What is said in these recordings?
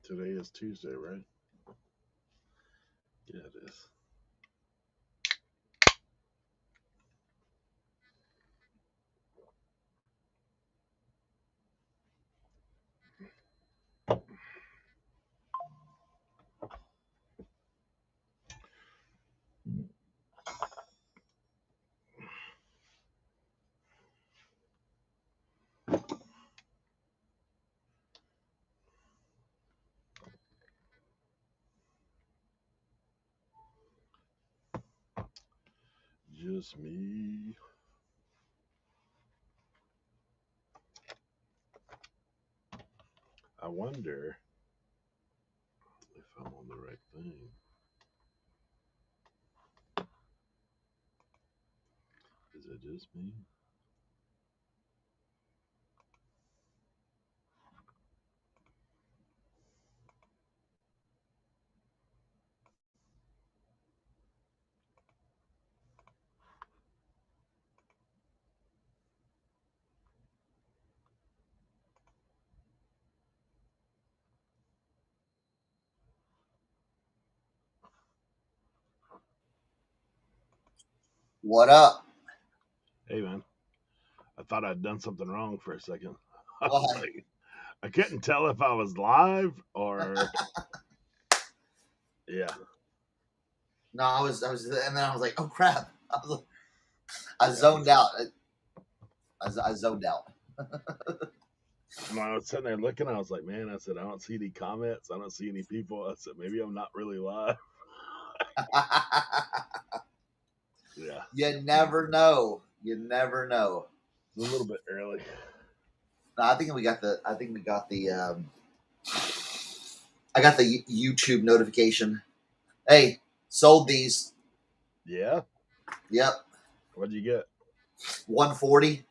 Today is Tuesday, right? Yeah, it is. Just me. I wonder if I'm on the right thing. Is it just me? What up? Hey, man. I thought I'd done something wrong for a second. Why? I couldn't tell if I was live or. Yeah. No, I was, and then I was like, oh crap! I zoned out. I zoned out. When I was sitting there looking, I was like, man, I said, I don't see any comments. I don't see any people. I said, maybe I'm not really live. Yeah. You never know. You never know. It's a little bit early. No, I think we got the. I got the YouTube notification. Hey, sold these. Yeah. Yep. What'd you get? 140.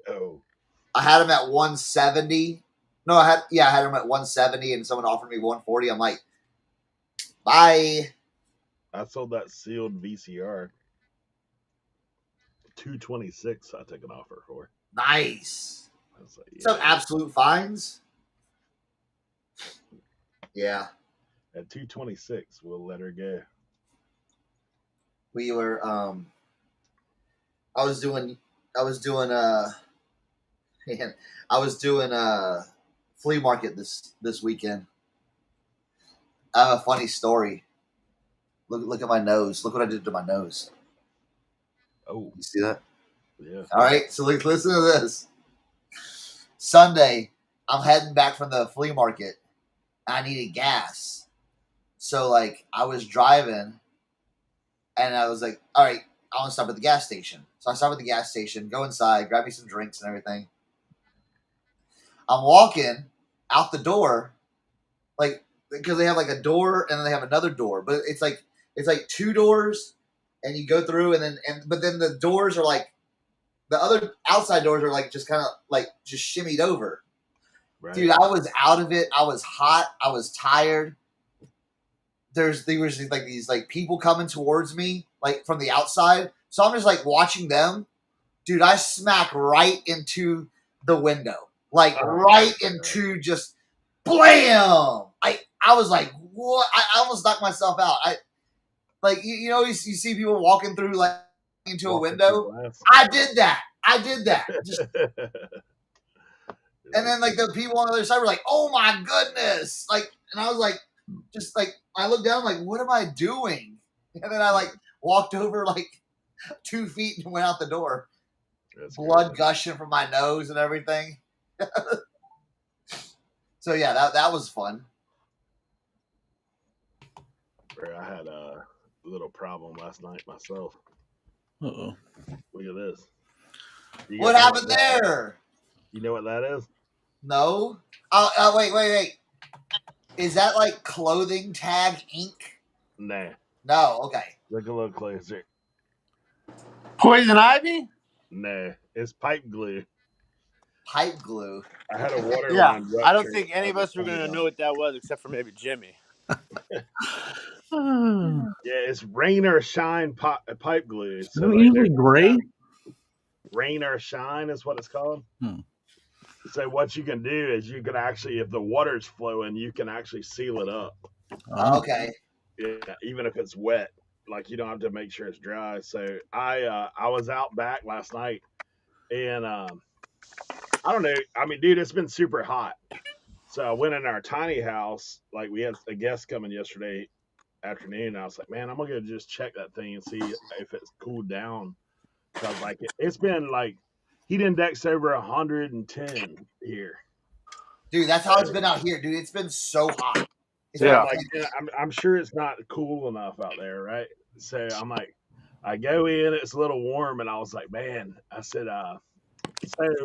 Oh. I had them at 170. No, I had them at 170, and someone offered me 140. I'm like, bye. I sold that sealed VCR. 226 I took an offer for. Nice. I was like, yeah. Some absolute fines. Yeah. At 226, we'll let her go. We were I was doing flea market this weekend. I have a funny story. Look at my nose. Look what I did to my nose. Oh, You see that? yeah. All right. So listen to this. Sunday, I'm heading back from the flea market. I needed gas. So like I was driving and I was like, all right, I want to stop at the gas station. So I stop at the gas station, go inside, grab me some drinks and everything. I'm walking out the door, like, because they have like a door and then they have another door, but it's like two doors, and you go through, but then the doors are like, the other outside doors are like just kind of like just shimmied over. Right. Dude, I was out of it. I was hot. I was tired. There was like these like people coming towards me like from the outside, so I'm just like watching them. Dude, I smack right into the window. Like right into just blam. I was like, what? I almost knocked myself out. You see people walking through like into a window. I did that. Just, and then like the people on the other side were like, oh my goodness. Like, and I was like, just like, I looked down like, what am I doing? And then I like walked over like 2 feet and went out the door. That's blood crazy. Gushing from my nose and everything. So yeah, that was fun. I had a little problem last night myself. Uh-oh. Look at this. What happened there? You know what that is? No. Wait. Is that like clothing tag ink? Nah. No, okay. Look a little closer. Poison ivy? Nah, it's pipe glue. Pipe glue? I had a water line. I don't think any of us were going to know what that was except for maybe Jimmy. Yeah, it's rain or shine pipe glue. So like, usually gray? Rain or shine is what it's called. So what you can do is you can actually, if the water's flowing, you can actually seal it up. Okay. Yeah, even if it's wet, like you don't have to make sure it's dry. So I was out back last night, and I don't know. I mean, dude, it's been super hot. So I went in our tiny house. Like we had a guest coming yesterday afternoon. I was like, man, I'm gonna go just check that thing and see if it's cooled down. Cause like it's been like heat index over 110 here. Dude, that's how it's been out here, dude. It's been so hot. It's So been I'm like, yeah, I'm sure it's not cool enough out there, right? So I'm like, I go in, it's a little warm, and I was like, man, I said, so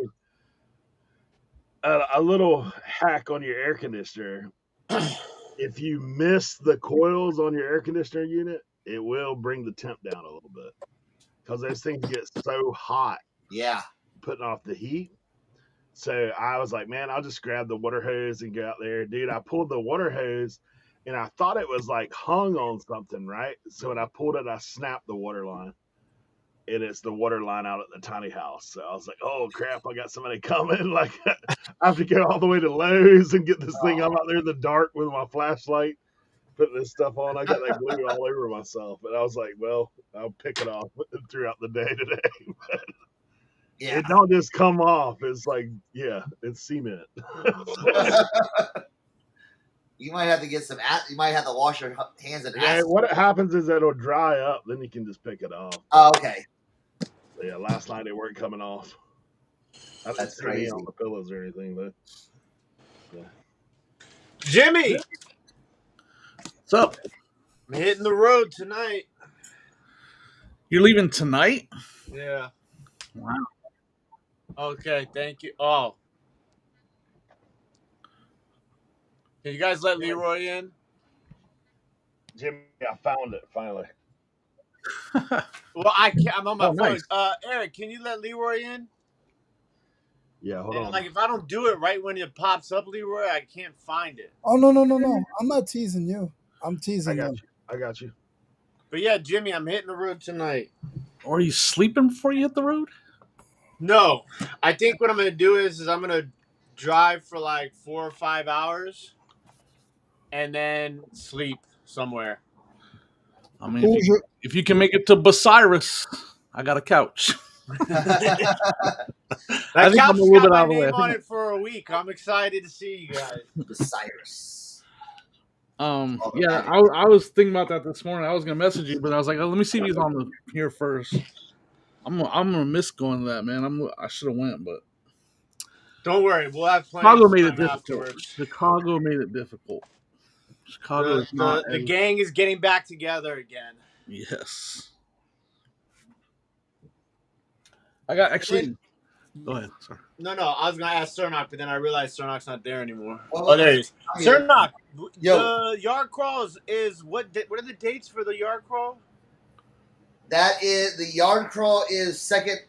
a little hack on your air conditioner. If you miss the coils on your air conditioner unit, it will bring the temp down a little bit because those things get so hot yeah. putting off the heat. So I was like, man, I'll just grab the water hose and go out there. Dude, I pulled the water hose and I thought it was like hung on something, right? So when I pulled it, I snapped the water line. And it's the water line out at the tiny house. So I was like, oh crap, I got somebody coming. Like I have to go all the way to Lowe's and get this thing. I'm out there in the dark with my flashlight, putting this stuff on. I got that glue all over myself. And I was like, well, I'll pick it off throughout the day today. Yeah. It don't just come off. It's like, yeah, it's cement. You might have to get some. You might have to wash your hands in Yeah, acid. what happens is it'll dry up, then you can just pick it off. Oh, okay. So yeah, last night they weren't coming off. That's crazy. On the pillows or anything, but yeah. Jimmy, What's up? I'm hitting the road tonight. You're leaving tonight? Yeah. Wow. Okay, thank you. Oh. Can you guys let Leroy in? Jimmy, I found it finally. Well, I can't. I'm on my phone. Nice. Eric, can you let Leroy in? Yeah, hold And on. like, if I don't do it right when it pops up, Leroy, I can't find it. Oh, no. I'm not teasing you. I'm teasing them. I got you. But yeah, Jimmy, I'm hitting the road tonight. Are you sleeping before you hit the road? No, I think what I'm gonna do is I'm gonna drive for like 4 or 5 hours, and then sleep somewhere. I mean, if you can make it to Bucyrus, I got a couch. That I think couch I'm a little got bit my out of the way. name on it for a week. I'm excited to see you guys. The Cyrus. Yeah, I was thinking about that this morning. I was gonna message you, but I was like, oh, let me see if he's on here first. I'm gonna miss going to that, man. I should have went, but Don't worry, we'll have plenty Chicago of made it time difficult. afterwards. Chicago made it difficult. Chicago is not The gang is getting back together again. Yes. I got actually. Go ahead. Sorry. No, I was gonna ask Cernoch, but then I realized Cernoch's not there anymore. Well, Oh, there he is. Cernoch, Yo. the yard crawls is what are the dates for the yard crawl? That is the yard crawl is second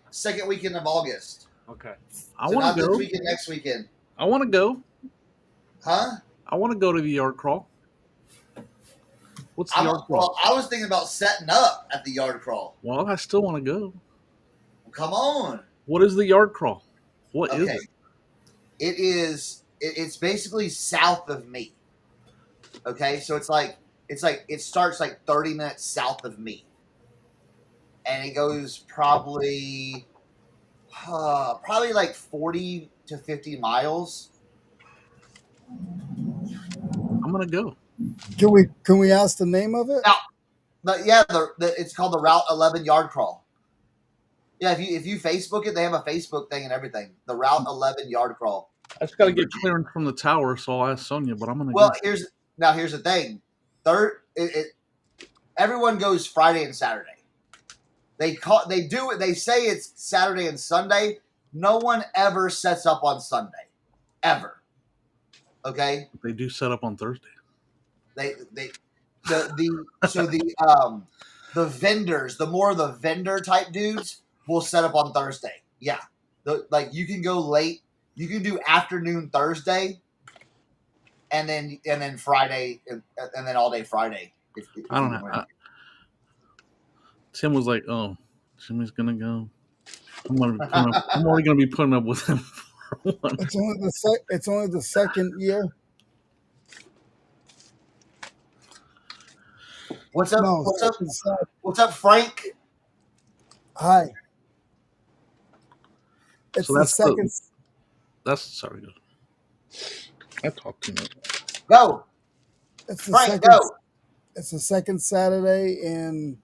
weekend of August. Okay. I So want not to this go. weekend, next weekend. I want to go. Huh? I want to go to the yard crawl. What's the yard crawl? Well, I was thinking about setting up at the yard crawl. Well, I still want to go. Come on. What is the yard crawl? What is Okay. it? It's basically south of me. Okay, so it starts like 30 minutes south of me, and it goes probably like 40 to 50 miles. I'm gonna go. Can we ask the name of it? Now, but yeah, it's called the Route 11 Yard Crawl. Yeah, if you Facebook it, they have a Facebook thing and everything. The Route 11 Yard Crawl. I just got to get clearance from the tower, so I'll ask Sonia. But I'm gonna. Well, go. here's the thing. Everyone goes Friday and Saturday. They do it. They say it's Saturday and Sunday. No one ever sets up on Sunday, ever. Okay. They do set up on Thursday. The vendors, the vendor type dudes will set up on Thursday. Yeah. Like you can go late. You can do afternoon Thursday, and then Friday, and then all day Friday. If I don't know. Tim was like, "Oh, Jimmy's gonna go. I'm already gonna be putting up with him one. It's only the second year. What's up? No, What's up? second Saturday. What's up, Frank? Hi. It's So the that's second. sorry. I talked too much. Go, It's the Frank. second. Go. It's the second Saturday in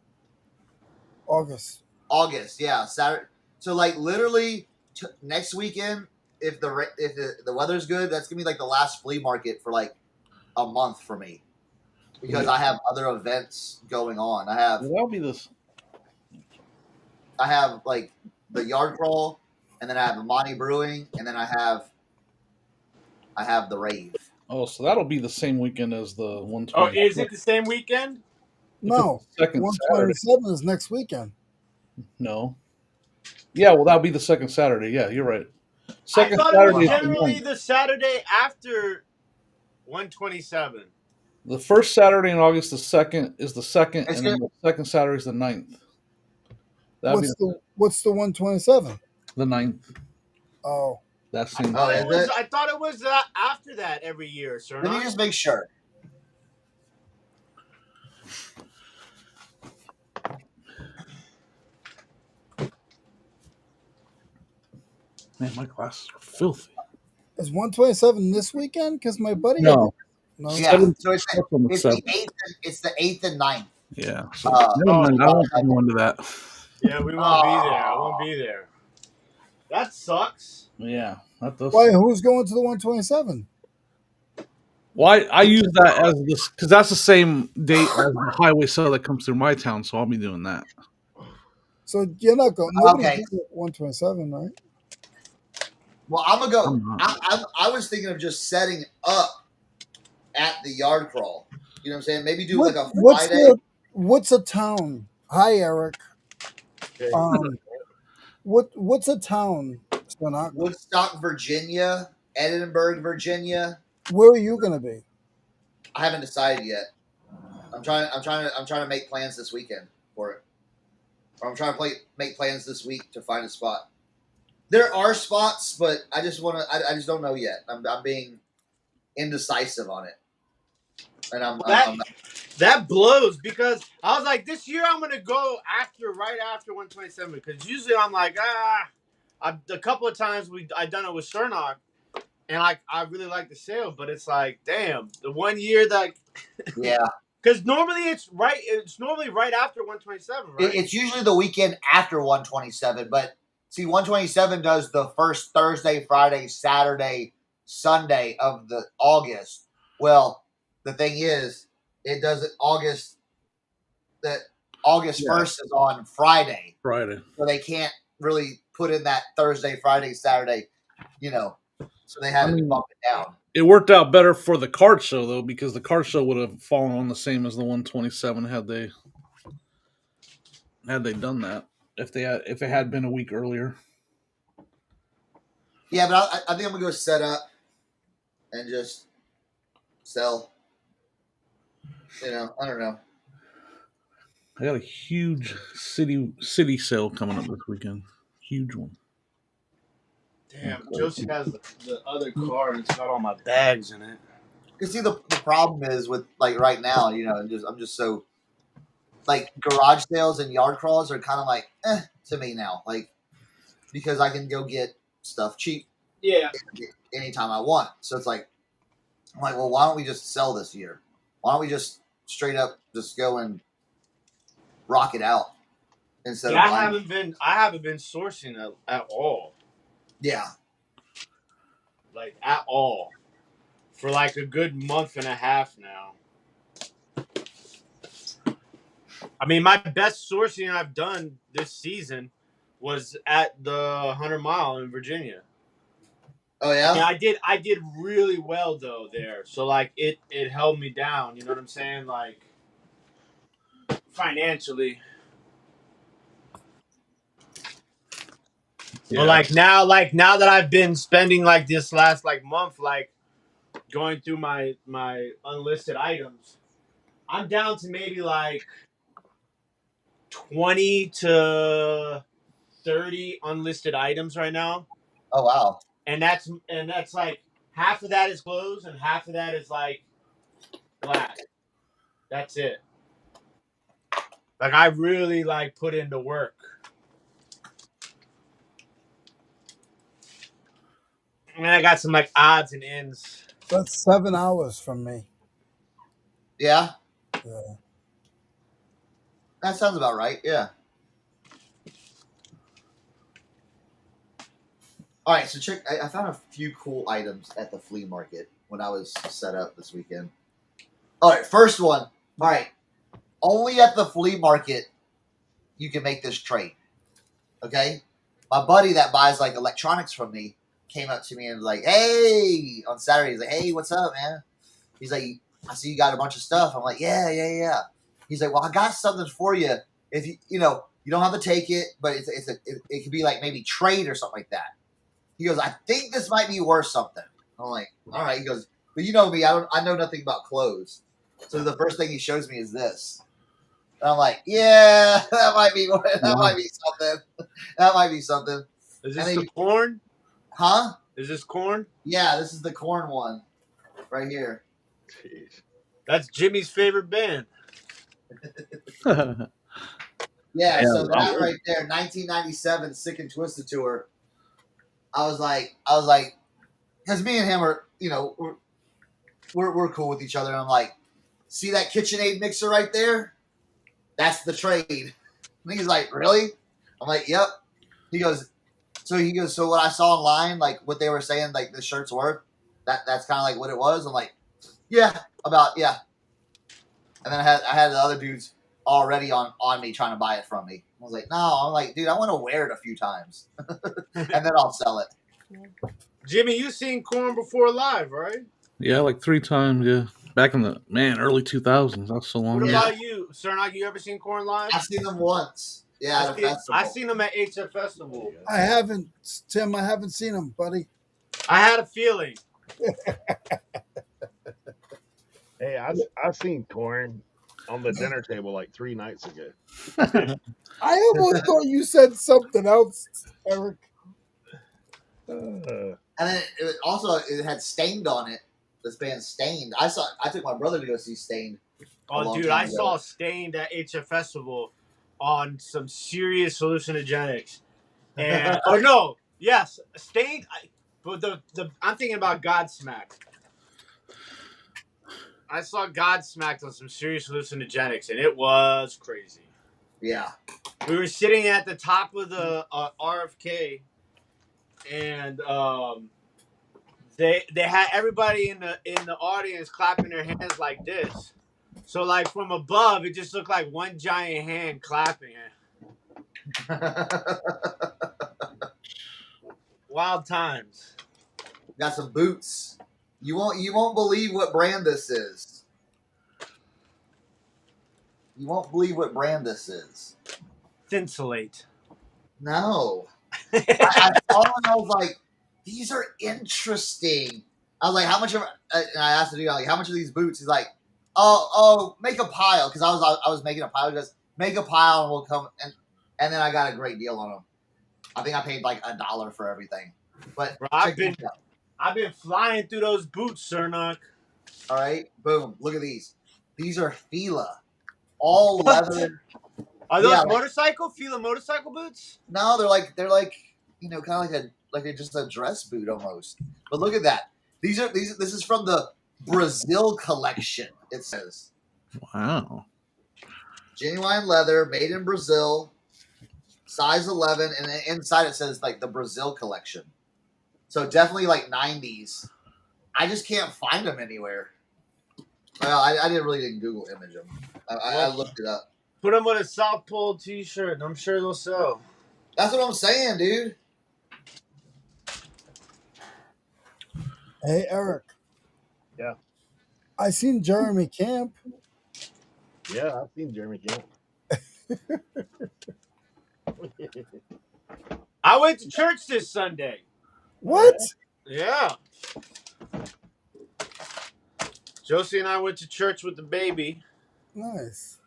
August. August, yeah, Saturday. So like literally next weekend, if the weather's good, that's gonna be like the last flea market for like a month for me, because I have other events going on. That'll be this. I have like the yard crawl, and then I have Amani Brewing, and then I have the rave. Oh, so that'll be the same weekend as the 120. Oh, is it the same weekend? No, second 127 is next weekend. No. Yeah, well, that'll be the second Saturday. Yeah, you're right. Second I thought Saturday it was is the generally 9th. the Saturday after 127. The first Saturday in August, the second is the second, It's and then the second Saturday is the 9th. That'll be What's the 127? the 9th. Oh, That same. Oh, is it? I thought it was after that every year, sir. Let me just make sure. Man, my glasses are filthy. is 127 this weekend? Because my buddy. No. No. Yeah, so it's Starts on the the 7th. 8th. It's the 8th and 9th. Yeah. So never mind. I won't go into that. Yeah, we won't be there. I won't be there. That sucks. Yeah, that does. Why? Who's going to the 127? Well, I use that as this because that's the same date as the highway sale that comes through my town, so I'll be doing that. So you're not going. Nobody's Okay. going to 127, right? Well, I'm gonna go. I'm not. I was thinking of just setting up at the yard crawl. You know what I'm saying? Maybe do like a Friday. What's a town? Hi, Eric. What's a town? Cernoch? Woodstock, Virginia, Edinburgh, Virginia. Where are you going to be? I haven't decided yet. I'm trying to make plans this weekend for it. Or I'm trying to make plans this week to find a spot. There are spots, but I just don't know yet. I'm being indecisive on it, and that blows because I was like, this year I'm gonna go right after 127 because usually I'm like a couple of times I done it with Cernoch and I really like the sale, but it's like damn the one year that yeah. Because normally it's normally right after 127, right? It's usually the weekend after 127, but see, 127 does the first Thursday, Friday, Saturday, Sunday of the August. Well, the thing is, it does it August. That August 1st is on Friday. Friday. So they can't really put in that Thursday, Friday, Saturday, So they had to bump it down. It worked out better for the card show though, because the card show would have fallen on the same as the 127 had they done that. If it had been a week earlier. Yeah, but I think I'm gonna go set up and just sell. I don't know. I got a huge city sale coming up this weekend. Huge one. Damn, Josie has the other car and it's got all my bags in it. You see, the problem is with like right now, I'm just so like garage sales and yard crawls are kind of like to me now, like because I can go get stuff cheap, anytime I want. So it's like I'm like, well, why don't we just sell this year? Why don't we just straight up just go and rock it out instead of I haven't been sourcing at all. Yeah. Like at all. For like a good month and a half now. I mean, my best sourcing I've done this season was at the 100 Mile in Virginia. Oh yeah? And I did really well though there. So like it held me down, you know what I'm saying? Like financially. Yeah. But now that I've been spending like this last like month like going through my unlisted items, I'm down to maybe like 20 to 30 unlisted items right now. Oh wow. and that's like half of that is clothes and half of that is like black. That's it. Like I really like put into work. And I got some like odds and ends. That's 7 hours from me. Yeah, Yeah. that sounds about right. Yeah. All right, so check. I found a few cool items at the flea market when I was set up this weekend. All right, first one. All right, only at the flea market you can make this trade. Okay, my buddy that buys like electronics from me came up to me and was like, "Hey," on Saturday, he's like, "Hey, what's up, man?" He's like, "I see you got a bunch of stuff." I'm like, "Yeah." He's like, "Well, I got something for you. If you know you don't have to take it, but it could be like maybe trade or something like that." He goes, "I think this might be worth something." I'm like, "All right." He goes, "But you know me, I know nothing about clothes." So the first thing he shows me is this. And I'm like, "Yeah, that might be something. That might be something." Is And this then the corn? huh? Is this corn? Yeah, this is the corn one right here. Jeez. That's Jimmy's favorite band. Yeah, so Yeah, that right there, 1997 Sick and Twisted tour. I was like, because me and him are, we're cool with each other. And I'm like, see that KitchenAid mixer right there? That's the trade. And he's like, really? I'm like, yep. He goes, so what I saw online, like what they were saying, like the shirt's worth, that's kind of like what it was. I'm like, yeah. And then I had the other dudes already on me trying to buy it from me. I was like, no. I'm like, dude, I want to wear it a few times, and then I'll sell it. Jimmy, you seen corn before live, right? yeah, like 3 times. Yeah, back in the early 2000s. That's so long What ago. about you, Cernoch? You ever seen corn live? I've seen them once. Yeah, at a festival. I seen them at HF Festival. I haven't, Tim. I haven't seen him, buddy. I had a feeling. Hey, I seen corn on the dinner table like 3 nights ago. I almost thought you said something else, Eric. Uh, And then it had Stained on it. This band Stained. I took my brother to go see Stained. Oh, dude, I saw Stained at HF Festival on some serious hallucinogenics. And Stained. But I'm thinking about Godsmack. I saw Godsmack on some serious hallucinogenics, and it was crazy. Yeah. We were sitting at the top of the RFK, and they had everybody in the audience clapping their hands like this. So like from above, it just looked like one giant hand clapping it. Wild times. Got some boots. You won't believe what brand this is. You won't believe what brand this is. Thinsulate. No. I saw them and I was like, these are interesting. I was like, how much of? And I asked the dude, like, how much are these boots? He's like, oh, make a pile, because I was making a pile. He goes, make a pile and we'll come. And then I got a great deal on them. I think I paid like $1 for everything. But Bro, I've been flying through those boots, Cernoch. All right, boom. Look at these. These are Fila, all leather. Are those Fila motorcycle boots? No, they're like kind of like just a dress boot almost. But look at that. This is from the Brazil collection. It says. Wow. Genuine leather, made in Brazil, size 11, and then inside it says like the Brazil collection. So definitely like 90s. I just can't find them anywhere. Well, I didn't Google image them. I looked it up. Put them on a South Pole t-shirt, and I'm sure they'll sell. That's what I'm saying, dude. Hey, Eric. Yeah. I seen Jeremy Camp. Yeah, I've seen Jeremy Camp. I went to church this Sunday. What? Yeah. Josie and I went to church with the baby. Nice.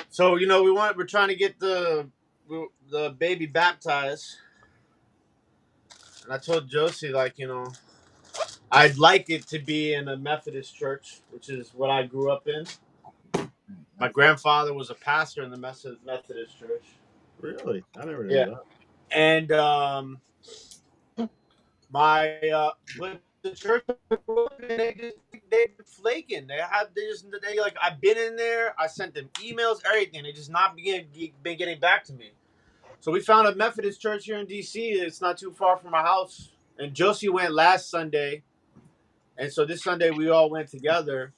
So, we're trying to get the baby baptized. And I told Josie, like, I'd like it to be in a Methodist church, which is what I grew up in. My grandfather was a pastor in the Methodist church. Really? I never knew Yeah. that. And with the church, they've been flaking. They like, I've been in there. I sent them emails, everything. They just not been getting back to me. So we found a Methodist church here in DC. It's not too far from our house. And Josie went last Sunday, and so this Sunday we all went together.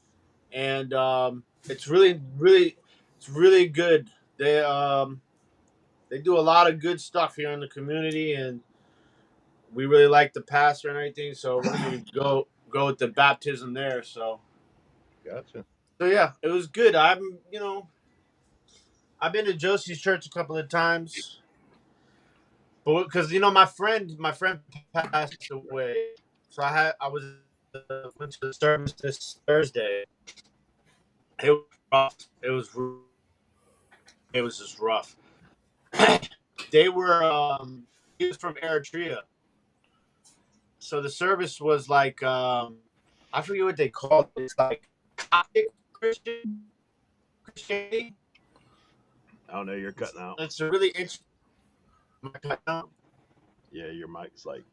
And it's really, really, it's really good. They do a lot of good stuff here in the community, and we really like the pastor and everything. So we're gonna go with the baptism there. So Gotcha. So yeah, it was good. I've been to Josie's church a couple of times, but because my friend passed away, so went to the service this Thursday. It was rough. It was just rough. They were he was from Eritrea, so the service was like I forget what they called it. It's like Coptic Christianity. Oh no, you're cutting out. It's a really interesting. Yeah, your mic's like,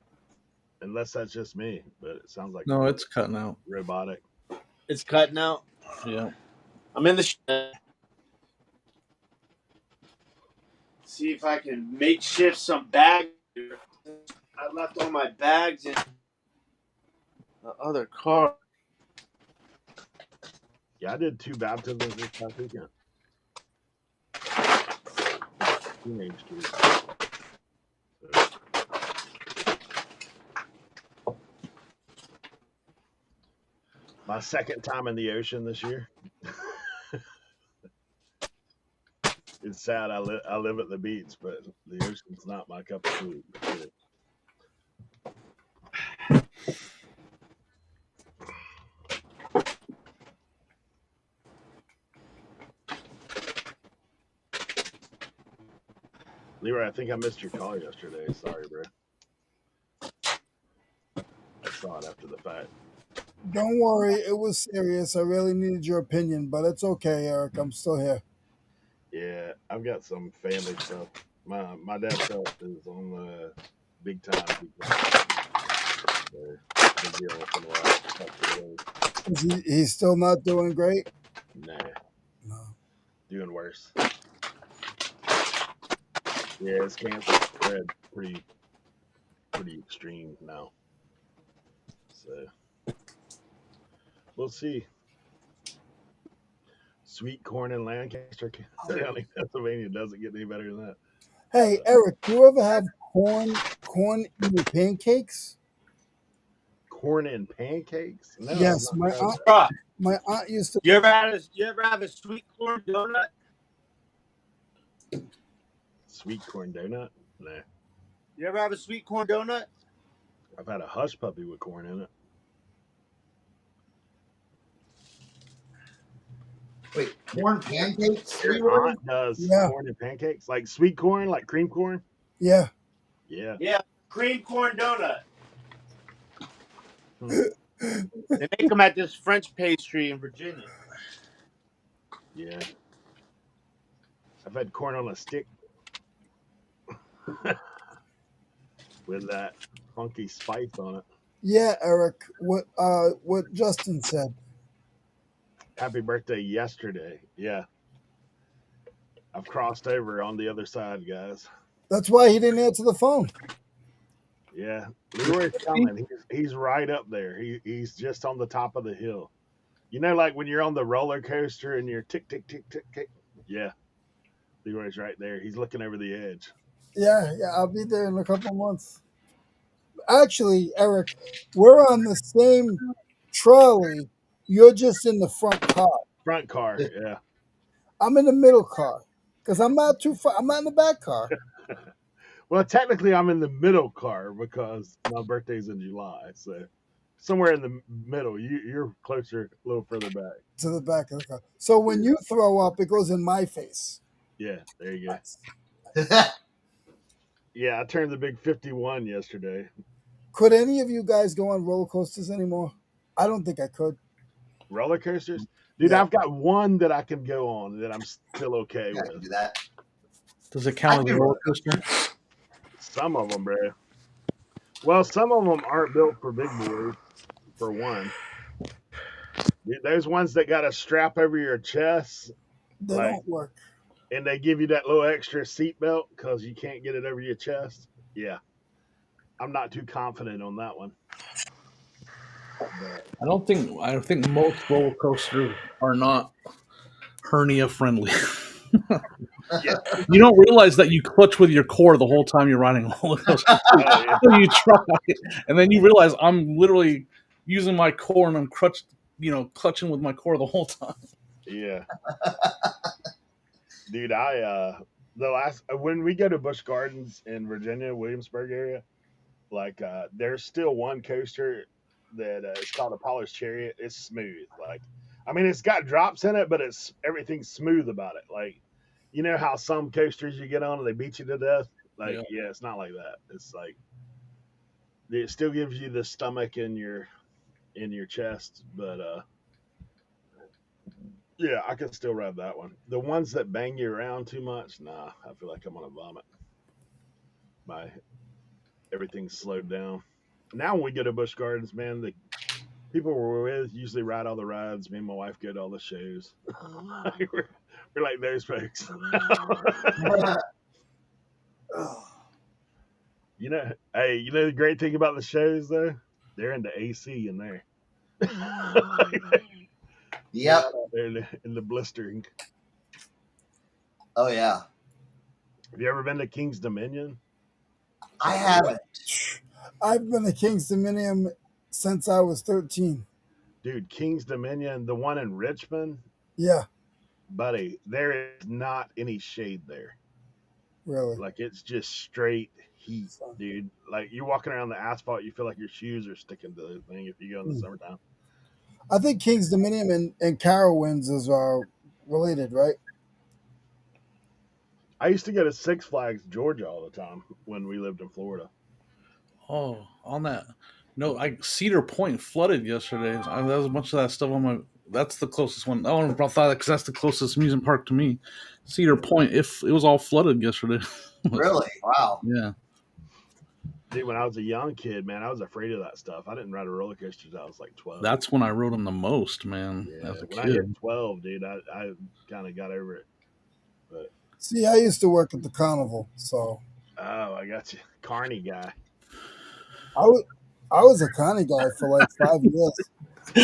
unless that's just me, but it sounds like No, it's cutting out. Robotic. It's cutting out. Yeah. I'm in the shed. See if I can makeshift some bags. I left all my bags in the other car. Yeah, I did 2 baptisms this past weekend. Teenage kids. My second time in the ocean this year. It's sad. I live at the beach, but the ocean's not my cup of tea. Leroy, I think I missed your call yesterday. Sorry, bro. I saw it after the fact. Don't worry, it was serious. I really needed your opinion, but it's okay, Eric. I'm still here. Yeah, I've got some family stuff. My dad's health is on the big time. Been dealing with the last couple of days. Is he's still not doing great? Nah, No. doing worse. Yeah, his cancer spread pretty extreme now. So we'll see. Sweet corn in Lancaster County, Pennsylvania doesn't get any better than that. Hey, Eric, do you ever have corn in your pancakes? Corn and pancakes? No, Yes, I've not tried that. my aunt used to. You ever have a sweet corn donut? Sweet corn donut? Nah. You ever have a sweet corn donut? I've had a hush puppy with corn in it. Wait, corn pancakes? Your aunt does corn and pancakes? Like sweet corn, like cream corn? Yeah. Yeah. Yeah, cream corn donut. They make them at this French pastry in Virginia. Yeah. I've had corn on a stick with that funky spice on it. Yeah, Eric. What Justin said. Happy birthday yesterday. Yeah. I've crossed over on the other side, guys. That's why he didn't answer the phone. Yeah. Leroy's coming. He's right up there. He's just on the top of the hill. You know, like when you're on the roller coaster and you're tick, tick, tick, tick, tick. Yeah. Leroy's right there. He's looking over the edge. Yeah, I'll be there in a couple months. Actually, Eric, we're on the same trolley. You're just in the front car. Front car, yeah. I'm in the middle car because I'm not too far. I'm not in the back car. Well, technically, I'm in the middle car because my birthday's in July. So somewhere in the middle. You're closer, a little further back. To the back of the car. So when you throw up, it goes in my face. Yeah, there you go. Nice. Yeah, I turned the big 51 yesterday. Could any of you guys go on roller coasters anymore? I don't think I could. Roller coasters, dude. Yeah. I've got one that I can go on that I'm still okay Yeah, I with. can do that. Does it I count can as a do roller roller coaster? Some of them, bro. Well, some of them aren't built for big boys. For one, dude, those ones that got a strap over your chest, They like, don't work. and they give you that little extra seat belt because you can't get it over your chest. Yeah, I'm not too confident on that one. But I think most roller coasters are not hernia friendly. yeah, You don't realize that you clutch with your core the whole time you're riding a roller coaster. oh yeah, Until you try it, and then you realize I'm literally using my core and I'm clutching with my core the whole time. yeah, dude. The last when we go to Busch Gardens in Virginia, Williamsburg area, like there's still one coaster that it's called Apollo's Chariot. It's smooth. Like, I mean, it's got drops in it, but it's everything's smooth about it. Like, you know how some coasters you get on and they beat you to death. Like, Yeah. yeah, it's not like that. It's like it still gives you the stomach in your chest, but yeah, I can still ride that one. The ones that bang you around too much, nah, I feel like I'm gonna vomit. My everything's slowed down. Now when we go to Busch Gardens, man, the people we're with usually ride all the rides. Me and my wife go to all the shows. we're like those folks. Hey, the great thing about the shows though, they're in the AC in there. Yep. They're in the blistering. Oh yeah. Have you ever been to King's Dominion? I haven't. I've been to King's Dominion since I was 13. Dude, King's Dominion, the one in Richmond, Yeah, buddy, there is not any shade there. really. Like it's just straight heat, dude. Like you're walking around the asphalt, you feel like your shoes are sticking to the thing if you go in the summertime. I think King's Dominion and Carowinds is related, right? I used to go to Six Flags Georgia all the time when we lived in Florida. Oh, on that. No, Cedar Point flooded yesterday. There was a bunch of that stuff on my. That's the closest one. I want to thought because that's the closest amusement park to me. Cedar Point. If it was all flooded yesterday. Really? Wow. Yeah. Dude, when I was a young kid, man, I was afraid of that stuff. I didn't ride a roller coaster until I was like 12. That's when I rode them the most, man. Yeah, As a when I hit kid. 12, dude, I kind of got over it. But See, I used to work at the carnival, so oh, I got you, Carney guy. I was a Connie guy for like 5 years,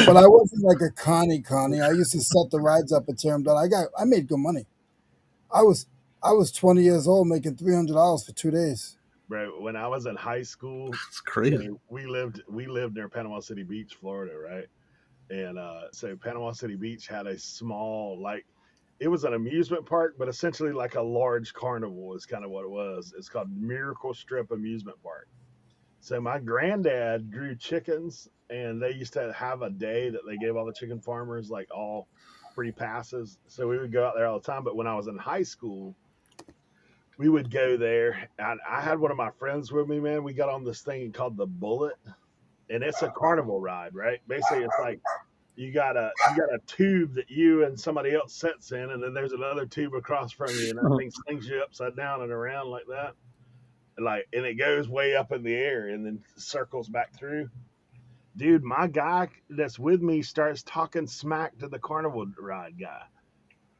but I wasn't like a Connie. I used to set the rides up and tear them down. I made good money. I was 20 years old making $300 for 2 days. Bro, when I was in high school, It's crazy. so we lived near Panama City Beach, Florida, right? And so Panama City Beach had a small, like, it was an amusement park, but essentially like a large carnival is kind of what it was. It's called Miracle Strip Amusement Park. So my granddad grew chickens, and they used to have a day that they gave all the chicken farmers like all free passes. So we would go out there all the time. But when I was in high school, we would go there, and I had one of my friends with me. Man, we got on this thing called the Bullet, and it's a carnival ride, right? Basically, it's like you got a tube that you and somebody else sits in, and then there's another tube across from you, and that thing slings you upside down and around like that. And it goes way up in the air and then circles back through. Dude, my guy that's with me starts talking smack to the carnival ride guy,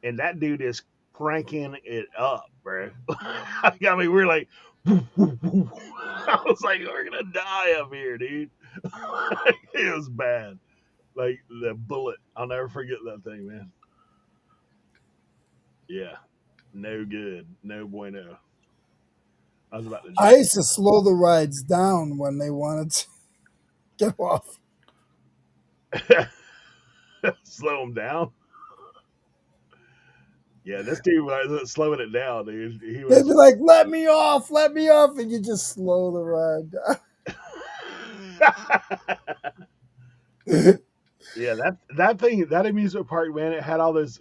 and that dude is cranking it up, bro. I mean, we're like, I was like, we're gonna die up here, dude. It was bad. Like the Bullet, I'll never forget that thing, man. Yeah, no good, no bueno. I was about to. I used to slow the rides down when they wanted to get off. Slow him down. Yeah, this dude wasn't slowing it down, dude. He They'd was. be like, let me off, and you just slow the ride down. Yeah, that amusement park, man, it had all those.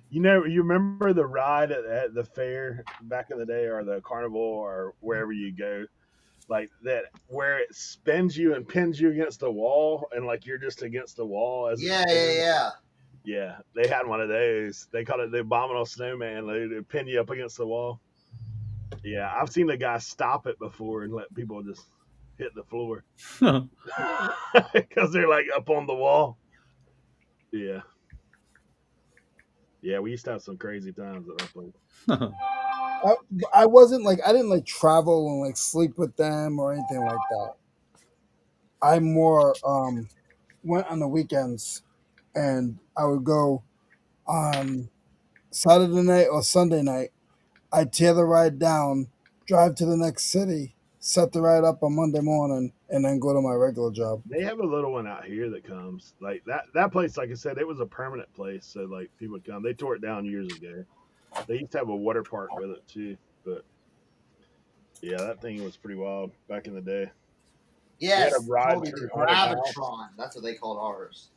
You remember the ride at the fair back in the day, or the carnival, or wherever you go. like that, where it spins you and pins you against the wall, and like you're just against the wall as it Yeah, spins. yeah. Yeah, they had one of those. They called it the Abominable Snowman. They pin you up against the wall. Yeah, I've seen the guy stop it before and let people just hit the floor because they're like up on the wall. Yeah, yeah, we used to have some crazy times at that place. I wasn't like I didn't like travel and like sleep with them or anything like that. I more went on the weekends and I would go on Saturday night or Sunday night. I'd tear the ride down, drive to the next city, set the ride up on Monday morning, and then go to my regular job. They have a little one out here that comes like that place. Like I said, it was a permanent place, so like people would come. They tore it down years ago. They used to have a water park with it too, but yeah, that thing was pretty wild back in the day. They had a Yes, ride totally. The through haunted house. Gravitron. That's what they called ours.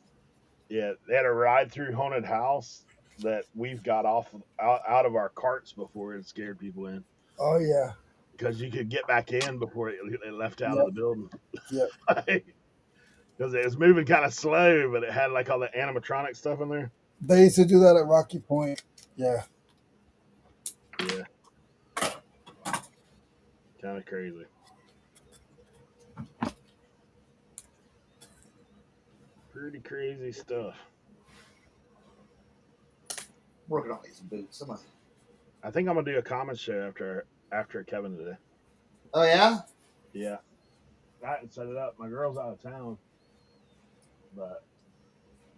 Yeah, they had a ride through haunted house that we've got out of our carts before it scared people in Oh yeah, because you could get back in before it left out of yep, the building. yep. Because it was moving kind of slow, but it had like all the animatronic stuff in there. They used to do that at Rocky Point. Yeah. Yeah, kind of crazy. Pretty crazy stuff. Working on these boots. I think I'm gonna do a comment show after Kevin today. Oh yeah. Yeah, I hadn't set it up. My girl's out of town, but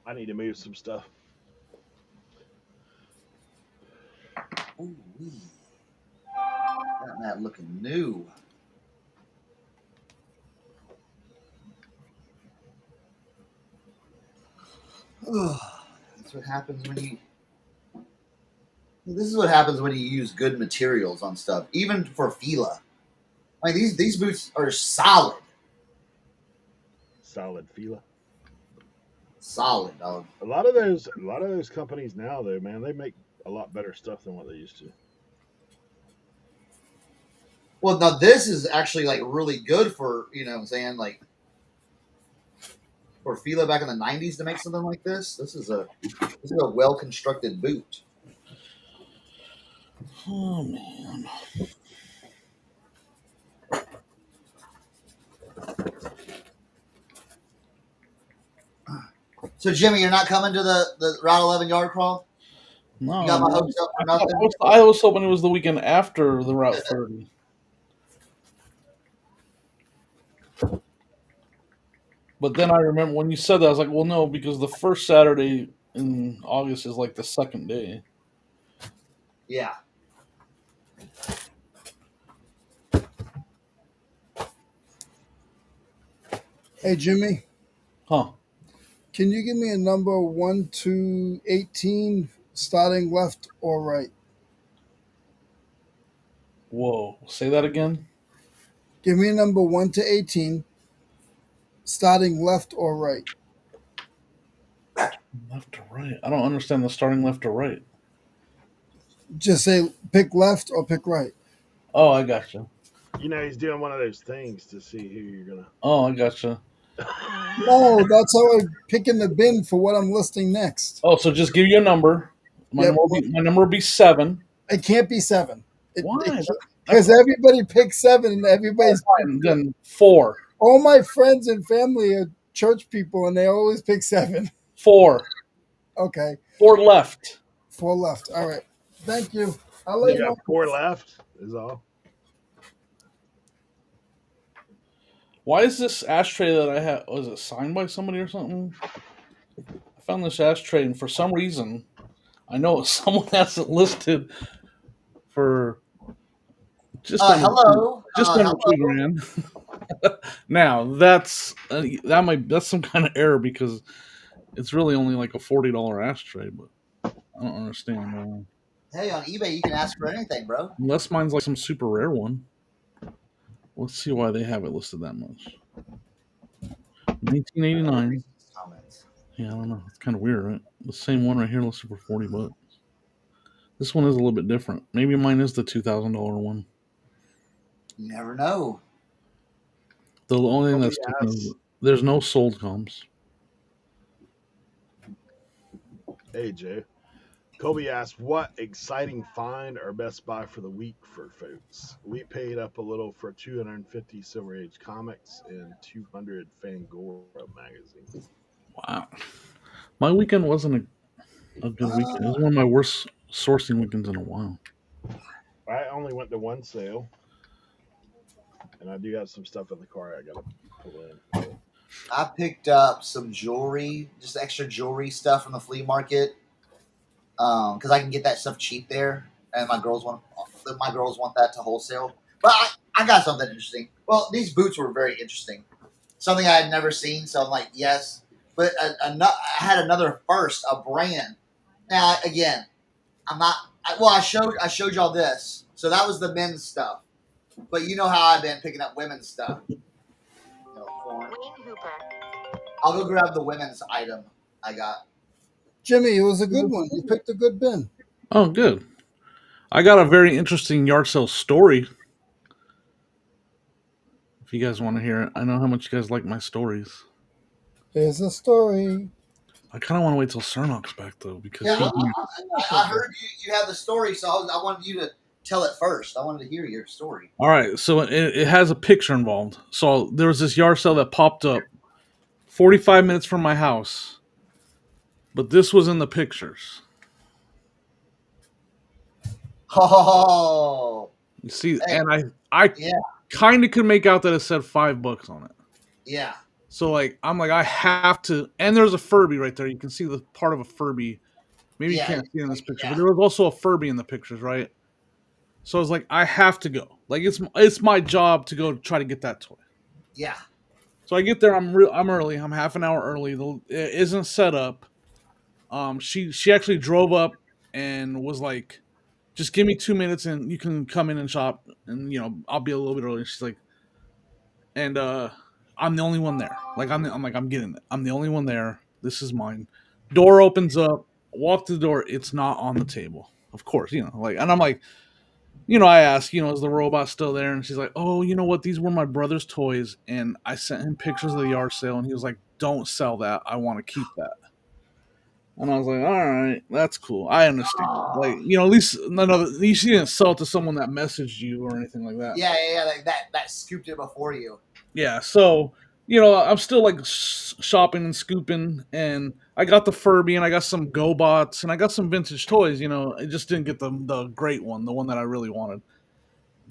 I need to move some stuff. Ooh, got that looking new. That's what happens when you. This is what happens when you use good materials on stuff, even for Fila. Like these boots are solid, Solid Fila. solid, dog. A lot of those companies now, though, man, they make a lot better stuff than what they used to. Well, now this is actually like really good for what I'm saying, like for Fila back in the '90s to make something like this. This is a well constructed boot. Oh man. So Jimmy, you're not coming to the Route 11 yard crawl? No, You got my man. hopes up for nothing. I was hoping it was the weekend after the Route 30. But then I remember when you said that, I was like, well, no, because the first Saturday in August is like the second day. Yeah. Hey Jimmy, Huh. can you give me a number 1 to 18, starting left or right? Whoa. Say that again? Give me a number 1 to 18, starting left or right. Left to right. I don't understand the starting left to right. Just say pick left or pick right. Oh, I gotcha. You know, he's doing one of those things to see who you're gonna. Oh, I gotcha. No, that's how I pick in the bin for what I'm listing next. Oh, so just give you a number. My Yep. number will be 7. It can't be 7. Why? Because everybody picks 7 and everybody's. Then 4. All my friends and family are church people and they always pick 7. 4. Okay. 4 left. 4 left. All right. Thank you. I'll let You you know. got 4 left, is all. Why is this ashtray that I have? Was it signed by somebody or something? I found this ashtray, and for some reason, I know someone has it listed for just Hello. under $2,000. Now that's that's some kind of error because it's really only like a $40 ashtray, but I don't understand. Hey, on eBay you can ask for anything, bro. Unless mine's like some super rare one. Let's see why they have it listed that much. 1989. Comments. Yeah, I don't know. It's kind of weird, right? The same one right here listed for $40. This one is a little bit different. Maybe mine is the $2,000 one. You never know. The only thing Kobe that's different is asks, there's no sold comms. hey Joe. Kobe asked, what exciting find or best buy for the week for folks? We paid up a little for 250 Silver Age comics and 200 Fangora magazines. Wow. My weekend wasn't a good weekend. It was one of my worst sourcing weekends in a while. I only went to one sale, and I do have some stuff in the car I gotta pull in. I picked up some jewelry, just extra jewelry stuff from the flea market, because I can get that stuff cheap there, and my girls want that to wholesale. But I got something interesting. Well, these boots were very interesting. Something I had never seen, so I'm like, yes. But I had another first, a brand. Now again, I'm not. I showed y'all this, so that was the men's stuff. But you know how I've been picking up women's stuff. Corn. I'll go grab the women's item I got. Jimmy, it was a good one. You picked a good bin. Oh, good. I got a very interesting yard sale story. If you guys want to hear it, I know how much you guys like my stories. Here's a story. I kind of want to wait till Cernoch's back though, because Yeah, I heard you had the story, so I wanted you to tell it first. I wanted to hear your story. all right. So it has a picture involved. So there was this yard sale that popped up 45 minutes from my house, but this was in the pictures. Oh, You see, hey, and I yeah, kind of could make out that it said $5 on it. yeah. So like I'm like I have to, and there's a Furby right there. You can see the part of a Furby. Maybe you Yeah, can't see it in this picture, yeah. but there was also a Furby in the pictures, right? So I was like, I have to go. Like it's my job to go try to get that toy. Yeah. So I get there. I'm early. I'm half an hour early. It isn't set up. She actually drove up and was like, just give me 2 minutes and you can come in and shop, and I'll be a little bit early. She's like, and I'm the only one there. Like I'm like I'm getting it. I'm the only one there. This is mine. Door opens up. Walk to the door. It's not on the table. Of course, like, and I'm like, I asked, is the robot still there? And she's like, oh, you know what? These were my brother's toys, and I sent him pictures of the yard sale, and he was like, don't sell that. I want to keep that. And I was like, all right, that's cool. I understand. Like, at least at least you didn't sell it to someone that messaged you or anything like that. Yeah. Like that scooped it before you. Yeah, so I'm still like shopping and scooping, and I got the Furby, and I got some GoBots, and I got some vintage toys. I just didn't get the great one, the one that I really wanted.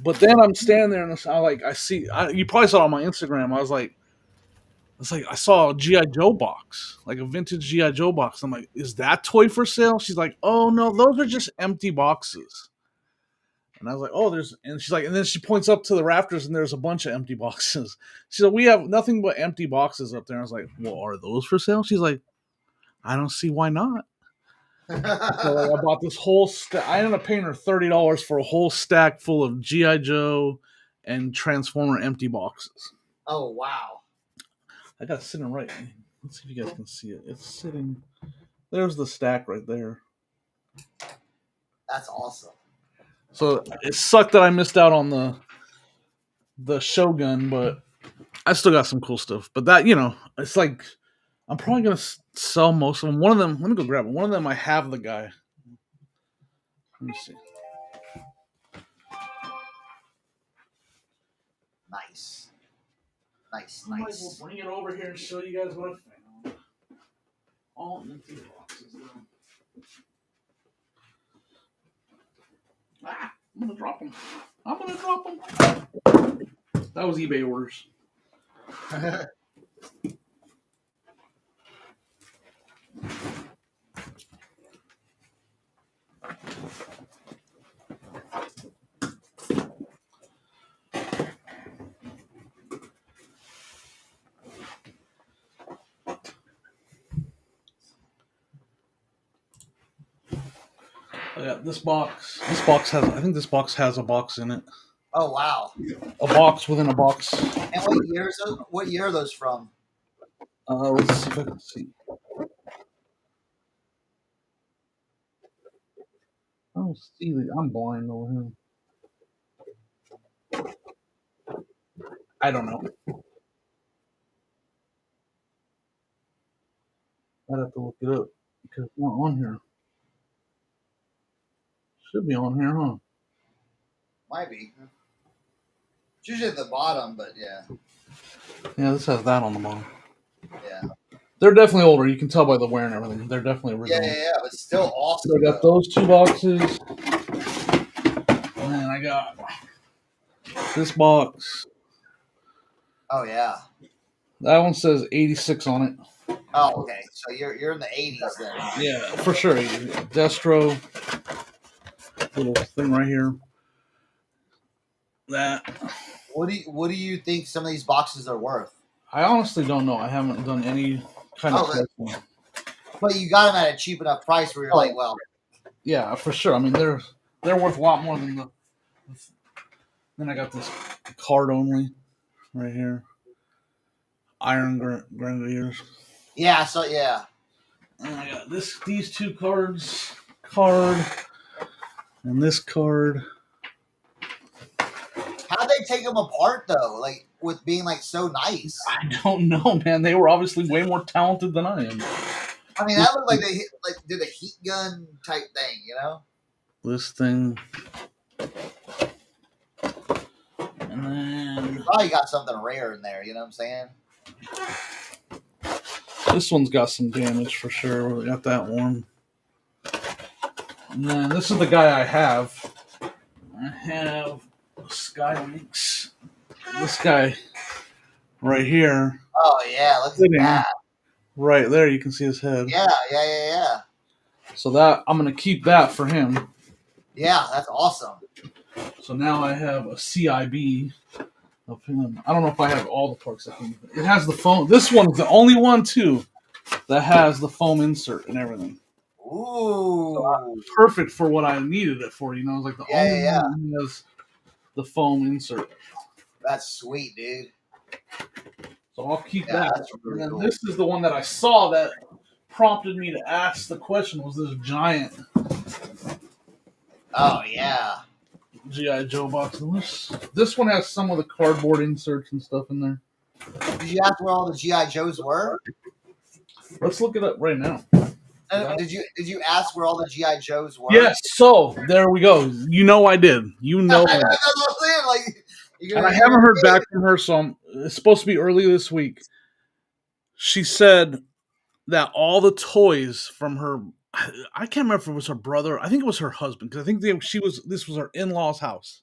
But then I'm standing there, and I see. You probably saw it on my Instagram. I saw a GI Joe box, like a vintage GI Joe box. I'm like, is that toy for sale? She's like, oh no, those are just empty boxes. And I was like, oh, and she's like, and then she points up to the rafters and there's a bunch of empty boxes. She's like, we have nothing but empty boxes up there. I was like, well, are those for sale? She's like, I don't see why not. So like, I bought this whole stack. I ended up paying her $30 for a whole stack full of GI Joe and Transformer empty boxes. Oh wow! I got it sitting right. Let's see if you guys can see it. It's sitting. There's the stack right there. That's awesome. So it sucked that I missed out on the Shogun, but I still got some cool stuff. But that, it's like I'm probably gonna sell most of them. One of them, let me go grab it. One of them, I have the guy. Let me see. Nice. I might as well bring it over here and show you guys what I found. All empty boxes. I'm gonna drop them. That was eBay orders. Yeah, this box. I think this box has a box in it. Oh wow! A box within a box. And what year are those from? Let's see if I can see. I don't see the. I'm blind over here. I don't know. I'd have to look it up because it's not on here. Should be on here, huh? Might be. It's usually at the bottom, but yeah. Yeah, this has that on the bottom. Yeah. They're definitely older. You can tell by the wear and everything. They're definitely Yeah, original. yeah. But still awesome. So I got those 2 boxes. And then I got this box. Oh yeah. That one says 86 on it. Oh, okay. So you're in the 80s then. Yeah, for sure. Destro. Little thing right here. That. What do you think some of these boxes are worth? I honestly don't know. I haven't done any kind of testing. But you got them at a cheap enough price where you're like, well. Yeah, for sure. I mean, they're worth a lot more than the. Then I got this card only right here. Iron Grenadiers. Yeah, so yeah. And I got these 2 cards. Card. And this card. How'd they take them apart though? Like with being like so nice. I don't know, man. They were obviously way more talented than I am. I mean, that looked like they did a heat gun type thing, you know? This thing. And then You probably got something rare in there, you know what I'm saying? this one's got some damage for sure. We got that one. And then this is the guy I have. I have Skylinks. This guy right here. Oh yeah, look at that. Right there, you can see his head. Yeah. So that I'm gonna keep that for him. Yeah, that's awesome. So now I have a CIB of him. I don't know if I have all the parts of him. It has the foam. This one's the only one too that has the foam insert and everything. Ooh. So perfect for what I needed it for. You know, it's like the only one that has the foam insert. That's sweet, dude. So I'll keep that. That's really and then cool. this is the one that I saw that prompted me to ask the question, was this giant Oh yeah. G.I. Joe box. And this one has some of the cardboard inserts and stuff in there. Did you ask where all the G.I. Joes were? Let's look it up right now. Did you ask where all the G.I. Joes were? Yes, so there we go. You know I did. You know I did. That's what I'm saying. Like, and I haven't heard back from her, so it's supposed to be early this week. She said that all the toys from her, I can't remember if it was her brother. I think it was her husband, because I think this was her in-laws' house.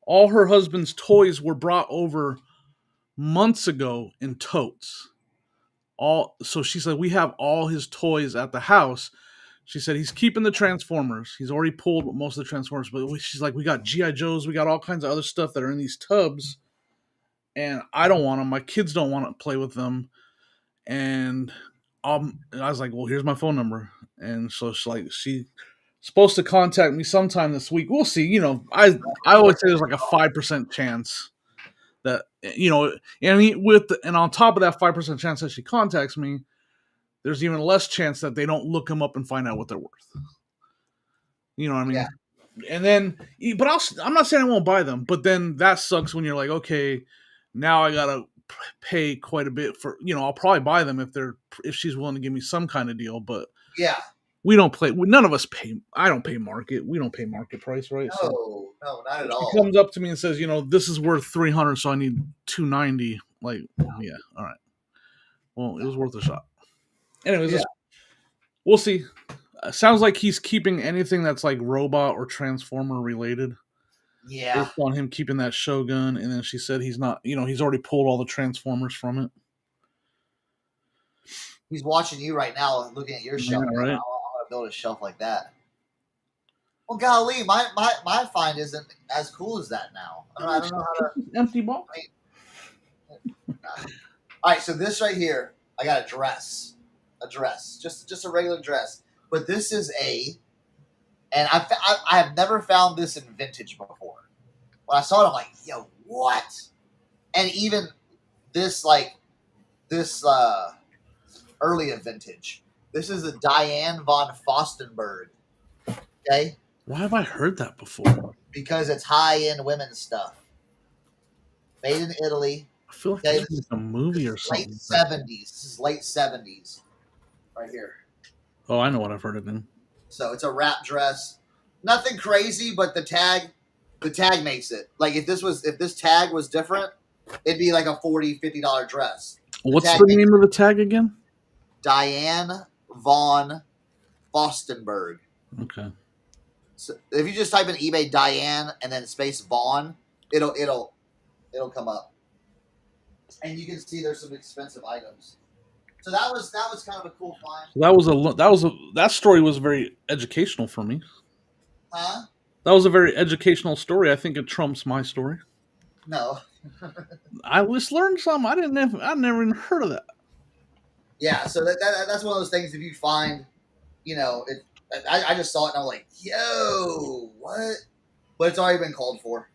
All her husband's toys were brought over months ago in totes. So she said we have all his toys at the house. She said he's keeping the Transformers. He's already pulled most of the Transformers, but she's like, we got G.I. Joes, we got all kinds of other stuff that are in these tubs, and I don't want them. My kids don't want to play with them. And I was like, well, here's my phone number. And so she's supposed to contact me sometime this week. We'll see. You know, I always say there's like a 5% chance that, you know, and on top of that 5% chance that she contacts me, there's even less chance that they don't look them up and find out what they're worth. You know what I mean? Yeah. And then, but I'm not saying I won't buy them, but then that sucks when you're like, okay, now I gotta pay quite a bit for, you know, I'll probably buy them if she's willing to give me some kind of deal, but yeah, none of us pay. I don't pay market. We don't pay market price, right? No, not at all. She comes up to me and says, you know, this is worth $300, so I need $290. Like, yeah, all right. Well, it was worth a shot. Anyways, we'll see. Sounds like he's keeping anything that's like robot or transformer related. Yeah. Based on him keeping that Shogun, and then she said he's not, you know, he's already pulled all the Transformers from it. He's watching you right now, looking at your shelf. Yeah, right. I want to build a shelf like that. Well, golly, my find isn't as cool as that now. I don't know how to empty box. All right, so this right here, I got a dress, just a regular dress, but this is and I have never found this in vintage before. When I saw it, I'm like, yo, what? And even this early of vintage. This is a Diane von Furstenberg. Okay. Why have I heard that before? Because it's high-end women's stuff. Made in Italy. I feel like this is a movie or something. Late 70s. This is late 70s. right here. Oh, I know what I've heard it in. So it's a wrap dress. Nothing crazy, but the tag makes it. Like if this tag was different, it'd be like a $40-$50 dress. What's the name of the tag again? Diane Vaughn Fostenberg. Okay. So if you just type in eBay Diane and then space Vaughn, it'll come up. And you can see there's some expensive items. So that was kind of a cool find. So that story was very educational for me. Huh? That was a very educational story. I think it trumps my story. No. I just learned something. I never even heard of that. Yeah, so that's one of those things. If you find, I just saw it and I'm like, yo, what? But it's already been called for.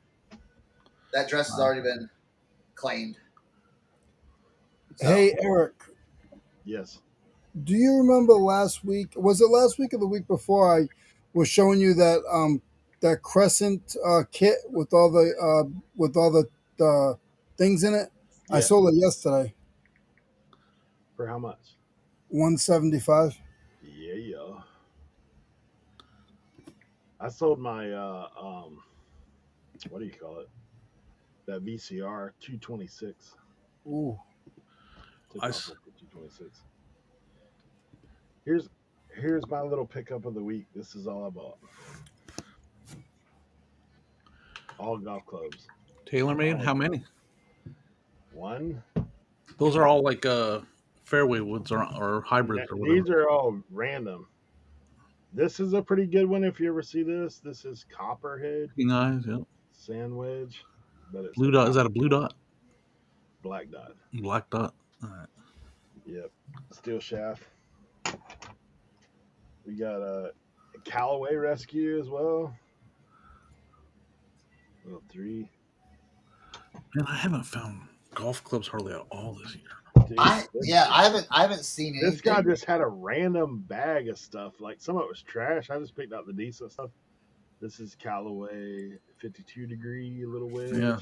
That dress has already been claimed. So, hey, Eric. Yes. Do you remember last week? Was it last week or the week before? I was showing you that that Crescent kit with all the things in it. Yeah. I sold it yesterday. For how much? $175. Yeah. I sold my what do you call it? That VCR 226. Ooh. I 226. Here's my little pickup of the week. This is all I bought. All golf clubs. TaylorMade? How many? One. Those are all like fairway woods or hybrids or whatever. These are all random. This is a pretty good one if you ever see this. This is Copperhead. Nice, yeah. Sand wedge. But it's blue dot. Is that a blue dot? Black dot. Black dot. All right. Yep. Steel shaft. We got a Callaway Rescue as well. Little 3. Man, I haven't found golf clubs hardly at all this year. Dude, I haven't seen anything. This guy just had a random bag of stuff. Like some of it was trash. I just picked out the decent stuff. This is Callaway 52 degree little wedge. Yeah.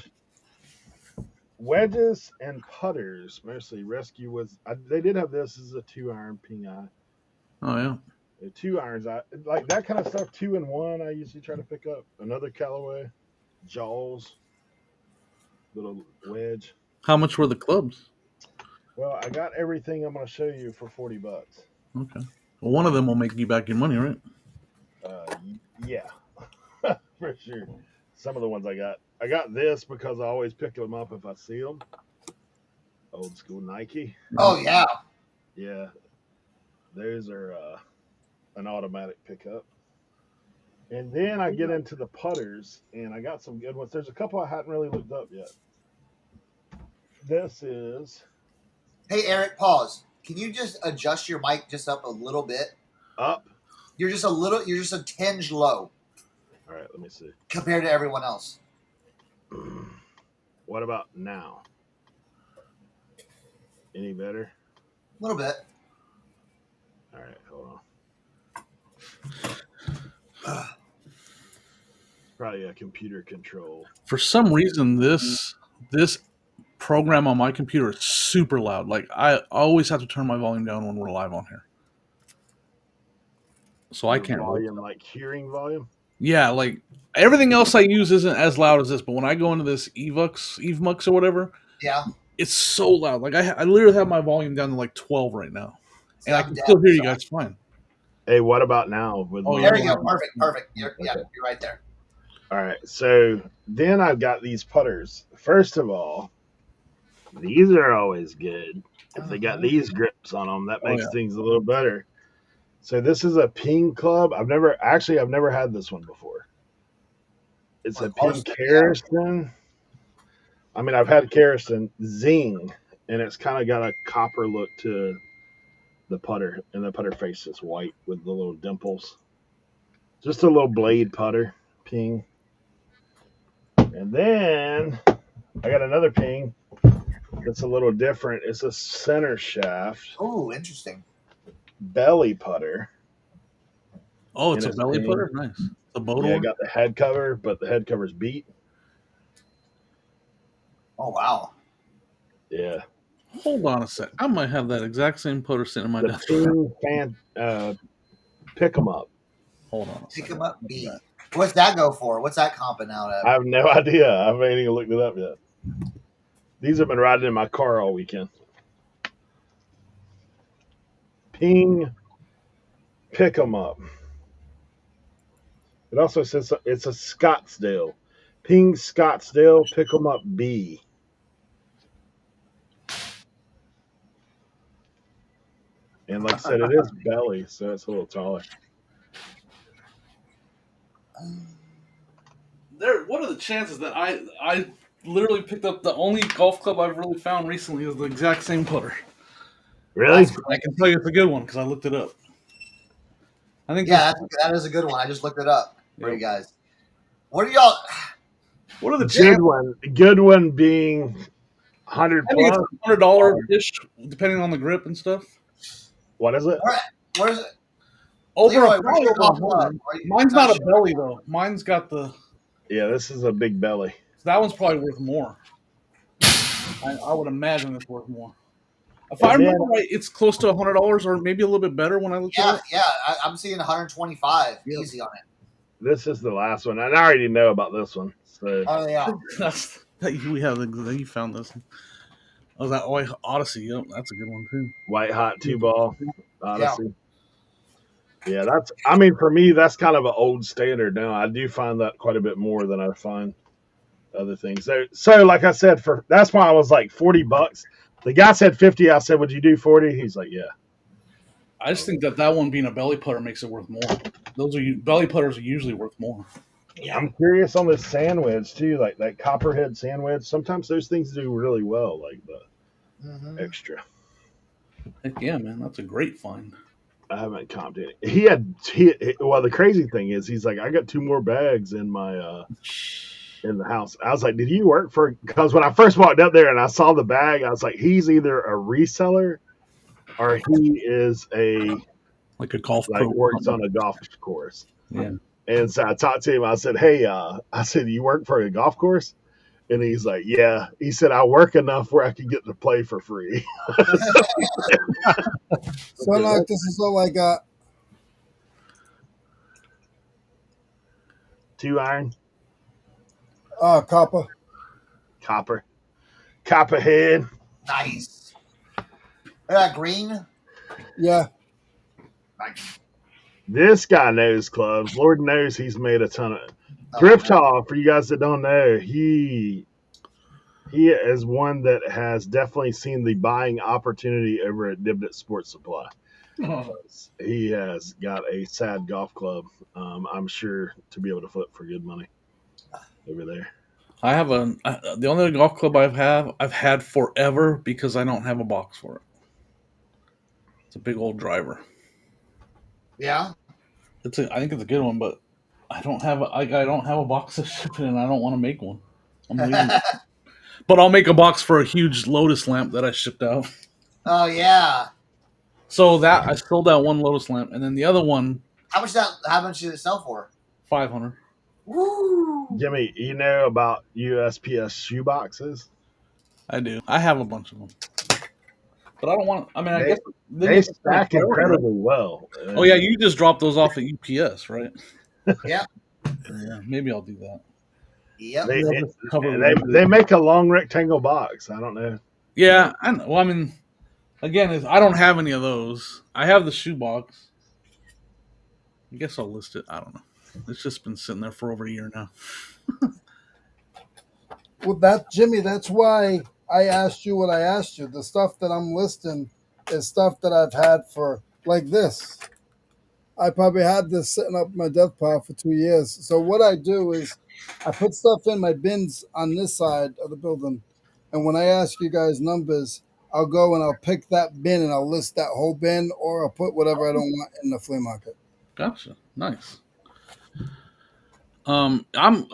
Wedges and putters mostly. Rescue was they did have this. This is a 2-iron ping eye. Oh yeah. 2 irons. I like that kind of stuff. 2-in-1. I usually try to pick up another Callaway. Jaws. Little wedge. How much were the clubs? Well, I got everything I'm going to show you for $40. Okay. Well, one of them will make you back your money, right? Yeah, for sure. Some of the ones I got this because I always pick them up if I see them. Old school Nike. Oh yeah. Yeah. Those are an automatic pickup. And then I get into the putters, and I got some good ones. There's a couple I hadn't really looked up yet. This is... Hey, Eric, pause. Can you just adjust your mic just up a little bit? Up? You're just a tinge low. All right, let me see. Compared to everyone else. What about now? Any better? A little bit. All right, hold on. Probably a computer control. For some reason, this program on my computer is super loud. Like I always have to turn my volume down when we're live on here. So I can't volume, like hearing volume. Yeah, like everything else I use isn't as loud as this, but when I go into this EveMux or whatever, yeah, it's so loud. Like I literally have my volume down to like 12 right now, and I can still hear you guys fine. Hey, what about now? There you go. Perfect. You're right there. All right, so then I've got these putters. First of all, these are always good. If they got these grips on them, that makes things a little better. So this is a ping club. I've never had this one before. It's a ping Kerrison. I mean, I've had Kerrison Zing, and it's kind of got a copper look to the putter, and the putter face is white with the little dimples. Just a little blade putter, ping. And then I got another ping that's a little different. It's a center shaft. Oh, interesting. Belly putter. Oh, it's a belly putter? Nice. The motor? Yeah, I got the head cover, but the head cover's beat. Oh, wow. Yeah. Hold on a sec. I might have that exact same putter sitting in my The desk. Ping pick 'em up. Hold on a Pick second. them up, B. What's that go for? What's that comping out I at? have no idea. I haven't even looked it up yet. These have been riding in my car all weekend. Ping pick 'em up. It also says it's a Scottsdale. Ping Scottsdale pick 'em up B. And like I said, it is belly, so it's a little taller. What are the chances that I literally picked up the only golf club I've really found recently is the exact same putter? Really? I can tell you it's a good one because I looked it up. I think Yeah, that is a good one. I just looked it up for Yep. you guys. What are y'all? what are the Good chances? one. Good one being 100 I think plus. it's $100 ish, depending on the grip and stuff. What is it? What is it? Over Leroy, probably where's your over golf 100. club? Mine's not a belly though. Mine's got the. Yeah, this is a big belly. That one's probably worth more. I would imagine it's worth more. If And I then- remember right, it's close to $100 or maybe a little bit better when I looked at it. Yeah, I'm seeing 125 Yep. easy on it. This is the last one, and I already know about this one. So Oh yeah. You found this. Oh, that Odyssey. Yep, that's a good one too. white hot 2-ball Odyssey. Yeah, that's. I mean, for me, that's kind of an old standard now. I do find that quite a bit more than I find other things. So like I said, that's why I was like $40. The guy said 50. I said, "Would you do 40?" He's like, "Yeah." I just think that one being a belly putter makes it worth more. Belly putters are usually worth more. Yeah. I'm curious on this sandwich too, like that copperhead sandwich. Sometimes those things do really well, like the Mm-hmm. extra. Heck yeah, man, that's a great find. I haven't comped it. Well, the crazy thing is, he's like, I got 2 more bags in my in the house. I was like, did you work for? Because when I first walked up there and I saw the bag, I was like, he's either a reseller or he is Like a golf like pro. works on a golf course. Yeah. And so I talked to him. I said, hey, I said, you work for a golf course? And he's like, yeah. He said, I work enough where I can get to play for free. Cernoch, this is all I got. 2 iron, Copper. copperhead. Nice. That green. Yeah. Nice. This guy knows clubs. Lord knows he's made a ton of Thrift Hall. For you guys that don't know, he is one that has definitely seen the buying opportunity over at Dibnett Sports Supply. He has got a sad golf club. I'm sure to be able to flip for good money over there. I have the only golf club I've had forever because I don't have a box for it. It's a big old driver. Yeah. I think it's a good one, but I don't have a box to ship it, and I don't want to make one. I'm leaving it. But I'll make a box for a huge Lotus lamp that I shipped out. Oh yeah. So I sold that one Lotus lamp, and then the other one, How much did it sell for? $500. Woo. Jimmy, you know about USPS shoe boxes? I do. I have a bunch of them, but I don't want. I mean, I They- guess They stack incredibly well. Oh yeah, you just drop those off at UPS, right? Yeah. Yeah, maybe I'll do that. Yep. They make a long rectangle box. I don't know. Yeah, I know. Well, I mean, again, I don't have any of those. I have the shoe box. I guess I'll list it. I don't know. It's just been sitting there for over a year now. Well, Jimmy, that's why I asked you what I asked you. The stuff that I'm listing is stuff that I've had for, like this. I probably had this sitting up my death pile for 2 years. So what I do is I put stuff in my bins on this side of the building. And when I ask you guys numbers, I'll go and I'll pick that bin and I'll list that whole bin, or I'll put whatever I don't want in the flea market. Gotcha. Nice. I'm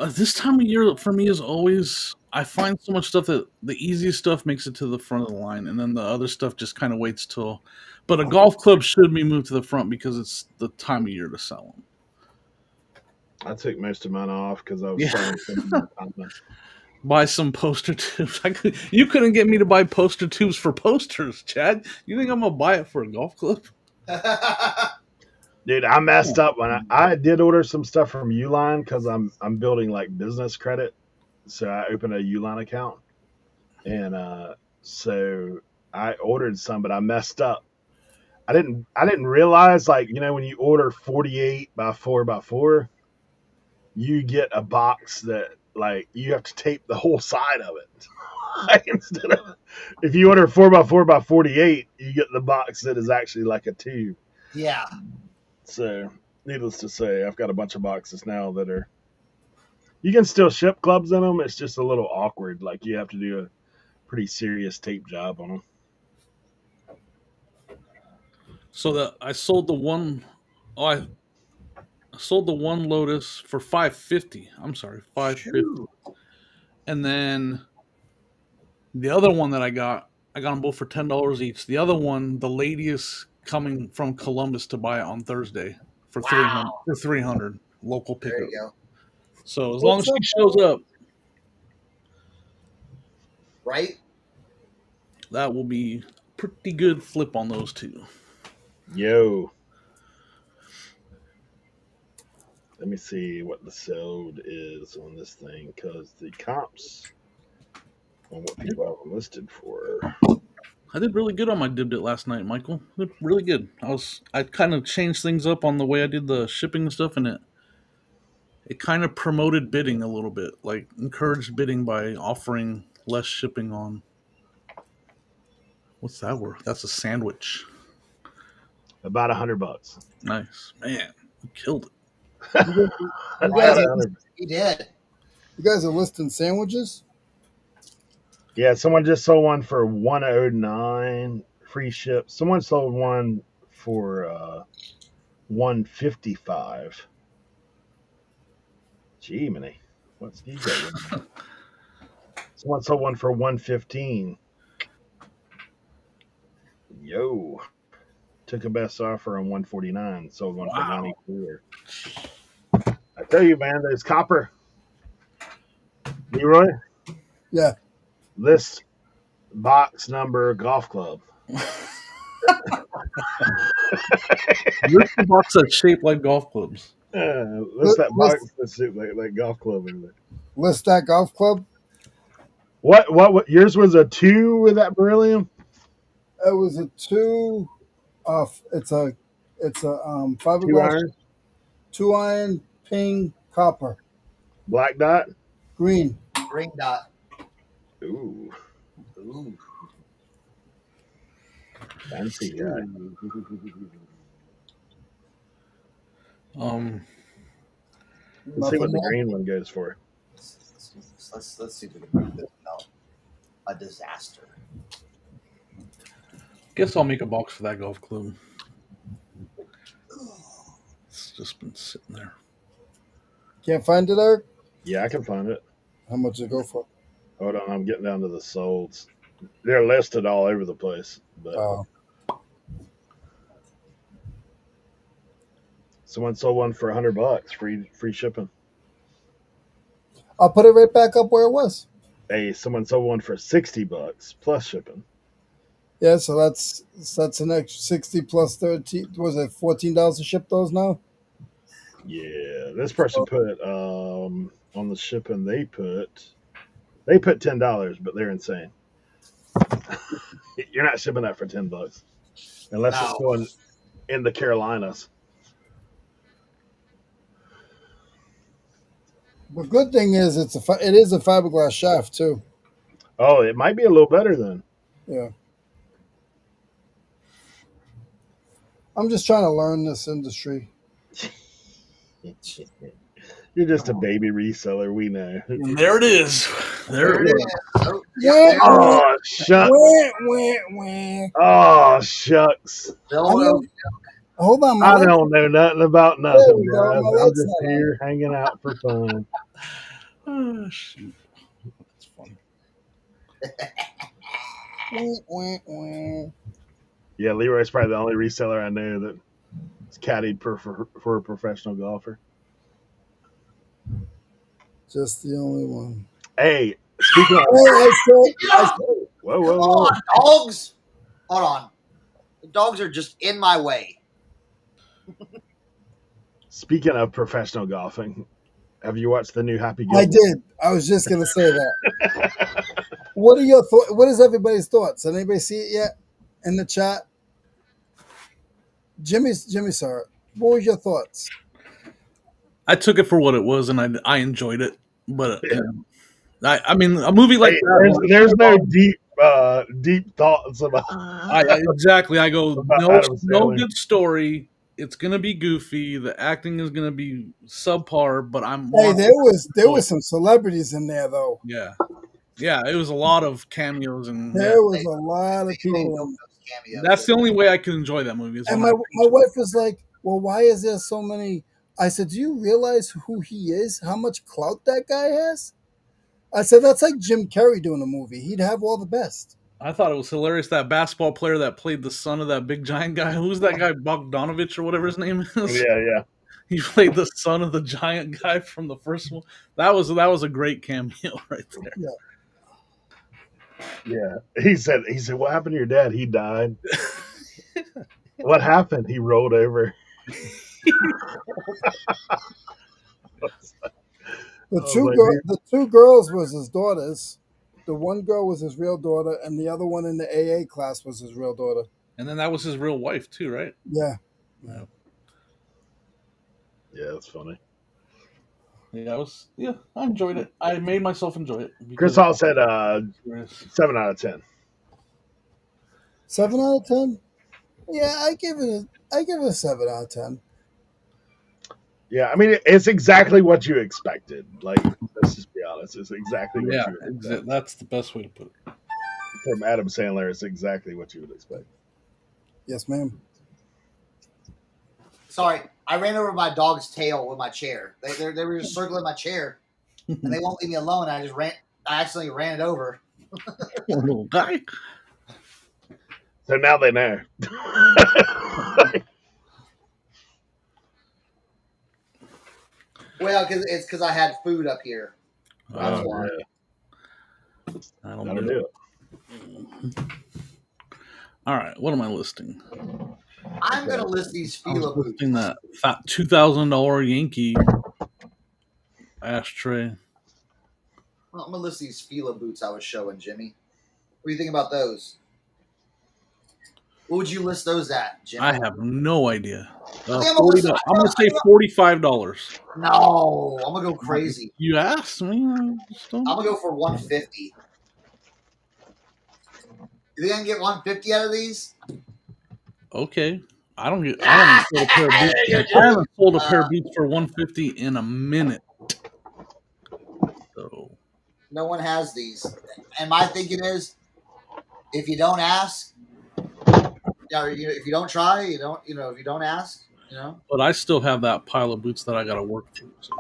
this time of year for me is always I find so much stuff that the easiest stuff makes it to the front of the line, and then the other stuff just kind of waits till. But a golf club should be moved to the front because it's the time of year to sell them. I took most of mine off because I was selling some. buy some poster tubes. You couldn't get me to buy poster tubes for posters, Chad. You think I'm gonna buy it for a golf club? Dude, I messed up when I did order some stuff from Uline because I'm building like business credit. So I opened a Uline account, and so I ordered some, but I messed up. I didn't realize, like, when you order 48 by 4 by 4, you get a box that, like, you have to tape the whole side of it. Like, instead of, if you order 4 by 4 by 48, you get the box that is actually like a tube. Yeah. So, needless to say, I've got a bunch of boxes now that are. You can still ship clubs in them. It's just a little awkward. Like, you have to do a pretty serious tape job on them. So that I sold the one. Oh, I sold the one Lotus for $550. I'm sorry, $550. And then the other one that I got them both for $10 each. The other one, the lady is coming from Columbus to buy it on Thursday for Wow. $300 local There pickup. you go. So as long as she shows up, Right? that will be pretty good flip on those two. Yo. Let me see what the sold is on this thing, because the comps on what people have them listed for. I did really good on my dibdit last night, Michael. Did really good. I kind of changed things up on the way I did the shipping and stuff, and it kind of promoted bidding a little bit, like encouraged bidding by offering less shipping on. What's that word? That's a sandwich. About $100. Nice, man. You killed it. He did. You guys are listing sandwiches? Yeah, someone just sold one for $109 free ship. Someone sold one for $155. Gee, many. What's he got? Someone sold one for $115. Yo. Took a best offer on $149. Sold one for $94. I tell you, man, there's copper. Leroy? Yeah. List box number golf club. List the box that's shaped like golf clubs. List that box that's shaped like golf club in there. List that golf club? What yours was a 2 with that beryllium? It was a 2. It's a fiberglass 2 iron? 2 iron, ping, copper, Black dot? green. Green dot. Ooh. Ooh. Fancy guy. Let's see what the green one goes for. Let's see if we can make this a disaster. Guess I'll make a box for that golf club. It's just been sitting there. Can't find it, Eric? Yeah, I can find it. How much it go for? Hold on, I'm getting down to the solds. They're listed all over the place, but someone sold one for $100, free shipping. I'll put it right back up where it was. Hey, someone sold one for $60 plus shipping. Yeah, so that's an extra 60 plus 13. Was it $14 to ship those now? Yeah, this person put on the shipping they put $10, but they're insane. You're not shipping that for $10 unless it's going in the Carolinas. The good thing is it is a fiberglass shaft too. Oh, it might be a little better then. Yeah. I'm just trying to learn this industry. You're just a baby reseller, we know. And there it is. There it is. Oh, shucks. Oh, shucks. Hold on, I don't know nothing about nothing, guys. I'm just not here hanging out for fun. Oh, shoot. That's funny. Yeah, Leroy's probably the only reseller I know that's caddied for a professional golfer. Just the only one. Hey, Speaking of, whoa, Come on, dogs. Hold on. The dogs are just in my way. speaking of professional golfing, have you watched the new Happy I Gilmore? did. I was just gonna say that. What are your thoughts? What is everybody's thoughts? Did anybody see it yet in the chat? Jimmy saw it. What was your thoughts? I took it for what it was, and I enjoyed it. But Yeah. I mean, a movie like Hey, that. there's no deep thoughts about Exactly. I go about no Adam no Sandler. good story. It's gonna be goofy. The acting is gonna be subpar, but I'm Hey, watching. there was some celebrities in there though. Yeah, yeah. It was a lot of cameos, and yeah, There was a lot of people in. that's the only way I can enjoy that movie. Is And when my wife was like, "Well, why is there so many?" I said, "Do you realize who he is? How much clout that guy has?" I said, "That's like Jim Carrey doing a movie. He'd have all the best." I thought it was hilarious that basketball player that played the son of that big giant guy. Who's that guy, Bogdanovich or whatever his name is? Yeah. He played the son of the giant guy from the first one. That was a great cameo right there. Yeah. He said, what happened to your dad? He died. What happened? He rolled over. The two girls was his daughters. The one girl was his real daughter, and the other one in the AA class was his real daughter. And then that was his real wife too, right? Yeah. Yeah, that's funny. Yeah, I enjoyed it. I made myself enjoy it. Chris Hall said 7 out of 10. 7 out of 10? Yeah, I give it a 7 out of 10. Yeah, I mean, it's exactly what you expected. Like, let's just be honest. It's exactly what you would expect. That's the best way to put it. From Adam Sandler, it's exactly what you would expect. Yes, ma'am. Sorry, I ran over my dog's tail with my chair. They were just circling my chair, and they won't leave me alone. I accidentally ran it over. Poor little guy. So now they know. Well, because I had food up here. That's why. Yeah. That'll do it. All right, what am I listing? I'm gonna list these Fila boots. Listing that fat $2,000 Yankee ashtray. Well, I'm gonna list these Fila boots I was showing, Jimmy. What do you think about those? What would you list those at, Jimmy? I have no idea. I'm I'm gonna say $45. No, I'm gonna go crazy. You asked me. I'm gonna go for $150. You think I can get $150 out of these? Okay. I haven't sold a pair of boots for $150 in a minute. So no one has these. And my thinking is, if you don't ask, if you don't try, if you don't ask, But I still have that pile of boots that I got to work through. So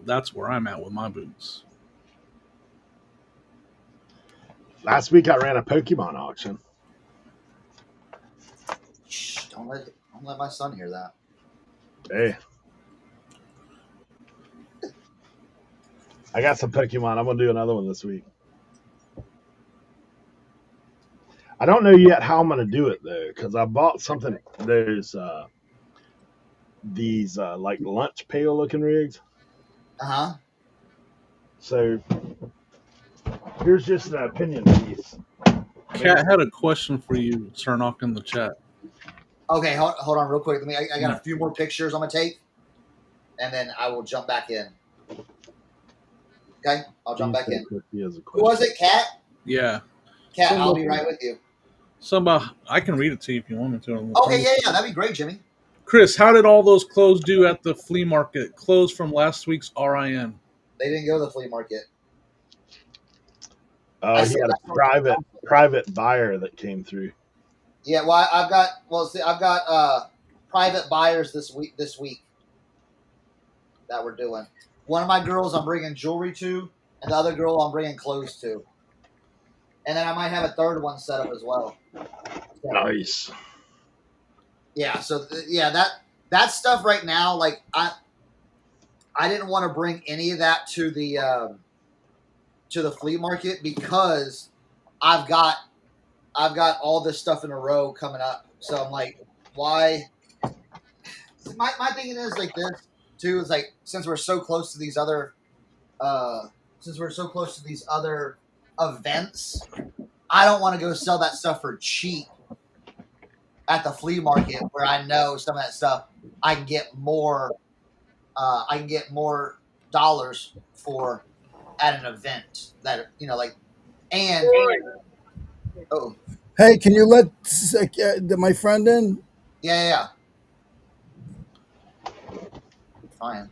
that's where I'm at with my boots. Last week I ran a Pokemon auction. Shh, don't let my son hear that. Hey. I got some Pokemon. I'm going to do another one this week. I don't know yet how I'm going to do it, though, because I bought something. There's these like lunch pail looking rigs. Uh-huh. So here's just an opinion piece. Kat had a question for you, Cernoch, in the chat. Okay, hold on real quick. I got a few more pictures I'm going to take, and then I will jump back in. Okay? I'll jump back in. Who was it, Kat? Yeah. Kat, I'll be right with you. I can read it to you if you want me to. Okay, yeah, that'd be great, Jimmy. Chris, how did all those clothes do at the flea market? Clothes from last week's RIN. They didn't go to the flea market. He had a private buyer that came through. Yeah, well, I've got private buyers this week that we're doing. One of my girls I'm bringing jewelry to, and the other girl I'm bringing clothes to. And then I might have a third one set up as well. So, Nice. Yeah, so that stuff right now, like I I didn't want to bring any of that to the flea market because I've got all this stuff in a row coming up. So I'm like, why? My thinking is like this too. Is like since we're so close to these other events, I don't want to go sell that stuff for cheap at the flea market where I know some of that stuff I can get more dollars for at an event that like and oh Hey, can you let my friend in? yeah fine.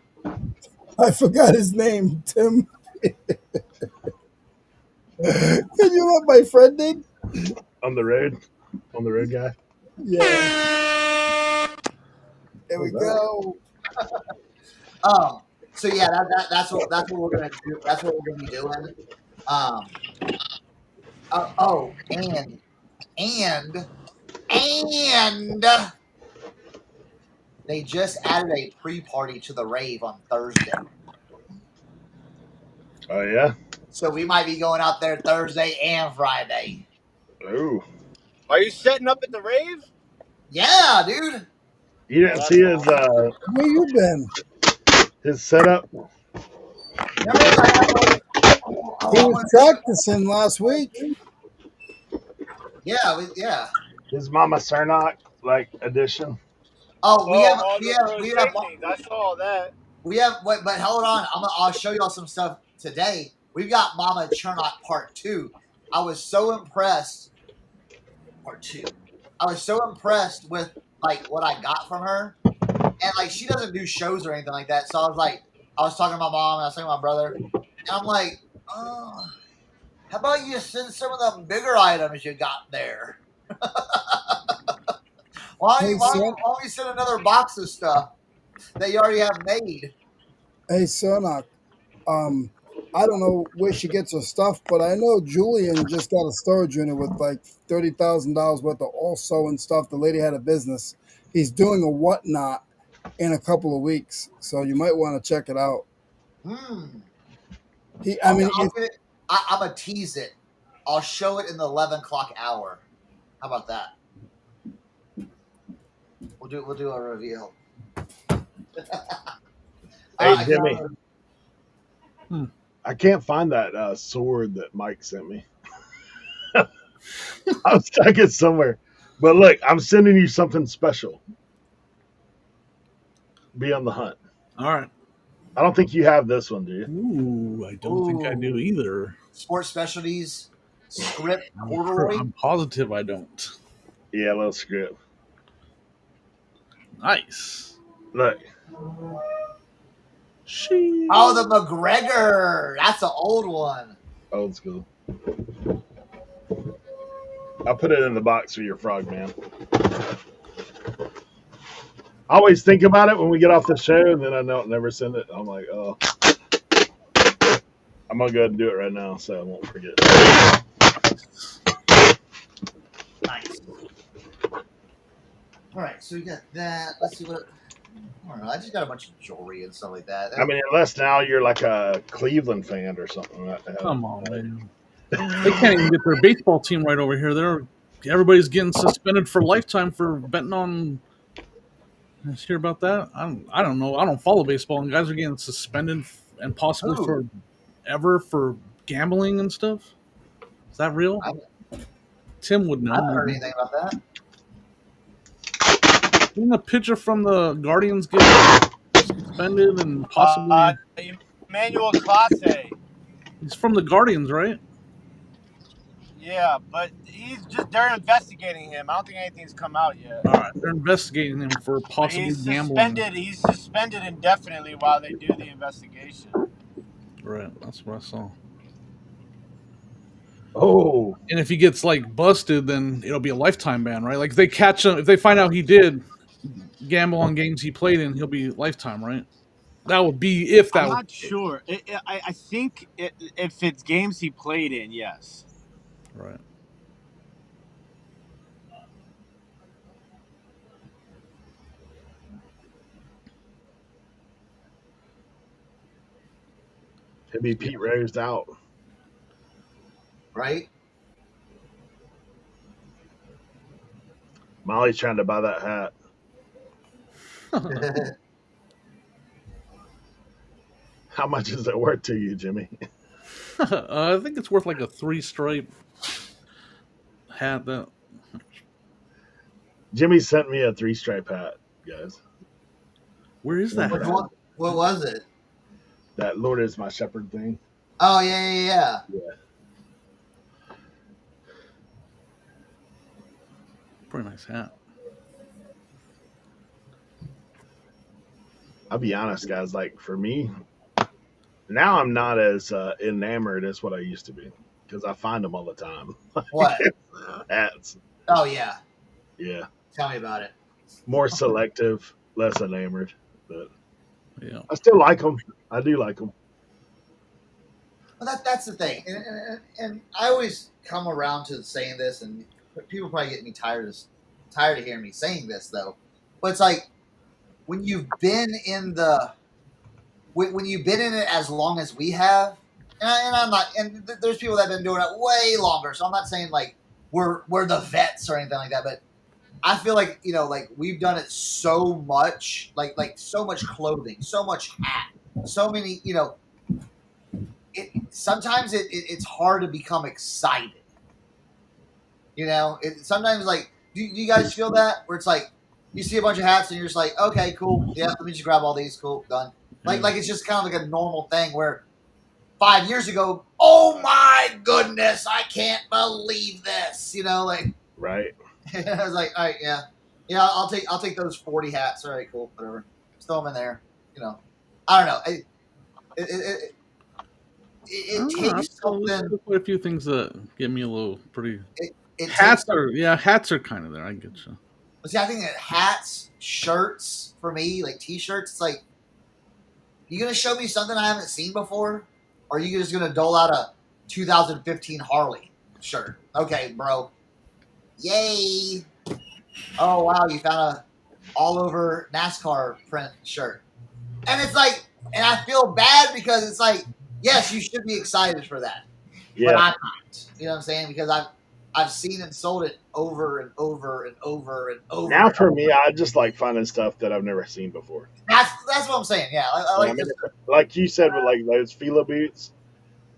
I forgot his name, Tim. Can you let my friend in? On the road guy. Yeah. There What we was that? go. So yeah, that's what we're gonna do. That's what we're gonna be doing. Um, and they just added a pre-party to the rave on Thursday, Oh yeah. so we might be going out there Thursday and Friday. Oh, Are you setting up at the rave? Yeah, dude. you Oh, didn't that's see awesome. Where you been? his setup. Remember, I had like, He I was want to show. practicing last week. Yeah. His Mama Cernoch like edition. Oh, Oh, all the rotating. I saw that. but hold on. I'll show y'all some stuff today. We've got Mama Cernoch Part 2. I was so impressed. Part 2. I was so impressed with like what I got from her, and like she doesn't do shows or anything like that. So I was talking to my mom and I was talking to my brother, and I'm like, oh, how about you send some of the bigger items you got there? Hey, Why son. don't you send another box of stuff that you already have made? Hey, Cernoch. Um, I don't know where she gets her stuff, but I know Julian just got a storage unit with like $30,000 worth of all sewing stuff. The lady had a business. He's doing a whatnot in a couple of weeks, so you might want to check it out. Hmm. I mean, I'll get it. I'm gonna tease it. I'll show it in the 11 o'clock hour. How about that? We'll do a reveal. Hey I Jimmy, Hmm. I can't find that sword that Mike sent me. I'm stuck it somewhere. But look, I'm sending you something special. Be on the hunt. All right. I don't think you have this one, do you? Ooh, I don't think I do either. Sports specialties script corduroy. I'm positive I don't. Yeah, a little script. Nice. Look, She. Oh, the McGregor. That's an old one. old school. I'll put it in the box for your frog, man. I always think about it when we get off the show, and then I don't never send it. I'm like, oh, I'm gonna go ahead and do it right now, so I won't forget. Nice. All right, so we got that. Let's see what. I don't know. I just got a bunch of jewelry and stuff like that. I mean, unless now you're like a Cleveland fan or something. Come on, man. They can't even get their baseball team right over here. Everybody's getting suspended for lifetime for betting on. Did you hear about that? I don't know. I don't follow baseball, and guys are getting suspended and possibly Who? for gambling and stuff. Is that real? Tim would know. I haven't heard anything about that. Didn't a pitcher from the Guardians get suspended and possibly? Emmanuel Clase. He's from the Guardians, right? Yeah, but they're investigating him. I don't think anything's come out yet. All right, they're investigating him for possibly gambling. He's suspended indefinitely while they do the investigation. Right, that's what I saw. Oh, And if he gets like busted, then it'll be a lifetime ban, right? Like if they catch him, if they find out he did gamble on games he played in, he'll be lifetime, right? That would be if that I'm was not sure. I think if it's games he played in, yes. right. It'd be Pete Rose out. right? Molly's trying to buy that hat. How much is it worth to you, Jimmy? I think it's worth like a 3-stripe hat. That Jimmy sent me a 3-stripe hat, guys. where is that? Which hat? one? What was it? That Lord is my shepherd thing. Oh yeah. Pretty nice hat. I'll be honest, guys. Like for me, now I'm not as enamored as what I used to be because I find them all the time. What? Hats. Oh yeah. Yeah. Tell me about it. More selective, less enamored. But Yeah. I still like them. I do like them. Well, that's the thing, and I always come around to saying this, and people probably get me tired of hearing me saying this though. But it's like when you've been in when you've been in it as long as we have, and I'm not, and there's people that have been doing it way longer. So I'm not saying like we're the vets or anything like that, but I feel like like we've done it so much, like so much clothing, so much hat, so many sometimes it's hard to become excited. Sometimes like do you guys feel that where it's like you see a bunch of hats and you're just like, okay, cool, yeah, let me just grab all these, cool, done. Like it's just kind of like a normal thing where 5 years ago, oh my goodness, I can't believe this, like Right. I was like, all right, yeah, I'll take those 40 hats. All right, cool, whatever. Just throw them in there. I don't know. It takes something. There's quite a few things that get me a little pretty. Hats Hats are kind of there. I get you. See, I think that hats, shirts for me, like t-shirts, it's like you gonna show me something I haven't seen before, or are you just gonna dole out a 2015 Harley shirt? Okay, bro. Yay! Oh wow, you found a all over NASCAR print shirt, and it's like, and I feel bad because it's like, yes, you should be excited for that, but I'm not. You know what I'm saying? Because I've seen and sold it over and over and over and over. Now for me, I just like finding stuff that I've never seen before. That's what I'm saying. Yeah, I like this. Like you said with like those Fila boots,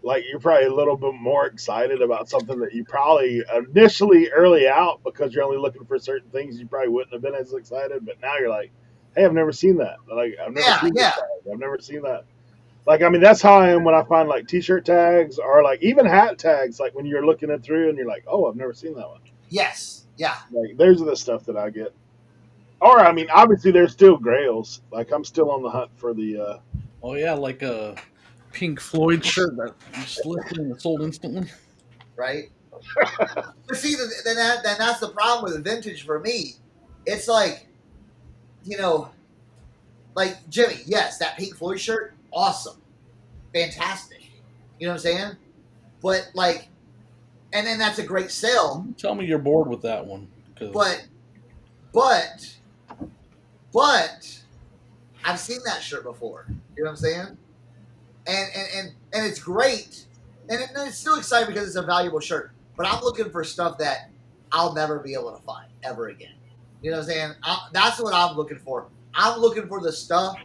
like you're probably a little bit more excited about something that you probably initially early out because you're only looking for certain things you probably wouldn't have been as excited. But now you're like, hey, I've never seen that. Like I've never seen this tag. I've never seen that. Like I mean, that's how I am when I find like T-shirt tags or like even hat tags. Like when you're looking it through and you're like, oh, I've never seen that one. Yes. Yeah. Like those are the stuff that I get. Or I mean, obviously there's still grails. Like I'm still on the hunt for the. Oh yeah, like a Pink Floyd shirt that just lifted and sold instantly. Right. But see, then that's the problem with vintage for me. It's like, like Jimmy. Yes, that Pink Floyd shirt, awesome, fantastic. You know what I'm saying? But like, and then that's a great sale. Tell me you're bored with that one. But I've seen that shirt before. You know what I'm saying? And it's great, and it's still exciting because it's a valuable shirt. But I'm looking for stuff that I'll never be able to find ever again. You know what I'm saying? That's what I'm looking for. I'm looking for the stuff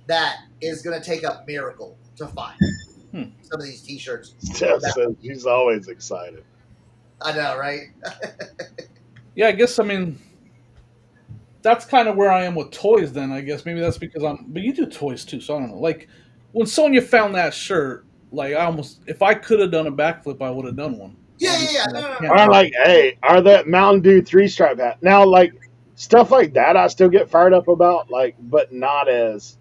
that is going to take a miracle to find. Some of these T-shirts. Steph says she's always excited. I know, right? Yeah, I guess, I mean, that's kind of where I am with toys then, I guess. Maybe that's because but you do toys too, so I don't know. Like, when Sonya found that shirt, like, if I could have done a backflip, I would have done one. Yeah. No. Or like, hey, are that Mountain Dew 3-stripe hat. Now, like, stuff like that I still get fired up about, like, but not as,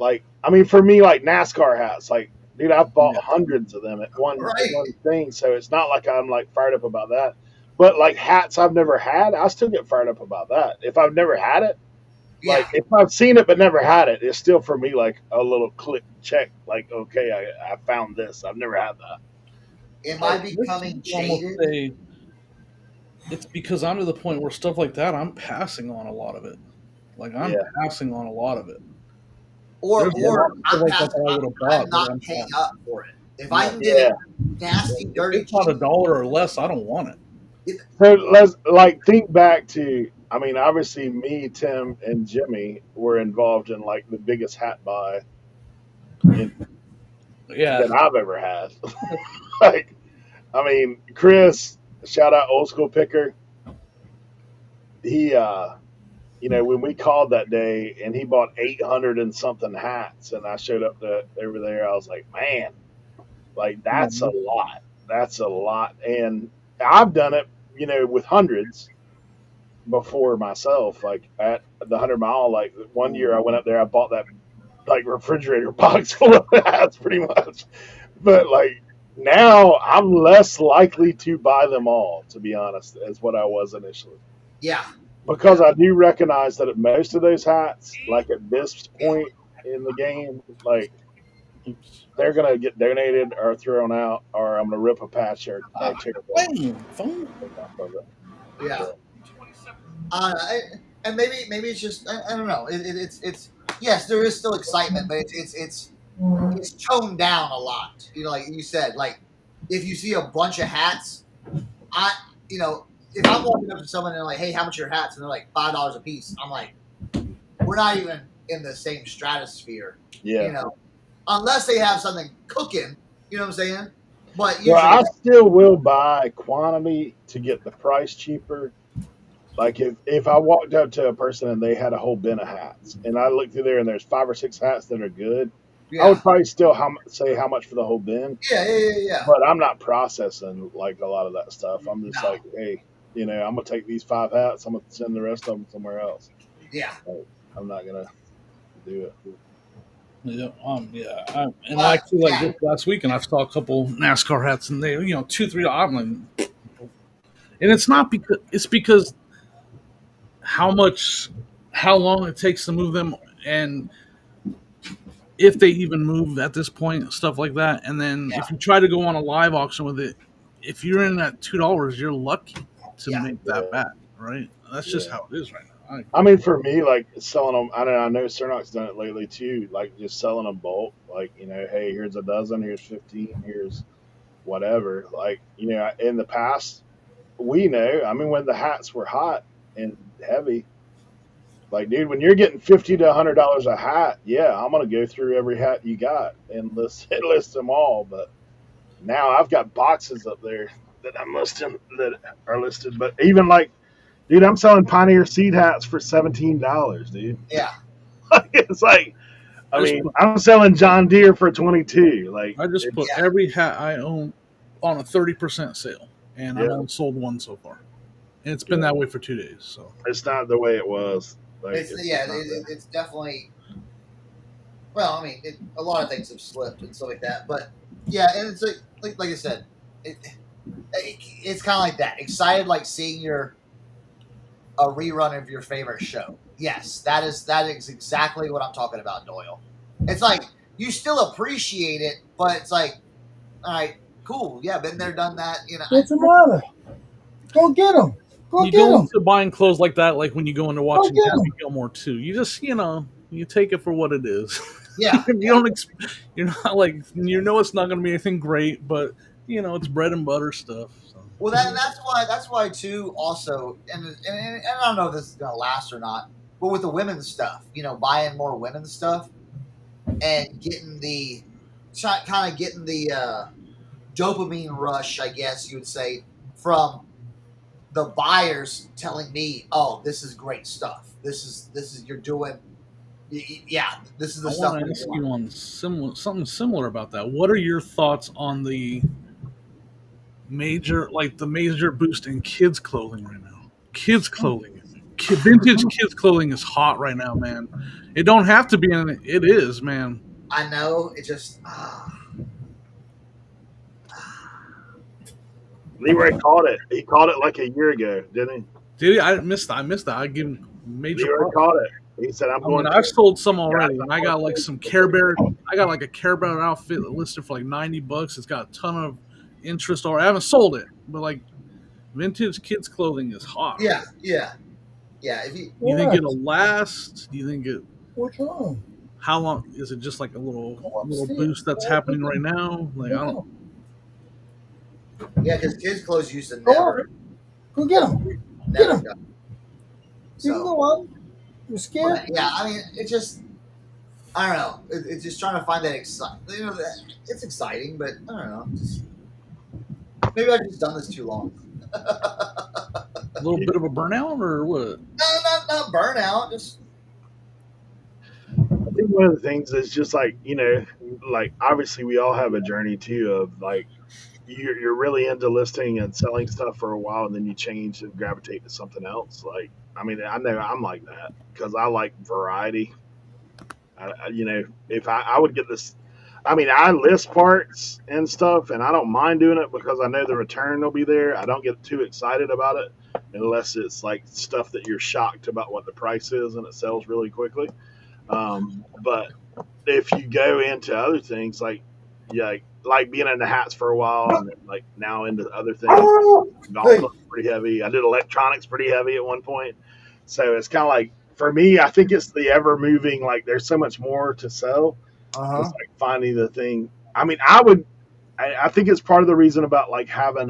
like, I mean, for me, like, NASCAR hats, like, dude, I've bought hundreds of them at one thing, so it's not like I'm, like, fired up about that. But, like, hats I've never had, I still get fired up about that. If I've never had it, like, if I've seen it but never had it, it's still for me, like, a little click check, like, okay, I found this. I've never had that. Am I becoming jaded? It's because I'm to the point where stuff like that, I'm passing on a lot of it. Like, I'm passing on a lot of it. or There's a lot of stuff I'm like that I would have bought, I'm but not I'm paying not. up for it. If I can get Yeah. it nasty, If dirty, it's not cheap, $1 or less, I don't want it. So let's like think back to. I mean, obviously, me, Tim, and Jimmy were involved in like the biggest hat buy in, Yeah, that I've ever had. Like, I mean, Chris, shout out Old School Picker. He, when we called that day and he bought 800 and something hats, and I showed up to over there, I was like, man, like that's a lot. That's a lot, and I've done it, with hundreds before myself. Like at the 100 Mile, like one year I went up there, I bought that like refrigerator box full of hats, pretty much. But like now, I'm less likely to buy them all, to be honest, as what I was initially. yeah, Because I do recognize that most of those hats, like at this point in the game, like oops. they're gonna get donated or thrown out, or I'm gonna rip a patch or tear it Phone. off of it. yeah. So, And maybe it's just I don't know. It's yes, there is still excitement, but it's toned down a lot. Like you said, like if you see a bunch of hats, I if I'm walking up to someone and like, hey, how much are your hats? And they're like $5 a piece. I'm like, we're not even in the same stratosphere. yeah. Unless they have something cooking. You know what I'm saying? But usually, Well, I still will buy quantity to get the price cheaper. Like if I walked up to a person and they had a whole bin of hats, and I looked through there and there's 5 or 6 hats that are good, I would yeah, probably still say how much for the whole bin. yeah. But I'm not processing like a lot of that stuff. I'm just No. like, hey, I'm gonna take these 5 hats. I'm gonna send the rest of them somewhere else. Yeah. Like, I'm not gonna do it. Yeah, and actually, like Yeah. this last weekend, I saw a couple NASCAR hats, and they, $2, $3. I'm like, and it's not because it's because how long it takes to move them, and if they even move at this point, stuff like that. And then Yeah. if you try to go on a live auction with it, if you're in at $2, you're lucky to Yeah. make that back, right? That's just Yeah. how it is right now. I mean, for me, like selling them, I don't know. I know Cernoch's done it lately too. Like just selling them bulk. Like hey, here's a dozen, here's 15, here's whatever. Like in the past, we know. I mean, when the hats were hot and heavy, like dude, when you're getting $50 to $100 a hat, yeah, I'm gonna go through every hat you got and list them all. But now I've got boxes up there that I'm listing that are listed. But even like, dude, I'm selling Pioneer seed hats for $17, dude. Yeah. It's like, I mean, I'm selling John Deere for 22. Like, I just put Yeah. every hat I own on a 30% sale, and I've Yeah. only sold one so far, and it's been Yeah. that way for 2 days. So it's not the way it was. Like, It's definitely. Well, I mean, a lot of things have slipped and stuff like that, but yeah, and it's like I said, it's kind of like that. Excited, like seeing a rerun of your favorite show. Yes, that is exactly what I'm talking about, Doyle. It's like you still appreciate it, but it's like, all right, cool, yeah, been there, done that. What's the matter? Go get them. Go you get go them. into buying clothes like that, like when you go into watching get 'em. Happy Gilmore too. You just you take it for what it is. Yeah, You're not like it's not going to be anything great, but it's bread and butter stuff. So. Well, that's why too. Also, and I don't know if this is gonna last or not, but with the women's stuff, buying more women's stuff and getting the dopamine rush, I guess you would say, from the buyers telling me, "Oh, this is great stuff. This is you're doing." Yeah, this is the I stuff. want to ask you on something similar about that. What are your thoughts on the major boost in kids clothing right now? Kids clothing, vintage kids clothing is hot right now, man. It don't have to be, it is, man. I know it just. Leroy caught it. He caught it like a year ago, didn't he? Did he? I missed that. I give him major. Leroy caught it. He said, "I'm going." I've sold some already, and I got like some Care Bear. I got like a Care Bear outfit listed for like $90. It's got a ton of interest. Or I haven't sold it, but like vintage kids clothing is hot. Yeah. If you think it'll last? Do you think it? What's wrong? how long is it? Just like a little upstairs. boost that's happening right now? Like I don't. Yeah, because kids' clothes used to Go never, up. Go get him. never him. go. You can So, go up. You're scared? but, yeah, I mean, it just, I don't know. It's just trying to find that exciting. You know, it's exciting, but I don't know. Just, maybe I've just done this too long. A little bit of a burnout or what? No, not burnout. Just I think one of the things is just like, like obviously we all have a journey too of like you're really into listing and selling stuff for a while and then you change and gravitate to something else. Like, I mean, I know I'm like that because I like variety. If I would get this, I mean, I list parts and stuff and I don't mind doing it because I know the return will be there. I don't get too excited about it unless it's like stuff that you're shocked about what the price is and it sells really quickly. But if you go into other things like being into hats for a while and then, like now into other things, golf clubs pretty heavy. I did electronics pretty heavy at one point. So it's kind of like for me, I think it's the ever moving. Like there's so much more to sell. It's like finding the thing. I mean, I think it's part of the reason about like having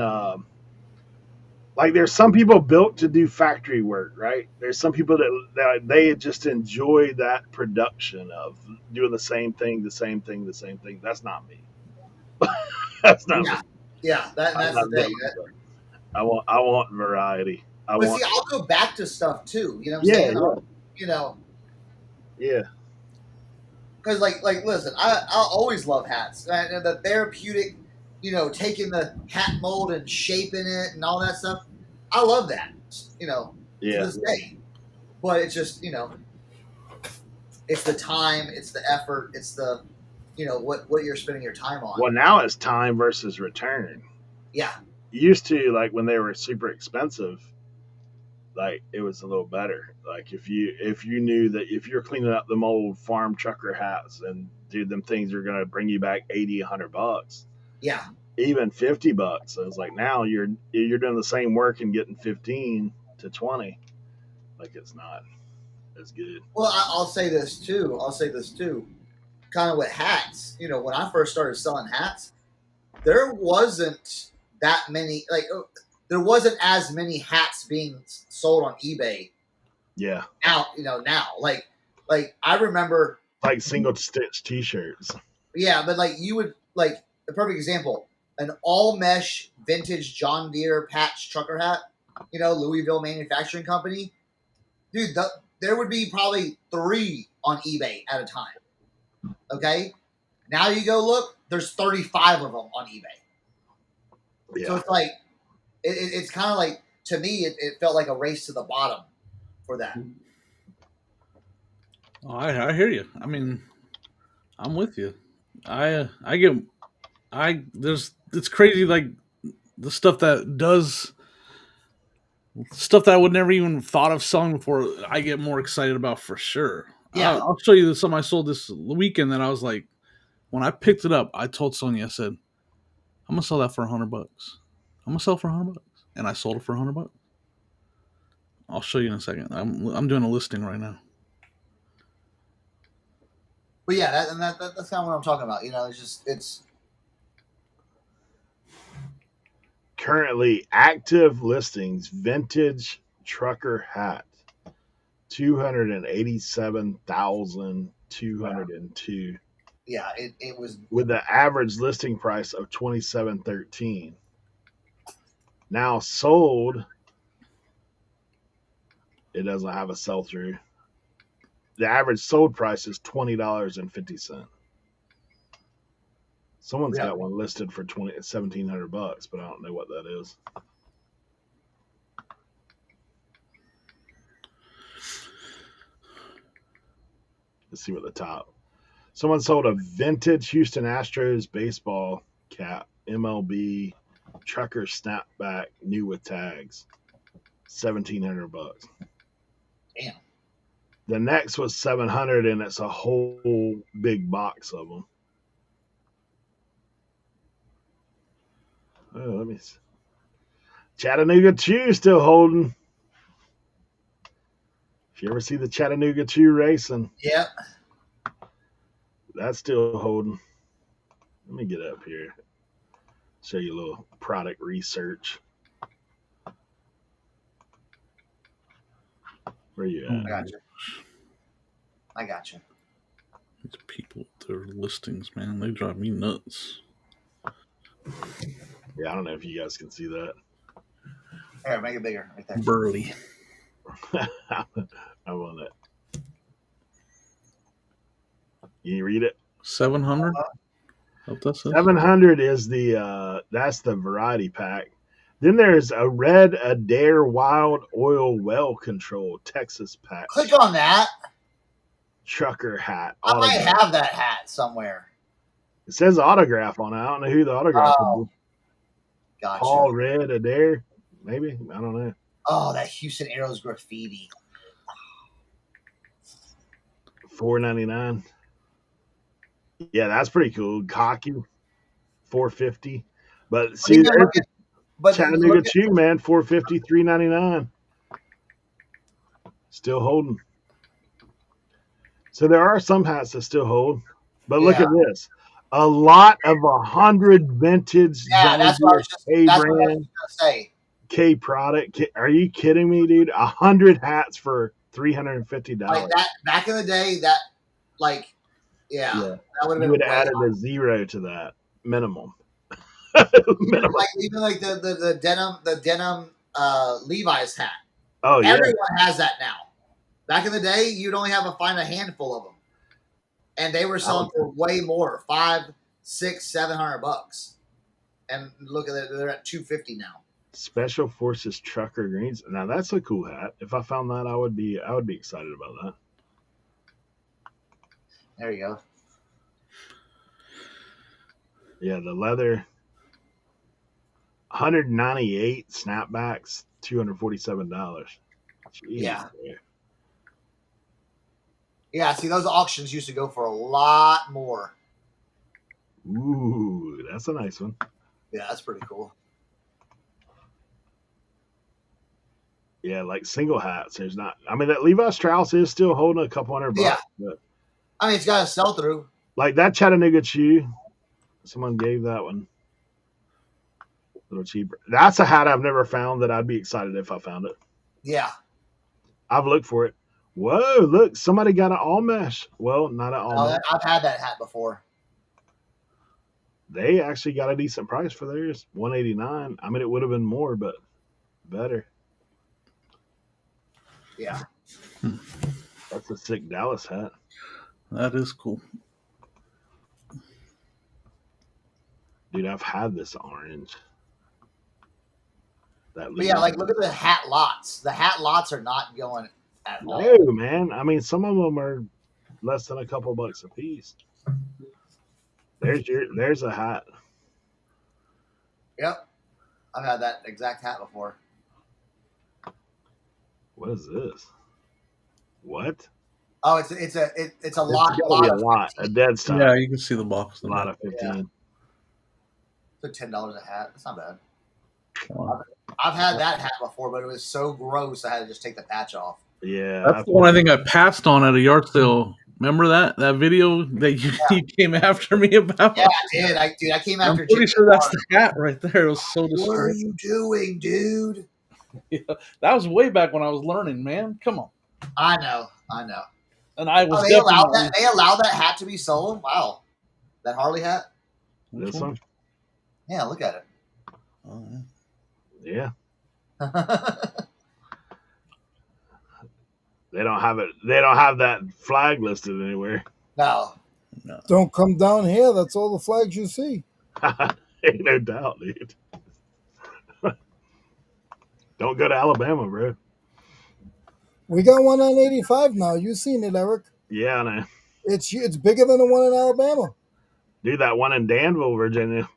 like there's some people built to do factory work, right? There's some people that they just enjoy that production of doing the same thing, the same thing, the same thing. That's not me. That's not me. Yeah, that's the thing. I want variety. See, I'll go back to stuff too. You know what I'm saying? Yeah. You know. Yeah. Because like listen, I'll always love hats. And the therapeutic, taking the hat mold and shaping it and all that stuff. I love that. To this day. But it's just, it's the time, it's the effort, it's the, what you're spending your time on. Well, now it's time versus return. Yeah. Used to, like when they were super expensive, like it was a little better. Like if you knew that if you're cleaning up them old farm trucker hats and dude, them things are gonna bring you back $80-$100. Yeah. Even $50. So it's like now you're doing the same work and getting 15 to 20. Like it's not as good. Well, I'll say this too. Kind of with hats. When I first started selling hats, there wasn't that many. Like there wasn't as many hats being sold on eBay. Yeah. Now, like I remember like single stitch T-shirts. Yeah, but like you would like a perfect example, an all mesh vintage John Deere patch trucker hat, Louisville Manufacturing Company. Dude, there would be probably 3 on eBay at a time. Okay, now you go look, there's 35 of them on eBay. Yeah. So it's like it's kind of like, to me, it felt like a race to the bottom for that. Oh, I hear you. I mean, I'm with you. It's crazy, like the stuff that I would never even thought of selling before, I get more excited about for sure. Yeah. I'll show you something I sold this weekend that I was like, when I picked it up, I told Sonya, I said, I'm gonna sell that for $100. I'm gonna sell it for $100, and I sold it for $100. I'll show you in a second. I'm doing a listing right now. But yeah, that's kind of what I'm talking about. It's currently active listings. Vintage trucker hat, 287,202. Yeah, it was with the average listing price of $27.13. Now sold, it doesn't have a sell through. The average sold price is $20.50. Someone's got one listed for $1,700, but I don't know what that is. Let's see what the top. Someone sold a vintage Houston Astros baseball cap, MLB trucker snapback, new with tags, $1,700. Damn. The next was $700, and it's a whole big box of them. Oh, let me see. Chattanooga Chew still holding. If you ever see the Chattanooga Chew racing, Yep. That's still holding. Let me get up here. Show you a little product research. Where you at? I got you. These people, their listings, man, they drive me nuts. Yeah, I don't know if you guys can see that. Here, make it bigger right there. Burly. I want it. Can you read it? 700. 700 is that's the variety pack. Then there's a Red Adair Wild Oil Well Control Texas patch. Click on that. Trucker hat. I might Autograph. have that hat somewhere. It says autograph on it. I don't know who the autograph is. Gotcha. Paul Red Adair, maybe. I don't know. Oh, that Houston Aeros graffiti. $4.99. Yeah, that's pretty cool. Cocky, $4.50. But see, there's Chattanooga Chew, man, $4.50, $3.99. Still holding. So there are some hats that still hold. But look at this. A lot of 100 vintage that's what I was just gonna say. K product. Are you kidding me, dude? 100 hats for $350. Like that back in the day, that that would have been. You would have added a zero to that minimum. Minimum. Even like the denim Levi's hat. Oh yeah, everyone has that now. Back in the day, you'd only find a handful of them, and they were selling for way more, $500, $600, $700. And look at it, they're at $250 now. Special Forces Trucker Greens. Now that's a cool hat. If I found that, I would be excited about that. There you go. Yeah, the leather. 198 snapbacks, $247. Jeez, yeah. Man. Yeah, see, those auctions used to go for a lot more. Ooh, that's a nice one. Yeah, that's pretty cool. Yeah, like single hats. There's not. I mean, that Levi Strauss is still holding a couple $100. Yeah. But I mean, it's got a sell through. Like that Chattanooga Chew. Someone gave that one a little cheaper. That's a hat I've never found that I'd be excited if I found it. Yeah. I've looked for it. Whoa, look, somebody got an all mesh. Well, not an all mesh. I've had that hat before. They actually got a decent price for theirs, $189. I mean, it would have been more, but better. Yeah. That's a sick Dallas hat. That is cool. Dude, I've had this orange. But yeah, like look at the hat lots. The hat lots are not going at all. No, man. I mean, some of them are less than a couple bucks a piece. There's a hat. Yep. I've had that exact hat before. What is this? What? Oh, it's a lot. A dead stock. Yeah, you can see the box. A lot of 15. It's $10 a hat. That's not bad. Wow. I've had that hat before, but it was so gross I had to just take the patch off. Yeah, that's the one I think I passed on at a yard sale. Remember that video that you came after me about? Yeah, I did. I came after. I'm pretty sure that's the hat right there. It was so disgusting. What are you doing, dude? Yeah, that was way back when I was learning, man. Come on. I know. And I was. They allowed that. They allowed that hat to be sold. Wow, that Harley hat. This one. Yeah, look at it. Oh, yeah. They don't have it. They don't have that flag listed anywhere. No. Don't come down here. That's all the flags you see. Ain't no doubt, dude. Don't go to Alabama, bro. We got one on 85 now. You seen it, Eric? Yeah, I know. It's bigger than the one in Alabama. Dude, that one in Danville, Virginia.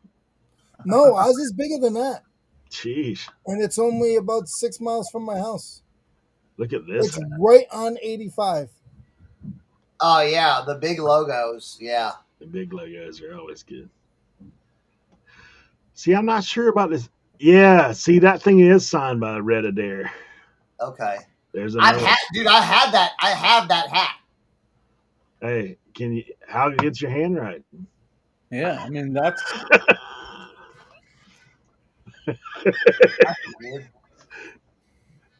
No, ours is bigger than that. Jeez. And it's only about 6 miles from my house. Look at this. It's right on 85. Oh, yeah. The big logos. Yeah. The big logos are always good. See, I'm not sure about this. Yeah, see, that thing is signed by Red Adair. Okay. There's I had that. I have that hat. Hey, can you? How gets your hand right? Yeah, I mean that's Weird.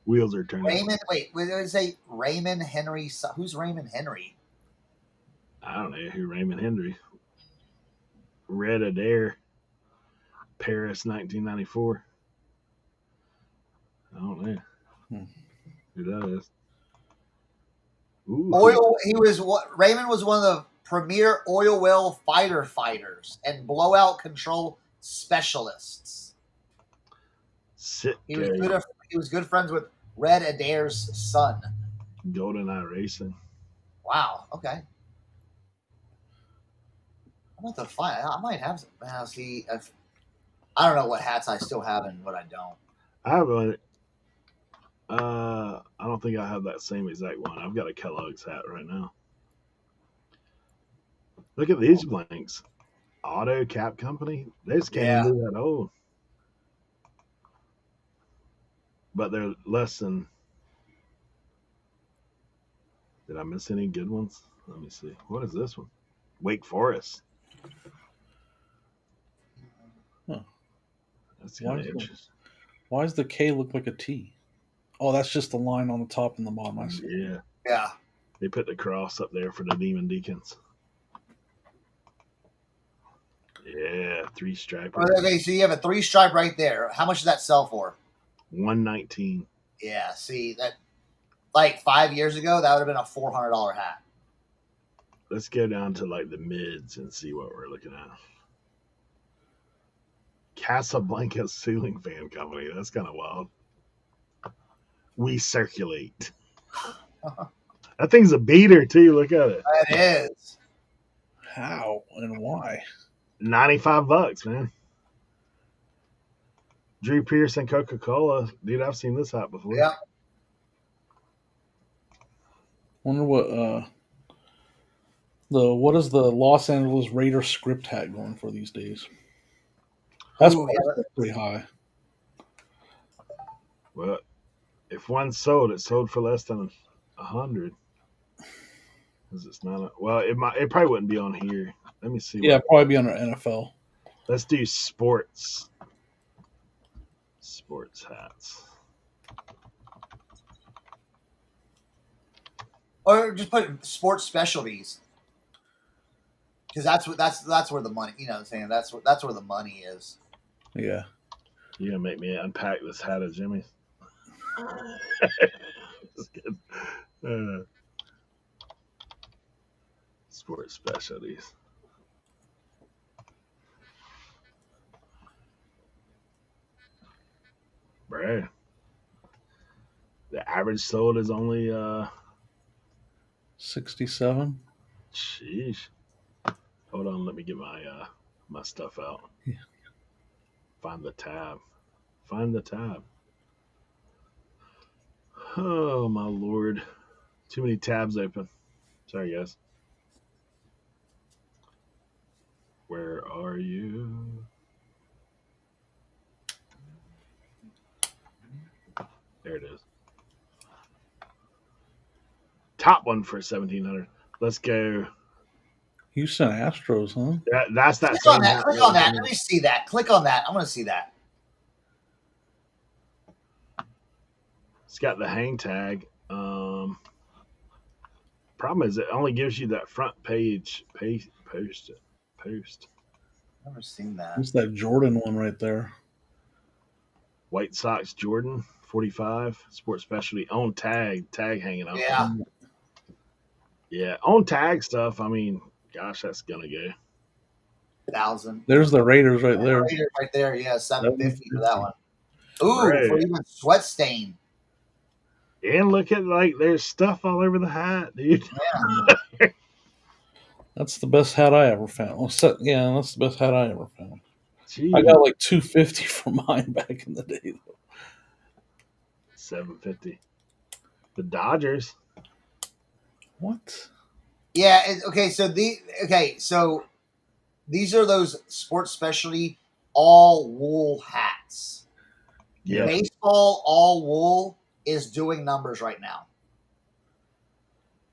Wheels are turning. Raymond, wait, what did I say? Raymond Henry. Who's Raymond Henry? I don't know who Raymond Henry. Red Adair, Paris, 1994. I don't know Hmm. who that is. Ooh. Oil. He was what? Raymond was one of the premier oil well fighter fighters and blowout control specialists. He was good. He was good friends with Red Adair's son. GoldenEye Racing. Wow. Okay. I'm about to find. I might have some. See, I don't know what hats I still have and what I don't. I have a. I don't think I have that same exact one. I've got a Kellogg's hat right now. Look at these blanks. Auto Cap Company. They just can't even be that old. But they're less than. Did I miss any good ones? Let me see. What is this one? Wake Forest. Huh. That's kind of interesting. Why does the K look like a T? Oh, that's just the line on the top and the bottom. I see. Yeah. Yeah. They put the cross up there for the Demon Deacons. Yeah, 3-stripe. Okay, so you have a 3-stripe right there. How much does that sell for? $119. Yeah, see that. Like 5 years ago, that would have been a $400 hat. Let's go down to like the mids and see what we're looking at. Casablanca Ceiling Fan Company. That's kind of wild. We circulate. That thing's a beater too. Look at it. It is. How and why? $95, man. Drew Pearson, Coca-Cola. Dude, I've seen this hat before. Yeah. Wonder what what is the Los Angeles Raiders script hat going for these days? That's pretty high. Well, if one sold, it sold for less than 100. Because it's not. Well, it probably wouldn't be on here. Let me see. Yeah, probably be under NFL. Let's do sports. Sports hats. Or just put sports specialties. Because that's where the money. You know what I'm saying? That's where the money is. Yeah. You're gonna make me unpack this hat of Jimmy's. Sports specialties. Bro. The average sold is only 67. Sheesh. Hold on, let me get my stuff out. Yeah. Find the tab. Find the tab. Oh my lord. Too many tabs open. Sorry guys. Where are you? There it is. Top one for 1700. Let's go. Houston Astros, huh? That's that. Click on that. Click on that. Let me see that. Click on that. I want to see that. It's got the hang tag. Problem is, it only gives you that front page post. Never seen that. What's that Jordan one right there? White Sox Jordan 45 sports specialty on tag hanging up. Yeah. Yeah, on tag stuff. I mean, gosh, that's gonna go 1,000. There's the Raiders right there. Raiders right there. Yeah, $750 for that one. Ooh, Right. for even sweat stain. And look at there's stuff all over the hat, dude. Yeah. That's the best hat I ever found. Well, yeah, that's the best hat I ever found. Jeez. I got like $250 for mine back in the day, though. $750. The Dodgers. What? Yeah. Okay. So these are those sports specialty all wool hats. Yeah. Baseball all wool is doing numbers right now.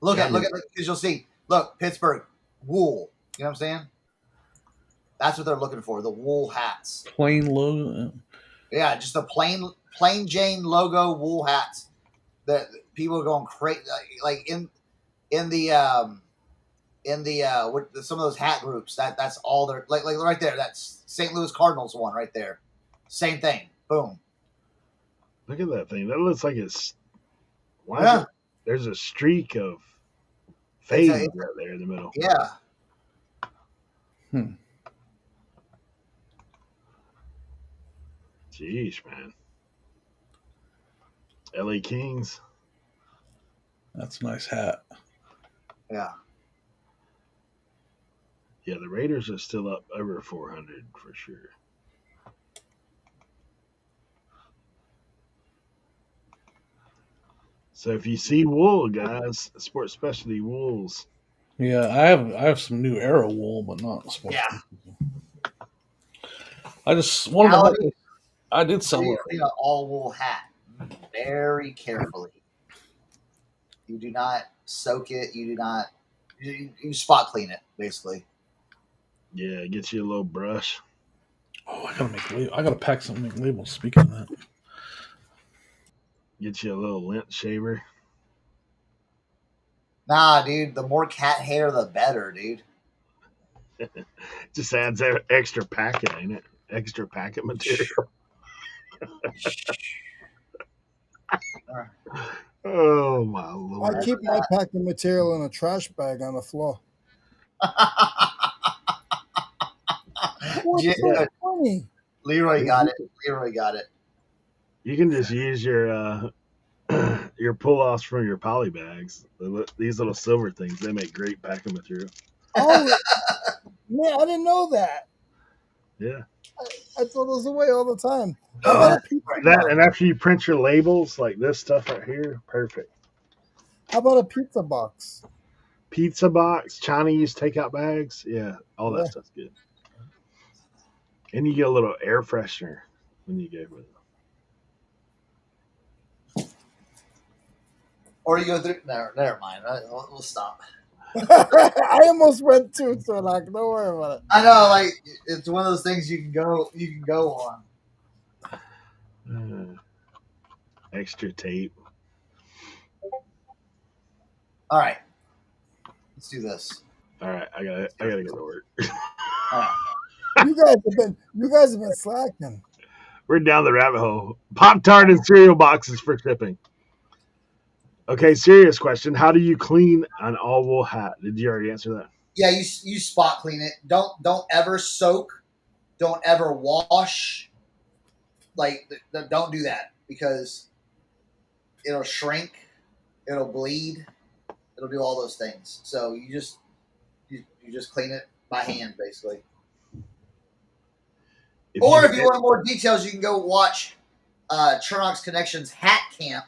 Look at because you'll see. Look, Pittsburgh wool. You know what I'm saying? That's what they're looking for. The wool hats. Plain logo. Yeah, just the plain Jane logo wool hats. That people are going crazy. Like in the some of those hat groups. That's all they're like right there. That's St. Louis Cardinals one right there. Same thing. Boom. Look at that thing. That looks like it's. Why Yeah. is it? There's a streak of It's fade a- right there in the middle. Yeah. Jeez, man. LA Kings. That's a nice hat. Yeah. Yeah, the Raiders are still up over 400 for sure. So if you see wool, guys, sports specialty wools. Yeah, I have some new Arrow wool, but not sports. Yeah. I just wanted to. Reality, I did sell it. an all wool hat very carefully. You do not soak it. You do not. You spot clean it basically. Yeah, get you a little brush. Oh, I gotta pack some make labels. Speaking of that, Get you a little lint shaver. Nah, dude. The more cat hair, the better, dude. Just adds extra packet, ain't it? Extra packet material. Oh my lord! I keep my packing material in a trash bag on the floor. What's Yeah. so funny? Leroy got it. Leroy got it. You can just use your your pull-offs from your poly bags. These little silver things, they make great packing material. Oh, man, I didn't know that. Yeah. I thought it was away all the time. How about a pizza That box? and after you print your labels, like this stuff right here, perfect. How about a pizza box? Pizza box, Chinese takeout bags, yeah, all that Yeah. stuff's good. And you get a little air freshener when you go with it. Or you go through. Never mind. We'll stop. I almost went too, so like, don't worry about it. I know, like it's one of those things you can go on. Extra tape. All right, let's do this. All right, I gotta get to work. All right. You guys have been slacking. We're down the rabbit hole. Pop-Tart and cereal boxes for shipping. Okay, serious question. How do you clean an all-wool hat? Did you already answer that? Yeah, you spot clean it. Don't ever soak. Don't ever wash. Like don't do that because it'll shrink, it'll bleed, it'll do all those things. So you just clean it by hand basically. If you want more details, you can go watch Cernochsconnection's hat camp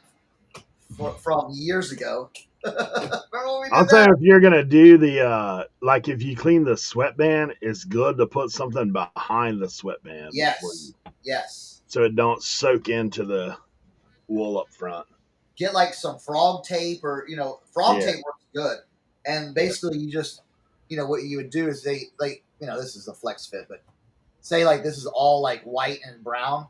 from years ago. I'll tell you, if you're gonna do the like, if you clean the sweatband, it's good to put something behind the sweatband. Yes. So it don't soak into the wool up front. Get like some frog tape, or frog tape works good. And basically, you just what you would do is this is a flex fit, but say like this is all like white and brown.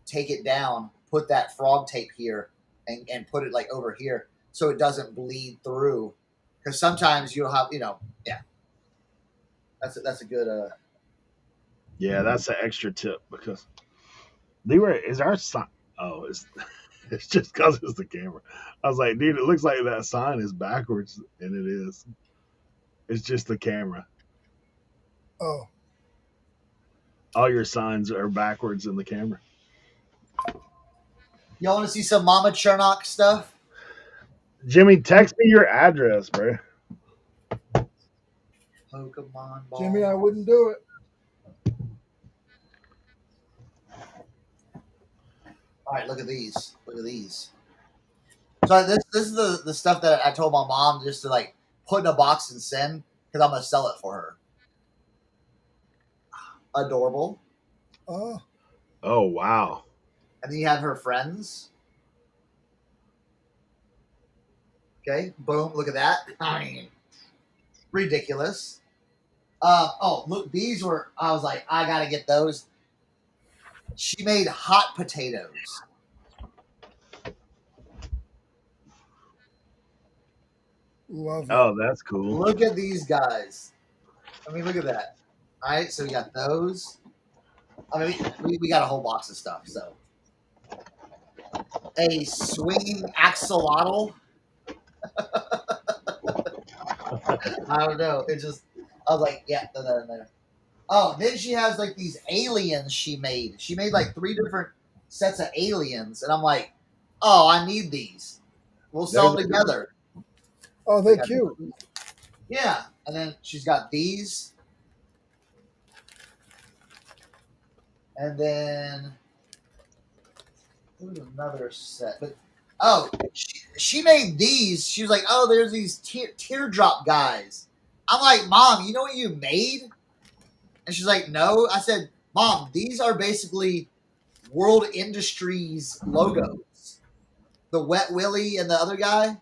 Take it down, put that frog tape here, and put it like over here, so it doesn't bleed through. Because sometimes you'll have, that's a good. Yeah, that's an extra tip because Leroy is our sign. Oh, it's just because it's the camera. I was like, dude, it looks like that sign is backwards, and it is. It's just the camera. Oh. All your signs are backwards in the camera. Y'all want to see some Mama Cernoch stuff? Jimmy, text me your address, bro. Pokemon ball. Jimmy, I wouldn't do it. All right, look at these. So this is the stuff that I told my mom just to like put in a box and send because I'm gonna sell it for her. Adorable. Oh. Oh, wow. And then you have her friends. Okay, boom, look at that. I mean, ridiculous. Oh, look, these were. I was like, I gotta get those. She made hot potatoes. Love it. Oh, that's cool. Look at these guys. I mean, look at that. All right, so we got those. I mean, we got a whole box of stuff. So, a swinging axolotl. I don't know. It just, I was like, yeah, throw that in there. Oh, then she has like these aliens she made. She made like 3 different sets of aliens, and I'm like, oh, I need these. We'll sell them together. Oh, they're cute. Yeah, and then she's got these, and then there's another set. But oh, she made these. She was like, oh, there's these teardrop guys. I'm like, Mom, you know what you made? And she's like, no. I said, Mom, these are basically World Industries logos. The Wet Willie and the other guy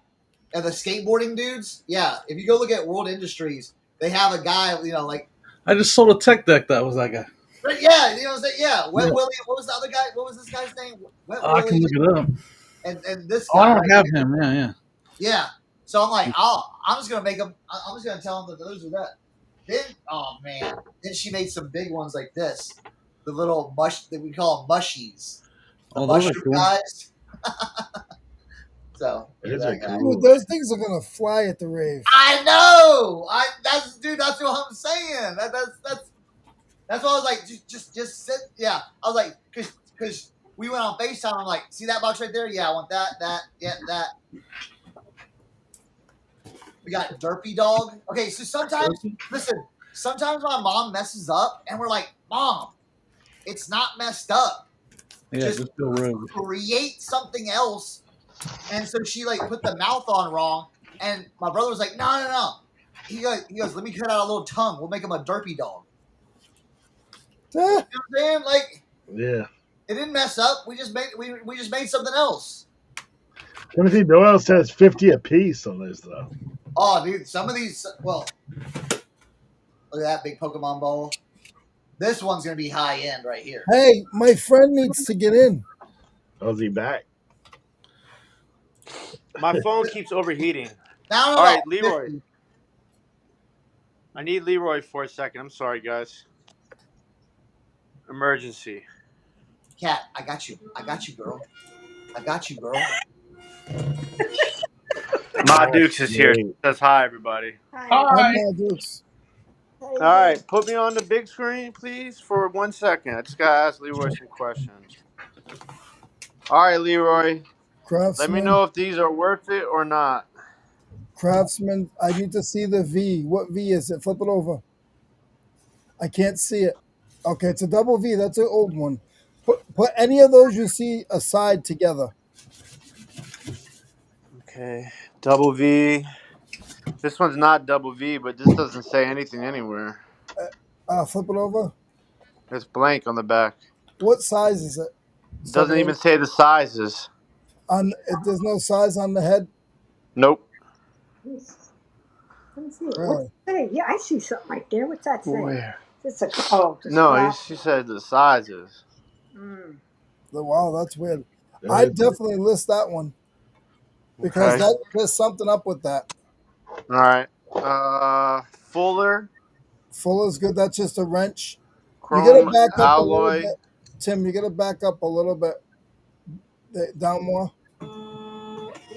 and the skateboarding dudes. Yeah, if you go look at World Industries, they have a guy, like. I just sold a tech deck that was that guy. But yeah, you know what I'm saying? Yeah, Wet Willie. What was the other guy? What was this guy's name? Wet Willie. I can look it up. And this guy. Oh, I don't have him. Yeah. Yeah. So I'm like, I'm just gonna make them. I'm just gonna tell them that those are that. Then, oh man, then she made some big ones like this, the little mush that we call them mushies, the mushroom cool. guys. So Those are cool. Dude, those things are gonna fly at the rave. I know. That's what I'm saying. That's what I was like. Just sit. Yeah, I was like, because we went on FaceTime. I'm like, see that box right there? Yeah, I want that. That. We got Derpy Dog. Okay, so sometimes my mom messes up, and we're like, Mom, it's not messed up. Yeah, just feel rude. Create something else. And so she like put the mouth on wrong, and my brother was like, no. He goes, let me cut out a little tongue. We'll make him a Derpy Dog. You know what I'm saying? Like, yeah, it didn't mess up. We just made something else. Timothy Doyle says 50 a piece on this though. Oh, dude, some of these. Well, look at that big Pokemon ball. This one's gonna be high end right here. Hey, my friend needs to get in. Oh, is he back? My phone keeps overheating. Now, All right, Leroy. I need Leroy for a second. I'm sorry, guys. Emergency. Cat, I got you, girl. Ma Dukes is here. She says hi, everybody. Hi, Dukes. All right, put me on the big screen, please, for 1 second. I just got to ask Leroy some questions. All right, Leroy. Craftsman, Let me know if these are worth it or not. Craftsman, I need to see the V. What V is it? Flip it over. I can't see it. Okay, it's a double V. That's an old one. Put any of those you see aside together. Okay, double V. This one's not double V, but this doesn't say anything anywhere. Flip it over. It's blank on the back. What size is it? It doesn't even say the sizes. There's no size on the head? Nope. Let me see. Really? Hey, yeah, I see something right there. What's that say? Where? No, she said the sizes. Wow, that's weird. I'd definitely list that one because there's something up with that. All right. Fuller. Fuller's good. That's just a wrench. Chrome You gotta back up alloy. a little bit. Tim, you gotta back up a little bit. Down more.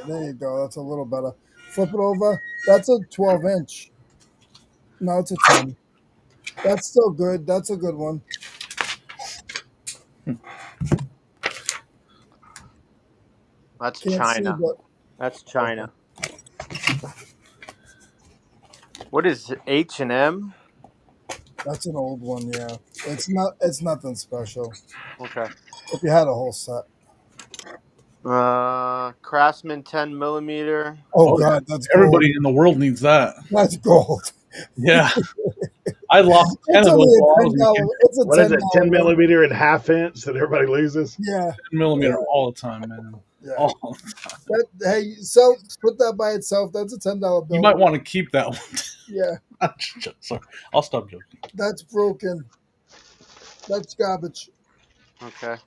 There you go. That's a little better. Flip it over. That's a 12-inch. No, it's a 10. That's still good. That's a good one. That's Can't China. see, That's China. What is H&M? that's an old one, yeah. It's nothing special. Okay. If you had a whole set. Craftsman 10 millimeter. Oh God, that's Everybody gold. in the world needs that. That's gold. Yeah. I lost 10 It's of only those a while I was $10. a kid. It's a What is it? 10 $10. millimeter and half inch that everybody loses? Yeah. 10 millimeter all the time, man. Yeah. Oh, Hey, so put that by itself. That's a $10 bill. you might want to keep that one. Yeah, Sorry, I'll stop joking. that's broken. That's garbage. Okay.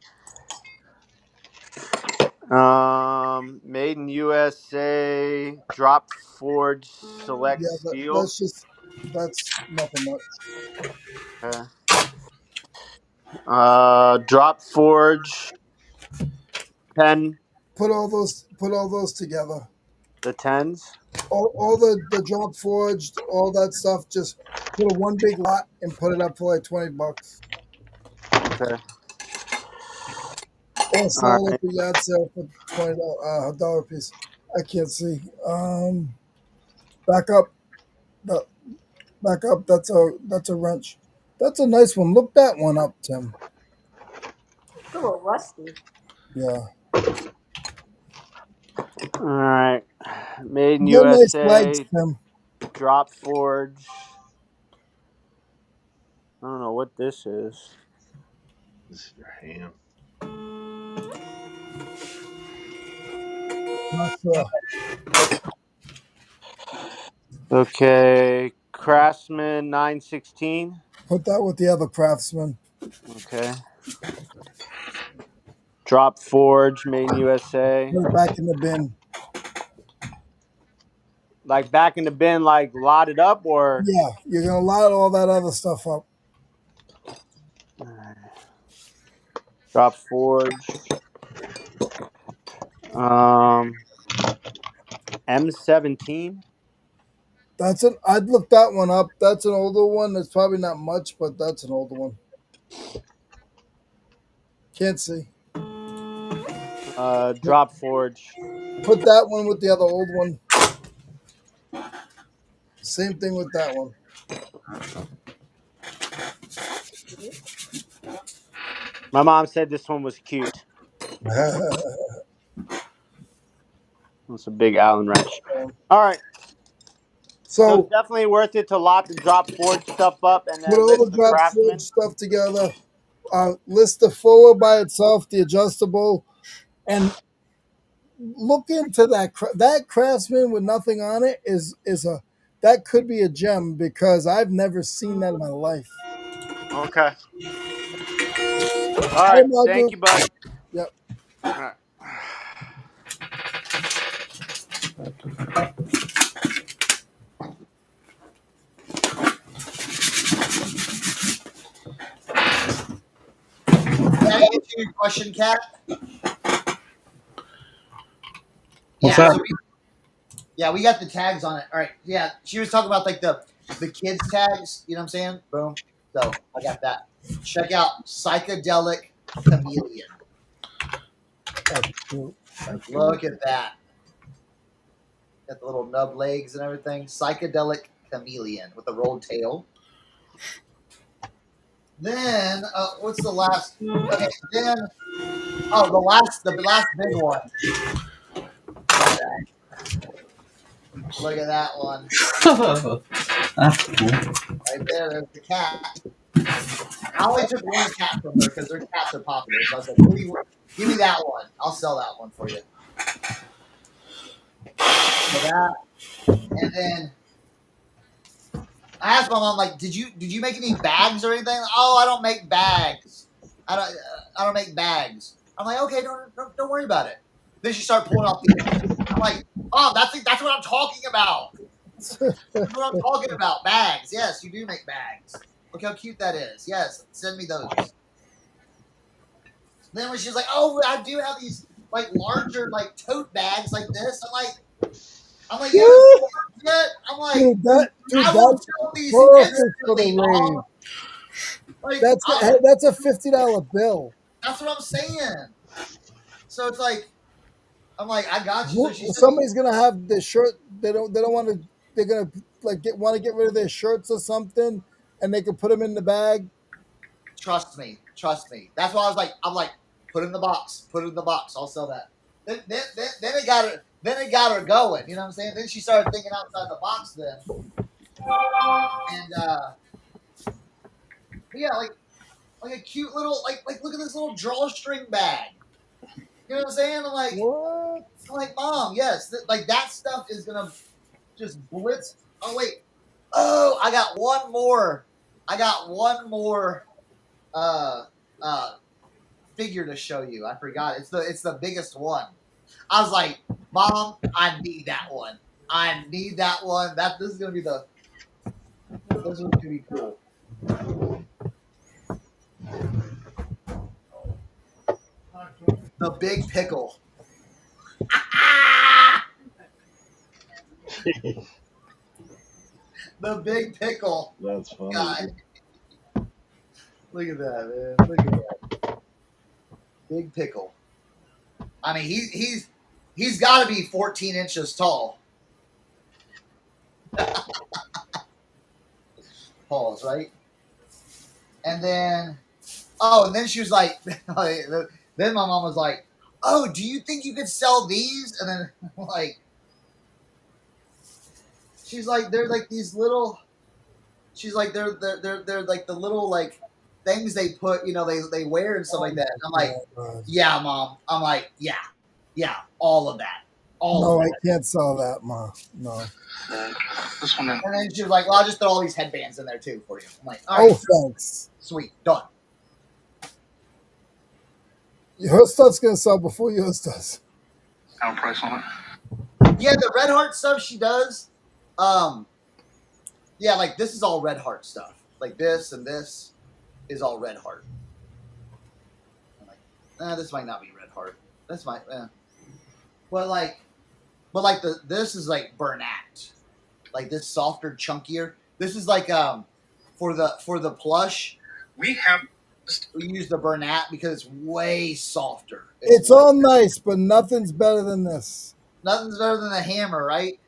Made in USA, drop forge, select Yeah, steel. that's nothing much. Okay. Drop forge, 10, Put all those together. the 10s. All the drop forged, all that stuff. Just put a one big lot and put it up for like $20, Okay. or All sell it right. at the yard sale for $20 a piece. I can't see. Back up. The, Back up. That's a wrench. That's a nice one. Look that one up, Tim. It's a little rusty. Yeah. All right. Made in They're nice legs, USA, Tim. drop forge. I don't know what this is. This is your ham. Not sure. Okay. Craftsman 916. Put that with the other craftsman. Okay. Drop forge, made in USA. Put it back in the bin. Like back in the bin, like lotted up or. Yeah, you're gonna lot all that other stuff up. Drop forge. M17. I'd look that one up. That's an older one. It's probably not much, but that's an older one. Can't see. Drop forge. Put that one with the other old one. Same thing with that one. My mom said this one was cute. It's a big Allen wrench. All right. So it's So definitely worth it to lot the drop forge stuff up and put then all list the the drop forge craftsman. stuff together. List the forward by itself, the adjustable, and look into that. That craftsman with nothing on it that could be a gem because I've never seen that in my life. Okay. All Hey, right. Thank Marjorie. you, bud. Yep. All right. Did I answer your question, Kat? What's Yeah. that? We got the tags on it. All right. Yeah, she was talking about like the kids tags. You know what I'm saying? Boom. So I got that. Check out Psychedelic Chameleon. Look at that. Got the little nub legs and everything. Psychedelic Chameleon with a rolled tail. Then what's the last? Okay, then the last big one. Look at that one That's cool. right there. There's the cat. I only took one cat from her because their cats are popular. So I was like, give me that one. I'll sell that one for you. So that, and then I asked my mom, like, did you make any bags or anything? Oh, I don't make bags. I don't make bags. I'm like, okay, don't worry about it. Then she started pulling off these. I'm like, oh, that's what I'm talking about. That's what I'm talking about. Bags. Yes, you do make bags. Look how cute that is. Yes, send me those. Then when she was like, oh, I do have these like larger like tote bags like this. I'm like, you haven't sold them yet? I'm like, I will That's sell these perfect for the instantly, Mom. rain. Like, That's a $50 bill. that's what I'm saying. So it's like, I'm like, I got you. So she said, Somebody's gonna have the shirt. They don't want to. They're gonna want to get rid of their shirts or something, and they can put them in the bag. trust me. That's why I'm like, put it in the box. I'll sell that. Then it got her going. You know what I'm saying? Then she started thinking outside the box. Then, and yeah, like a cute little like look at this little drawstring bag. You know what I'm saying? What? I'm like, Mom, yes, like that stuff is gonna just blitz. Oh wait, oh, I got one more. Uh, figure to show you. I forgot. It's the biggest one. I was like, Mom, I need that one. I need that one. This is gonna be this one's gonna be cool. The big pickle. The big pickle. That's funny. God. Look at that, man. Look at that. Big pickle. I mean, he's got to be 14 inches tall. Pause, right? And then, and then she was like, then my mom was like, "Oh, do you think you could sell these?" And then like, she's like, they're like these little. She's like, they're like the little like things they put, they wear and stuff like that. And I'm like, yeah, Mom. I'm like, yeah, all of that. No, I can't sell that, Ma. No. This one. And then she was like, well, I'll just throw all these headbands in there too for you. I'm like, all right, thanks. Sweet, done. Her stuff's gonna sell before yours does. Have a price on it? Yeah, the Red Heart stuff she does. Yeah, like this is all Red Heart stuff. Like this and this is all Red Heart. I'm like, this might not be Red Heart. This might, but this is like Bernat. Like this softer, chunkier. This is like for the plush. We use the Bernat because it's way softer. It's all nice, but nothing's better than this. Nothing's better than the hammer, right?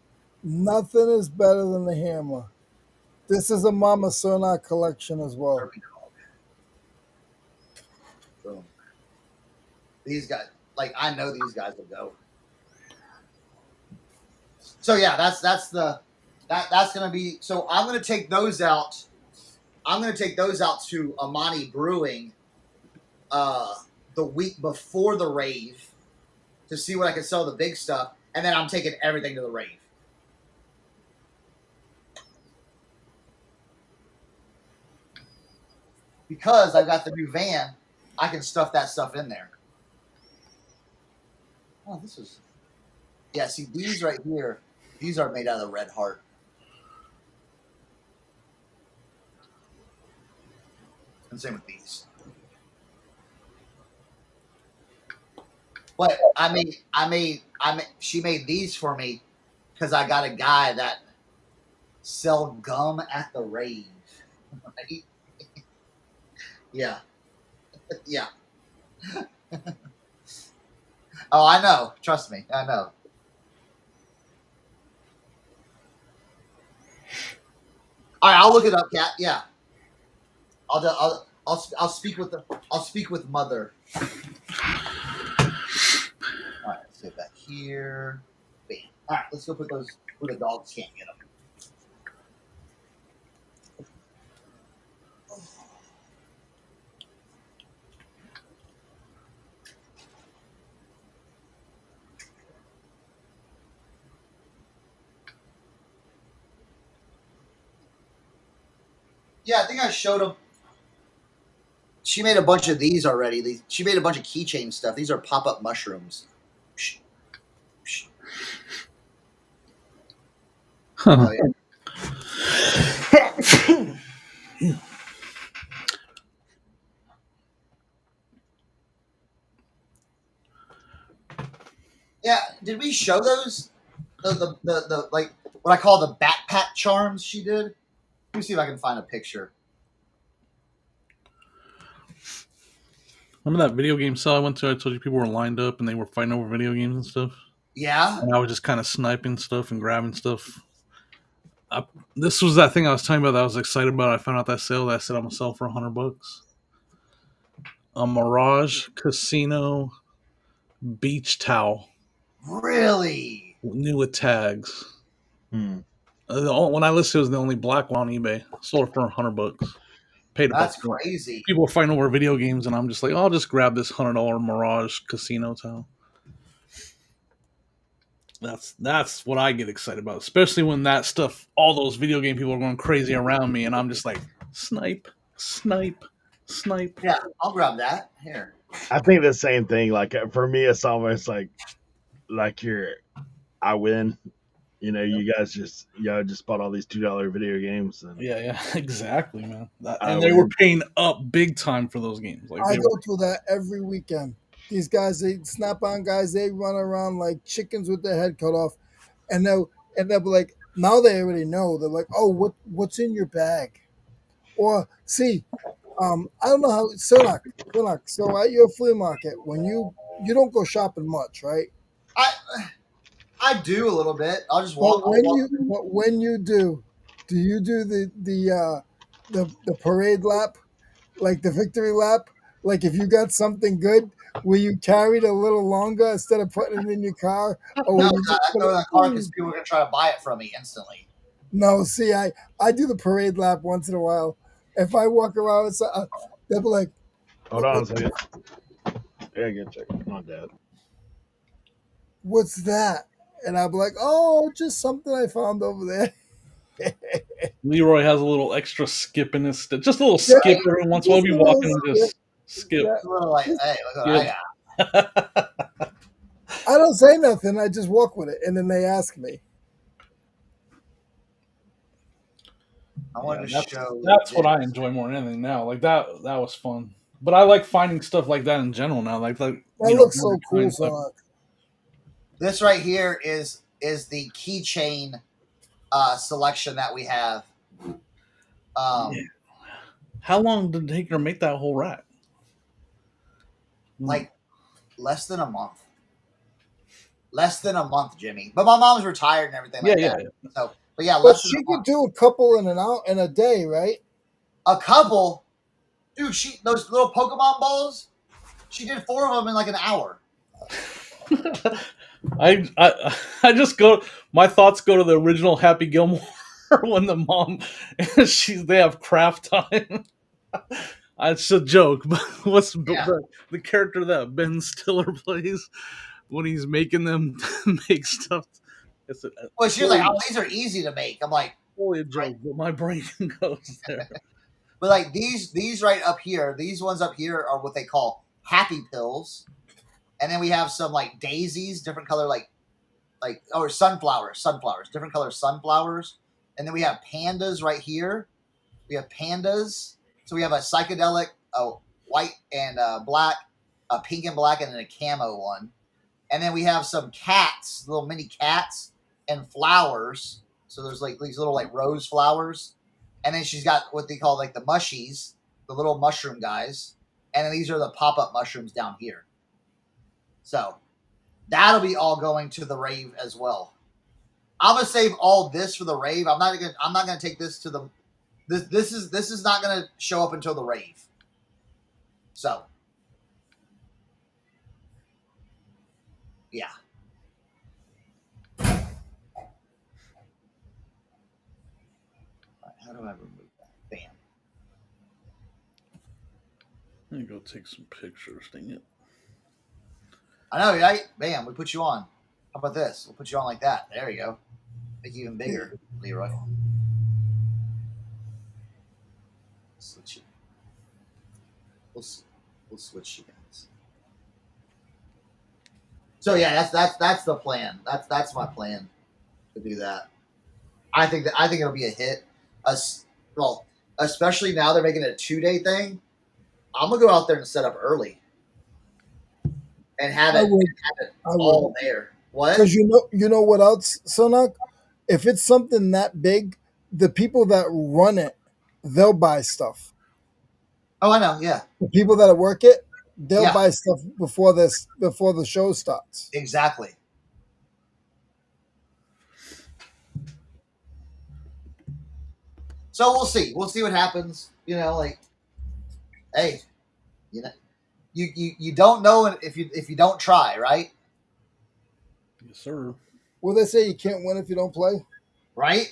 Nothing is better than the hammer. This is a Mama Cernoch collection as well. Boom. These guys, like I know these guys will go. So yeah, that's gonna be. So I'm gonna take those out. I'm gonna take those out to Amani Brewing the week before the rave to see what I can sell the big stuff, and then I'm taking everything to the rave. Because I've got the new van, I can stuff that stuff in there. Oh, this is... Yeah, see, these right here, these are made out of Red Heart. And same with these. But she made these for me because I got a guy that sell gum at the rave. Right? Yeah. Yeah. Oh, I know. Trust me. I know. All right, I'll look it up, Kat. Yeah. I'll speak with Mother. All right, let's get back here. Bam. All right, let's go put those where the dogs can't get them. Yeah, I think I showed them. She made a bunch of these already. She made a bunch of keychain stuff. These are pop-up mushrooms. Oh, yeah. Yeah, did we show those? The like what I call the backpack charms she did? Let me see if I can find a picture. Remember that video game cell I went to? I told you people were lined up and they were fighting over video games and stuff? Yeah. And I was just kind of sniping stuff and grabbing stuff. This was that thing I was telling you about that I was excited about. I found out that sale that I said I'm going to sell for $100. A Mirage Casino beach towel. Really? New with tags. When I listed, it was the only black one on eBay. Sold it for $100. paid a buck That's for it. crazy. People are fighting over video games, and I'm just like, I'll just grab this $100 Mirage Casino tile. That's what I get excited about, especially when that stuff, all those video game people are going crazy around me, and I'm just like, snipe, snipe, snipe. Yeah, I'll grab that. Here. I think the same thing. Like for me, it's almost like I win. You know, you guys just bought all these $2 video games, and Yeah, exactly, man. I And they were win. paying up big time for those games. Like I they go were, through that every weekend. These guys, they Snap-on guys, they run around like chickens with their head cut off, and they'll be like, now they already know. They're like, oh, what's in your bag? Or see, I don't know how Cernoch. So at your flea market, when you don't go shopping much, right? I do a little bit. I'll just walk. But when you do you do the parade lap, like the victory lap? Like if you got something good, will you carry it a little longer instead of putting it in your car, or will No, you just I put throw it it? in the car because people are gonna try to buy it from me instantly. No, see, I do the parade lap once in a while. If I walk around, they'll be like, Hold on a second. Yeah, get check. Come on, Dad. "What's that?" And I'll be like, "Oh, just something I found over there." Leroy has a little extra skip in his step, just a little Yeah, skip every once in a while. just Be a little walking and skip. just skip. Yeah, It's a little like, just hey, look what I skip. got. I don't say nothing. I just walk with it, and then they ask me. I wanted Yeah, to show. that's what I this. enjoy more than anything now. Like that was fun. But I like finding stuff like that in general now. Like That you know, looks so cool, stuff. so This right here is the keychain selection that we have. Yeah. How long did it take her to make that whole rack? Like less than a month. Less than a month, Jimmy. But my mom's retired and everything like that. So, but yeah, but less she than a could month. do a couple in a day, right? A couple, dude. Those little Pokemon balls. She did 4 of them in like an hour. I just go. My thoughts go to the original Happy Gilmore when the mom they have craft time. It's a joke, but what's the character that Ben Stiller plays when he's making them make stuff? It's Well, she was like, "Oh, these are easy to make." I'm like, totally a joke, but my brain goes there. but like these right up here, these ones up here are what they call happy pills, and then we have some like daisies, different color, like or sunflowers, different color sunflowers, and then we have pandas right here. We have pandas, so we have a psychedelic, a white and black, a pink and black, and then a camo one, and then we have some cats, little mini cats, and flowers. So there's like these little like rose flowers, and then she's got what they call like the mushies, the little mushroom guys, and then these are the pop-up mushrooms down here. So that'll be all going to the rave as well. I'm gonna save all this for the rave. I'm not gonna take this to the. This is not gonna show up until the rave. So yeah. How do I remove that? Bam. Let me go take some pictures. Dang it! I know, right? Bam. We put you on. How about this? We'll put you on like that. There you go. Make you even bigger, Leroy. Switch it. We'll switch you guys. So yeah, that's the plan. That's my plan to do that. I think it'll be a hit. Well, especially now they're making it a 2-day thing. I'm gonna go out there and set up early and have it all there. What? Because you know what else, Cernoch? If it's something that big, the people that run it, they'll buy stuff. Oh, I know. Yeah. The people that work it, they'll buy stuff before the show starts. Exactly. So we'll see. We'll see what happens. You know, like, hey, you know, you don't know if you don't try, right? Yes, sir. Well, they say you can't win if you don't play. Right?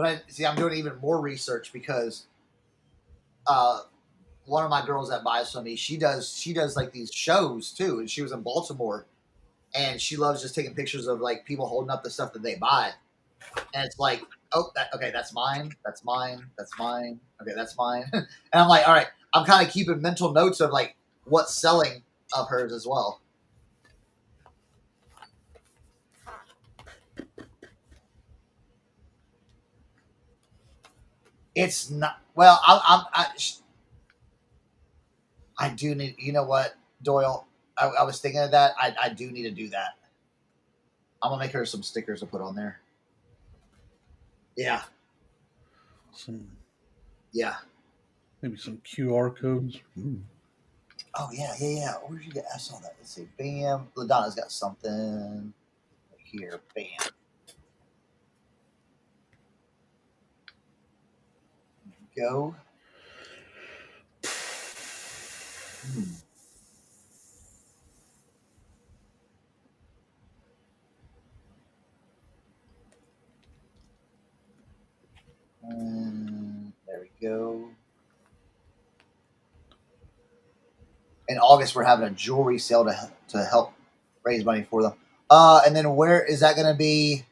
But I'm doing even more research because one of my girls that buys from me, she does like these shows too, and she was in Baltimore, and she loves just taking pictures of like people holding up the stuff that they buy, and it's like, oh, that's mine, that's mine, that's mine, okay, that's mine, and I'm like, all right, I'm kind of keeping mental notes of like what's selling of hers as well. It's not well. I do need. You know what, Doyle? I was thinking of that. I do need to do that. I'm gonna make her some stickers to put on there. Yeah. Maybe some QR codes. Oh yeah. Where did you get? I saw that. Let's see. Bam. LaDonna's got something here. Bam. Go. There we go. In August, we're having a jewelry sale to help raise money for them. And then where is that going to be?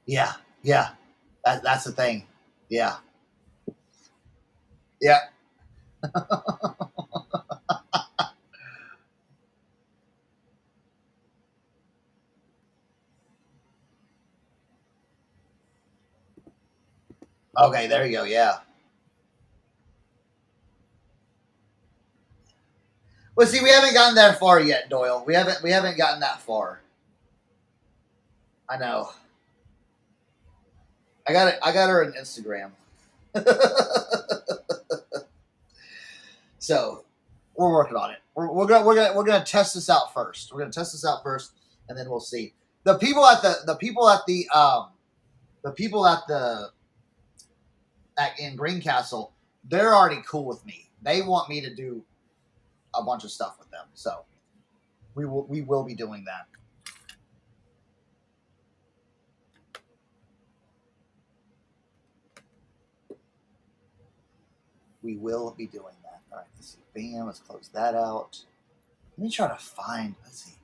Yeah. That's the thing. Yeah. Okay, there you go. Yeah. Well, see, we haven't gotten that far yet, Doyle. We haven't gotten that far. I know. I got her on Instagram. So we're working on it. We're gonna test this out first. We're gonna test this out first, and then we'll see. The people at in Greencastle, they're already cool with me. They want me to do a bunch of stuff with them. So we will be doing that. We will be doing that. All right, let's see. Bam, let's close that out. Let me try to find, let's see.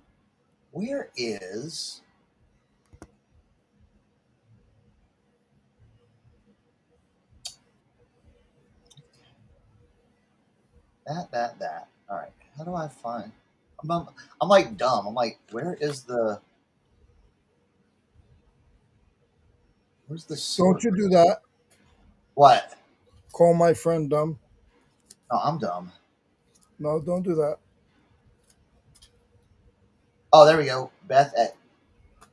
Where is that? All right. How do I find? I'm like dumb. I'm like, where's the Don't you do that. What? Call my friend dumb. No, I'm dumb. No, don't do that. Oh, there we go. Beth at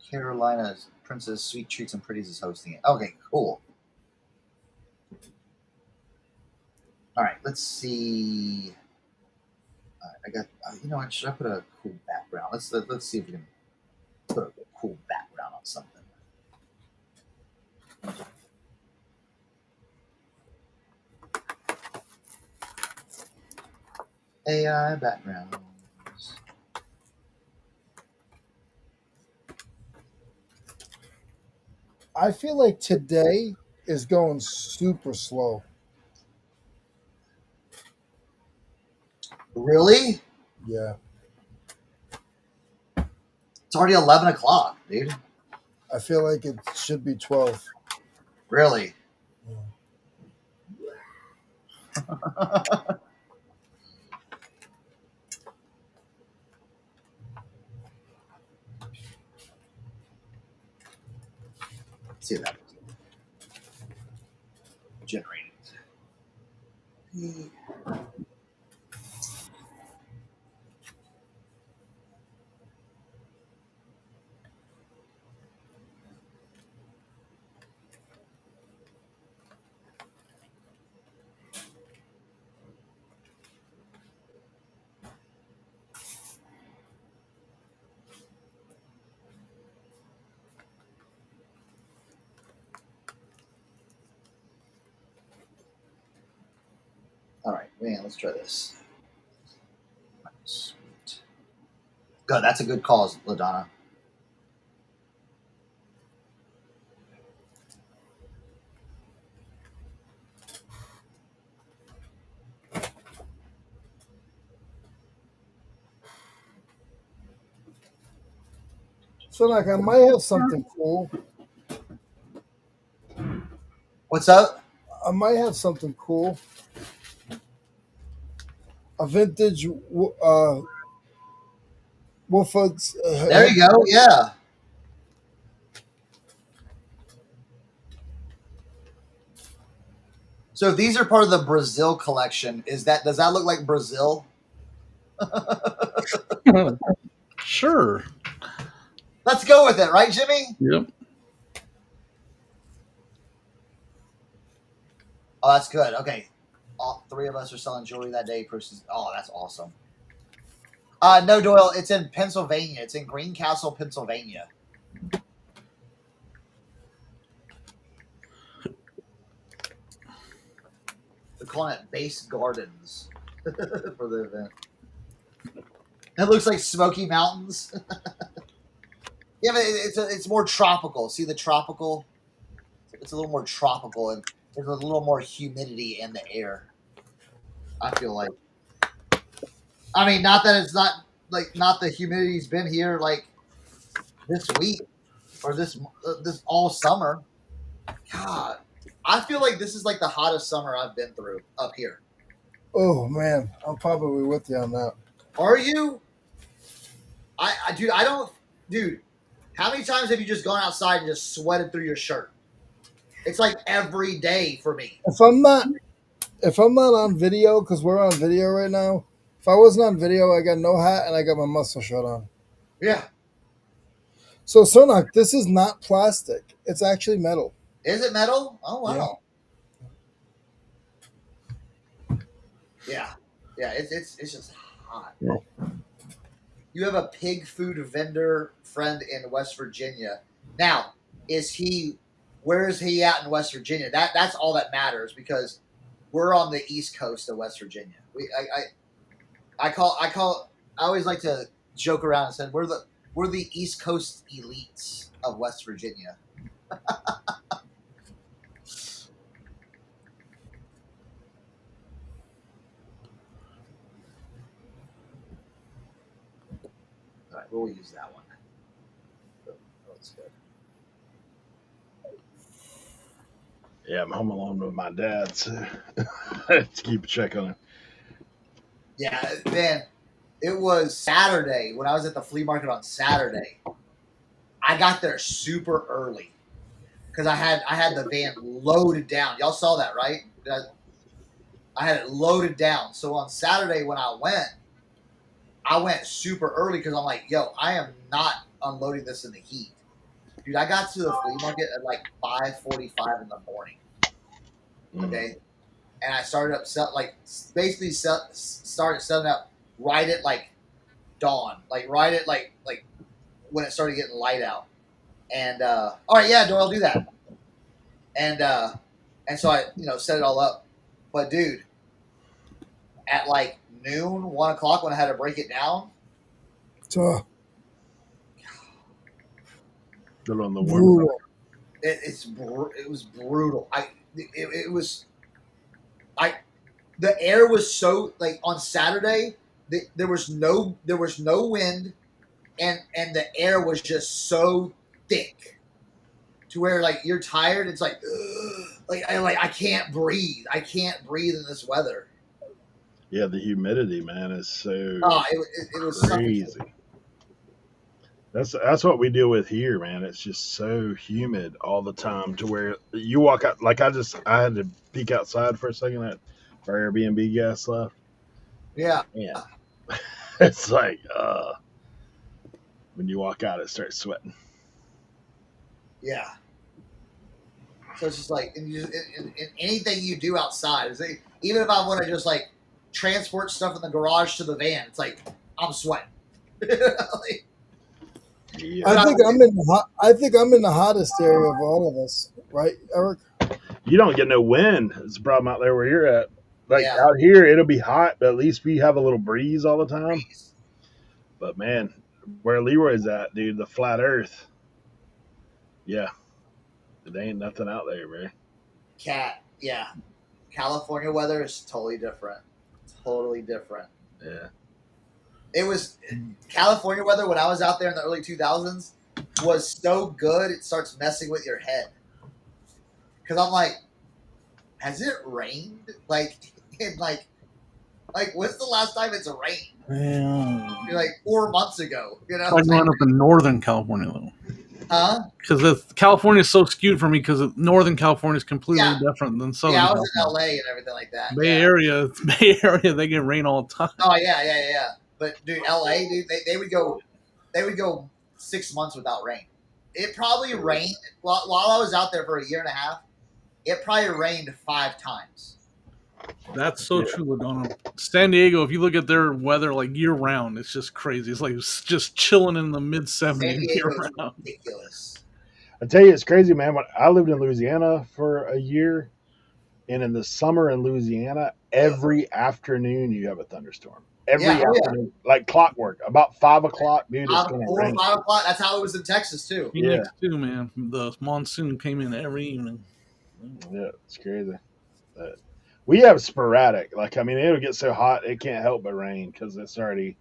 Carolina's Princess Sweet Treats and Pretties is hosting it. Okay, cool. All right, let's see. All right, I got. You know what? Should I put a cool background? Let's see if we can put a cool background on something. AI backgrounds. I feel like today is going super slow. Really? Yeah. It's already 11 o'clock, dude. I feel like it should be 12. Really? See that generated. All right, man, let's try this. Good. That's a good cause, LaDonna. So, like, I might have something cool. What's up? I might have something cool. A vintage Wolford's. There you go. Yeah. So if these are part of the Brazil collection, does that look like Brazil? Sure. Let's go with it, right, Jimmy? Yep. Oh, that's good. Okay. All three of us are selling jewelry that day. Oh, that's awesome. No, Doyle, it's in Pennsylvania. It's in Greencastle, Pennsylvania. They're calling it Base Gardens for the event. It looks like Smoky Mountains. Yeah, but it's more tropical. See the tropical? It's a little more tropical, and there's a little more humidity in the air. I feel like. I mean, not that it's not the humidity's been here like this week or this all summer. God, I feel like this is like the hottest summer I've been through up here. Oh man, I'm probably with you on that. Are you? Dude, how many times have you just gone outside and just sweated through your shirt? It's like every day for me. If I'm not on video, because we're on video right now. If I wasn't on video, I got no hat and I got my muscle shirt on. Yeah. So Cernoch, this is not plastic. It's actually metal. Is it metal? Oh wow. Yeah. It's just hot. Yeah. You have a pig food vendor friend in West Virginia. Now, where is he at in West Virginia? That's all that matters, because we're on the East Coast of West Virginia. I always like to joke around and say we're the East Coast elites of West Virginia. All right, we'll use that one. That's good. Yeah, I'm home alone with my dad, so let's keep a check on him. Yeah, man, it was Saturday when I was at the flea market on Saturday. I got there super early because I had the van loaded down. Y'all saw that, right? I had it loaded down. So on Saturday when I went super early because I'm like, yo, I am not unloading this in the heat. Dude, I got to the flea market at like 5:45 in the morning. Okay. And I started up started setting up right at like dawn. Like right at like when it started getting light out. And all right, yeah, Doyle, do that. And so I, set it all up. But dude, at like noon, 1 o'clock when I had to break it down. So Good on the brutal. warm. It was brutal. The air was so, like, on Saturday, there was no wind, and the air was just so thick to where, like, you're tired. It's like, ugh, I can't breathe. I can't breathe in this weather. Yeah, the humidity, man, is so It was crazy. That's what we deal with here, man. It's just so humid all the time to where you walk out. Like I had to peek outside for a second at our Airbnb guest left. Yeah. Yeah. It's like when you walk out, it starts sweating. Yeah. So it's just like, and anything you do outside, even if I want to just like transport stuff in the garage to the van, it's like I'm sweating. Like, Yeah. I think I'm in the hottest area of all of us, right, Eric? You don't get no wind. It's a problem out there where you're at. Like Yeah. out here, it'll be hot, but at least we have a little breeze all the time. But man, where Leroy's at, dude, the flat Earth. Yeah, there ain't nothing out there, man. Yeah. California weather is totally different. Totally different. Yeah. It was California weather when I was out there in the early 2000s was so good it starts messing with your head. Because I'm like, has it rained? Like, when's the last time it's rained? Yeah. You're like 4 months ago. You know, I growing up in Northern California though, huh? because California is so skewed for me because Northern California is completely Yeah. different than Southern Yeah, I was California. in LA and everything like that. Bay Area, they get rain all the time. Oh yeah. But dude, LA, dude, they would go 6 months without rain. It probably rained while I was out there for a year and a half. It probably rained 5 times. That's so true, LaDonna. San Diego, if you look at their weather like year round, it's just crazy. It's like just chilling in the mid San 70s year Diego is round. ridiculous. I tell you, it's crazy, man. When I lived in Louisiana for a year, and in the summer in Louisiana, every afternoon you have a thunderstorm. Every afternoon, like clockwork. About 5 o'clock, dude, it's going to 4 or rain. 5 o'clock. That's how it was in Texas too. Phoenix too, man. The monsoon came in every evening. Yeah, it's crazy. But we have sporadic. Like, I mean, it'll get so hot it can't help but rain because it's already.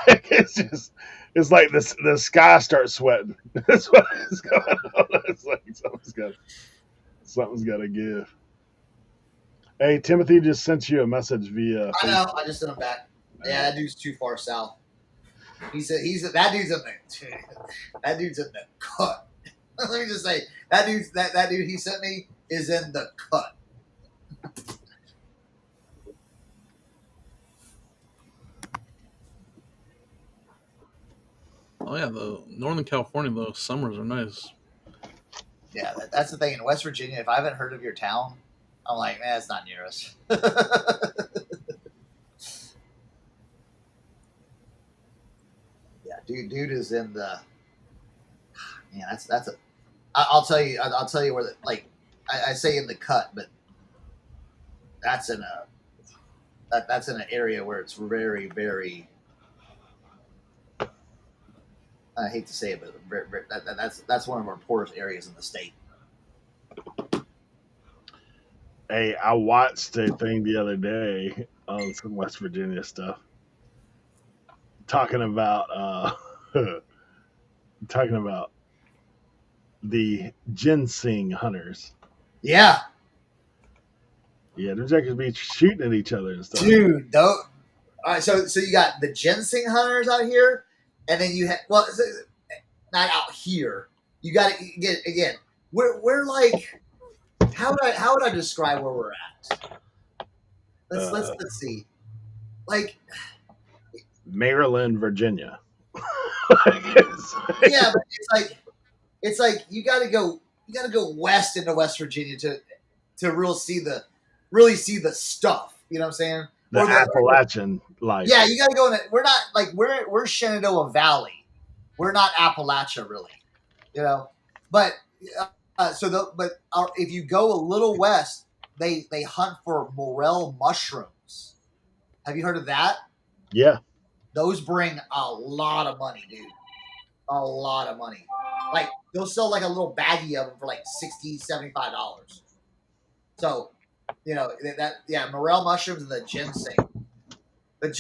It's like the sky starts sweating. That's what is going on. It's like something's got to give. Hey, Timothy just sent you a message via. I know. I just sent him back. Yeah, that dude's too far south. That dude's in the cut. Let me just say that dude he sent me is in the cut. Oh yeah, the Northern California though summers are nice. Yeah, that's the thing. In West Virginia, if I haven't heard of your town, I'm like, man, it's not near us. Yeah, dude is in the. Man, that's a. I'll tell you where the, like I say in the cut, but that's in that's in an area where it's very, very. I hate to say it, but that's one of our poorest areas in the state. Hey, I watched a thing the other day on some West Virginia stuff, talking about talking about the ginseng hunters. Yeah, Yeah, them jackers be shooting at each other and stuff. dude. Though, all right, so you got the ginseng hunters out here, and then you have not out here. You got to get again. We're like, how would I describe where we're at? Let's see. Like Maryland, Virginia. yeah, but it's like you got to go west into West Virginia to really see the stuff. You know what I'm saying? The Appalachian life. Yeah, you got to go in. We're not like we're Shenandoah Valley. We're not Appalachia really. You know, but if you go a little west, they hunt for morel mushrooms. Have you heard of that? Yeah. Those bring a lot of money, dude. A lot of money. Like they'll sell like a little baggie of them for like $60, $75. So, you know morel mushrooms and the ginseng. The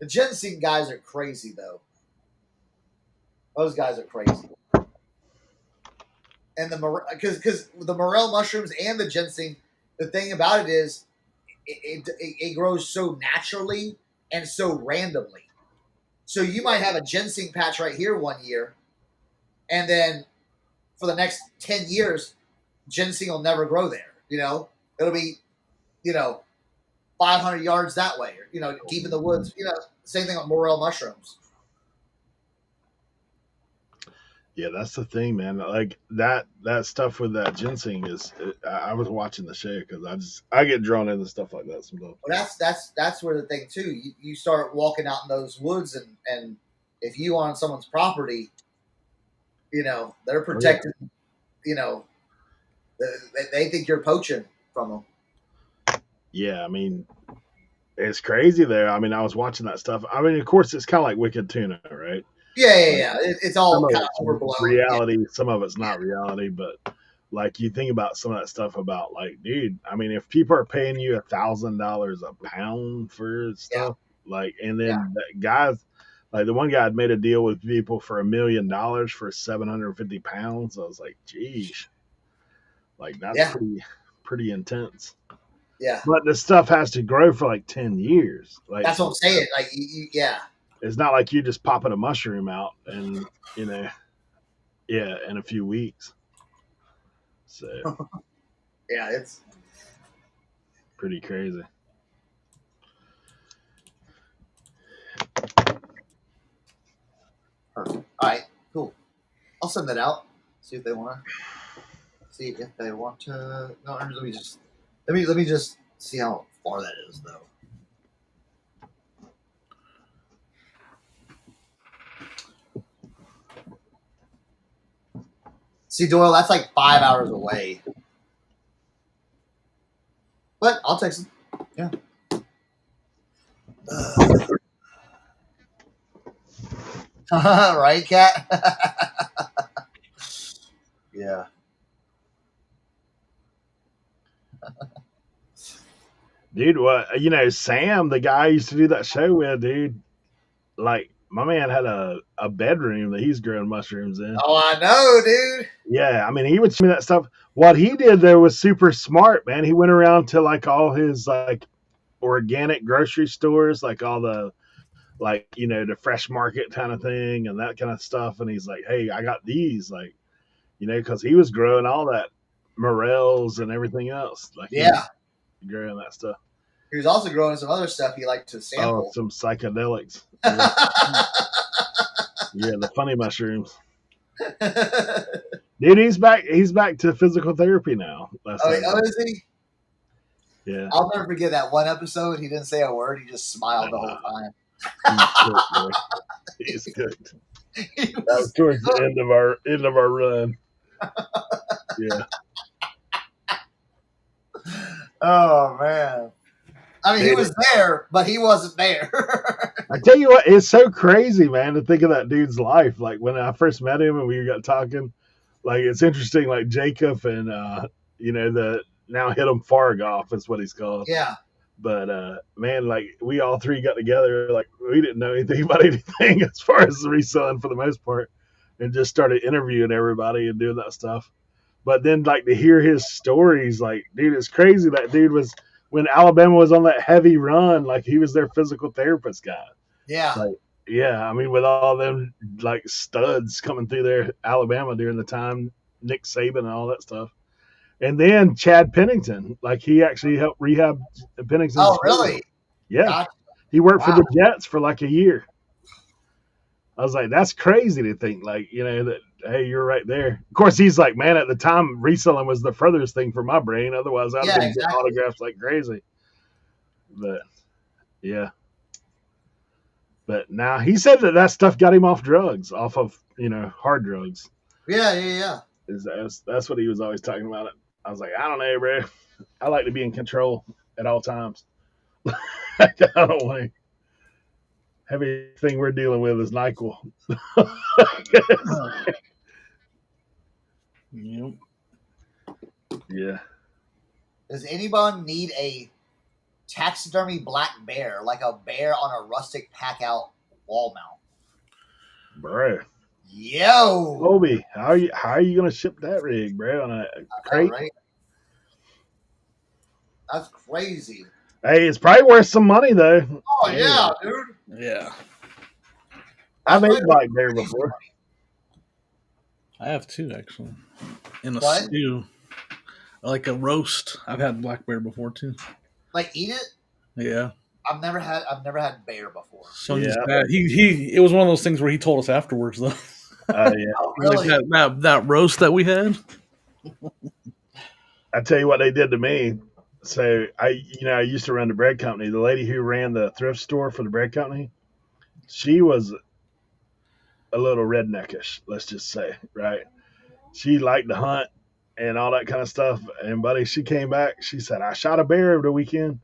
ginseng guys are crazy though. Those guys are crazy. And because the morel mushrooms and the ginseng, the thing about it is, it grows so naturally and so randomly. So you might have a ginseng patch right here one year, and then for the next 10 years, ginseng will never grow there. You know, it'll be, 500 yards that way, or, deep in the woods. Same thing with morel mushrooms. Yeah, that's the thing, man. Like that stuff with that ginseng is. I was watching the show because I get drawn into stuff like that sometimes. Well, that's where the thing too. You start walking out in those woods, and if you on someone's property, they're protected. They think you're poaching from them. Yeah, I mean, It's crazy though. I mean, I was watching that stuff. I mean, of course, it's kind of like Wicked Tuna, right? Yeah. It's Some all of kind of it's overblown. Yeah. reality, some of it's not reality, but like you think about some of that stuff about like, dude, I mean, if people are paying you $1,000 a pound for Yeah. stuff, like, and Yeah. then guys, like the one guy had made a deal with people for $1 million for 750 pounds. I was like, geez, like that's Yeah. pretty intense. Yeah. But the stuff has to grow for like 10 years. Like, That's what I'm saying. Like, yeah. it's not like you just popping a mushroom out and, you know, yeah, in a few weeks. So Yeah, it's pretty crazy. perfect. All right, cool. I'll send that out. See if they want to. No, let me just see how far that is, though. See, Doyle, that's like 5 hours away. But I'll text him. Yeah. Right, Cat? Yeah. Dude, what, Sam, the guy I used to do that show with, dude, like my man had a bedroom that he's growing mushrooms in. Oh, I know, dude. Yeah, I mean, he would show me that stuff. What he did there was super smart, man. He went around to like all his like organic grocery stores, like all the like, the fresh market kind of thing and that kind of stuff. And he's like, hey, I got these, like, because he was growing all that morels and everything else. Like, he was growing that stuff. He was also growing some other stuff he liked to Oh, sample. some psychedelics. Yeah, the funny mushrooms. Dude, he's back. He's back to physical therapy now. Is he? Yeah. I'll never forget that one episode. He didn't say a word. He just smiled the whole time. He's cooked. That was towards the end of our run. Yeah. Oh man. I mean, he was there, but he wasn't there. I tell you what, it's so crazy, man, to think of that dude's life. Like when I first met him and we got talking, like it's interesting. Like Jacob and the now hit him Fargoff is what he's called. Yeah. But man, like we all three got together, like we didn't know anything about anything as far as reselling for the most part, and just started interviewing everybody and doing that stuff. But then like to hear his stories, like dude, it's crazy. That dude was when Alabama was on that heavy run, like he was their physical therapist guy. Yeah. Like, yeah, I mean, with all them like studs coming through there, Alabama during the time, Nick Saban and all that stuff. And then Chad Pennington, like he actually helped rehab Pennington. Oh, really? Yeah. Gotcha. He worked for the Jets for like a year. I was like, that's crazy to think, like, that, hey, you're right there. Of course, he's like, man, at the time, reselling was the furthest thing for my brain. Otherwise, I'd have been getting autographs like crazy. But, yeah. But now he said that stuff got him off drugs, off of, hard drugs. Yeah. That's what he was always talking about. I was like, I don't know, bro. I like to be in control at all times. I don't want to. Everything we're dealing with is NyQuil. Yep. Yeah. Does anyone need a taxidermy black bear, like a bear on a rustic pack out wall mount? Bro. Yo. Obi, how are you gonna ship that rig, bro? On a crate? Right? That's crazy. Hey, it's probably worth some money though. Oh yeah, dude. Yeah. I've made black bear before. I have too, actually. In a stew. Like a roast. I've had black bear before too. Like eat it? Yeah. I've never had bear before. So it was one of those things where he told us afterwards though. Yeah. Oh, really? Like that roast that we had. I tell you what they did to me. So I used to run the bread company. The lady who ran the thrift store for the bread company, she was a little redneckish, let's just say, right? She liked to hunt and all that kind of stuff. And buddy, she came back. She said, I shot a bear over the weekend.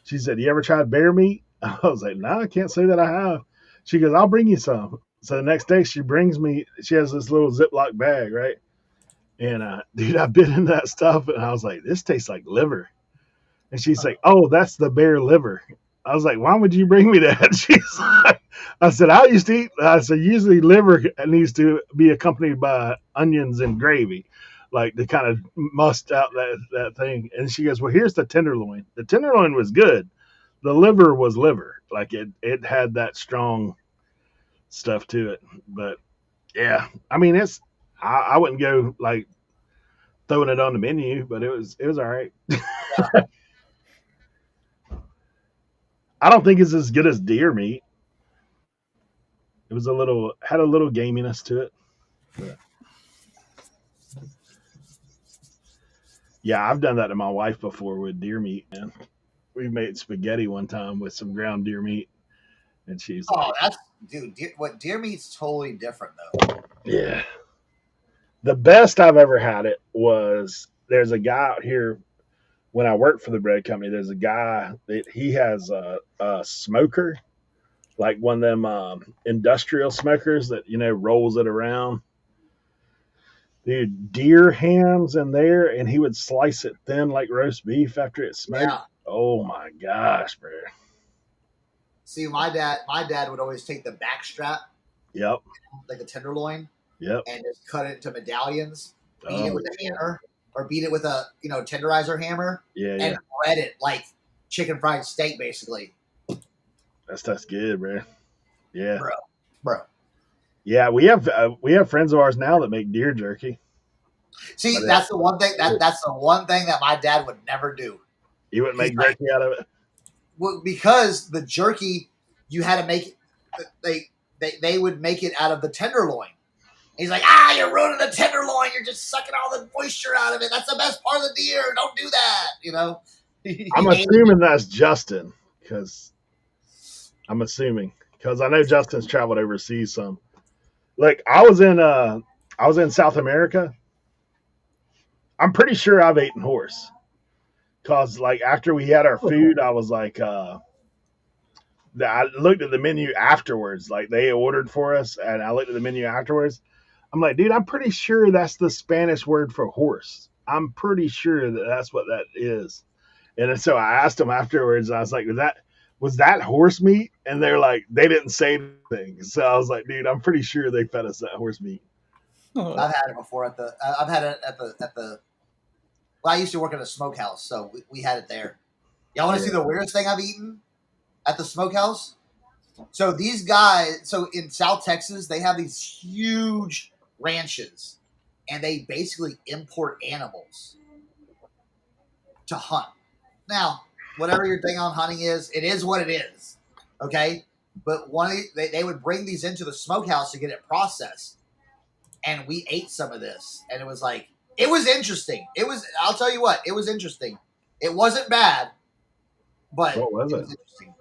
She said, "You ever tried bear meat?" I was like, "No, I can't say that I have." She goes, "I'll bring you some." So the next day she brings me. She has this little Ziploc bag, right? And dude, I bit into that stuff, and I was like, "This tastes like liver." And she's like, "Oh, that's the bear liver." I was like, "Why would you bring me that?" She's like, I said, "I used to eat." I said, "Usually liver needs to be accompanied by onions and gravy, like to kind of must out that thing." And she goes, "Well, here's the tenderloin. The tenderloin was good. The liver was liver. Like it had that strong stuff to it." But yeah, I mean, I wouldn't go like throwing it on the menu, but it was all right. I don't think it's as good as deer meat. It was had a little gaminess to it. But yeah, I've done that to my wife before with deer meat, man. We made spaghetti one time with some ground deer meat, and she's Oh, like, that's dude. Deer meat's totally different though. "Yeah." The best I've ever had it was there's a guy out here when I worked for the bread company. There's a guy that he has a smoker, like one of them industrial smokers that rolls it around. Dude, deer hams in there, and he would slice it thin like roast beef after it's smoked. Yeah. Oh my gosh, bro. See, my dad would always take the back strap, Yep. like a tenderloin, Yep. and just cut it into medallions, beat it Oh with a yeah. hammer, or beat it with a tenderizer hammer, Yeah, and yeah. bread it like chicken fried steak, basically, That's good, bro. Yeah. bro. Yeah, we have friends of ours now that make deer jerky. See, But that's the one thing that's the one thing that my dad would never do. you wouldn't He's make like, jerky out of it? well, because the jerky you had to make it, they would make it out of the tenderloin. He's like, you're ruining the tenderloin. You're just sucking all the moisture out of it. That's the best part of the deer. Don't do that. I'm assuming that's Justin, because I know Justin's traveled overseas some. Like I was in South America. I'm pretty sure I've eaten horse. Cause like after we had our food, I was like, I looked at the menu afterwards. Like they ordered for us, and I looked at the menu afterwards. I'm like, dude, I'm pretty sure that's the Spanish word for horse. I'm pretty sure that's what that is. And then, so I asked them afterwards. I was like, was that horse meat? And they're like, they didn't say anything. So I was like, dude, I'm pretty sure they fed us that horse meat. I've had it before I've had it at the. Well, I used to work at a smokehouse, so we had it there. Y'all want to see the weirdest thing I've eaten at the smokehouse? So these guys, so in South Texas, they have these huge ranches, and they basically import animals to hunt. Now, whatever your thing on hunting is, it is what it is, okay? But they would bring these into the smokehouse to get it processed, and we ate some of this, and it was like, it was interesting. I'll tell you what, it was interesting. It wasn't bad, but What was it it? was interesting.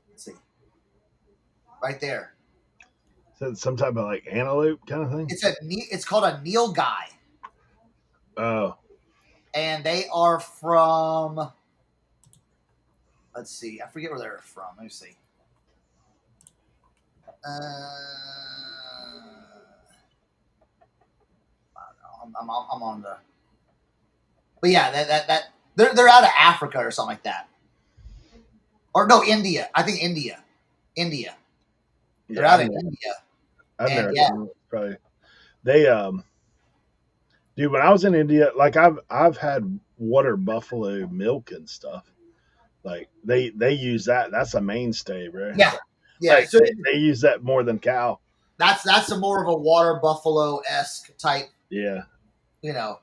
Let's see. Right there. Is it some type of like antelope kind of thing? It's called a nilgai, Oh, and they are from. Let's see. I forget where they're from. Let me see. I'm on the. But yeah, that they're out of Africa or something like that, or no, India. I think India. They're out of India. I've never yeah. seen it, probably. They dude, when I was in India, like I've had water buffalo milk and stuff. Like they use that. That's a mainstay, bro. Yeah. Like, So they use that more than cow. that's a more of a water buffalo esque type. Yeah. You know.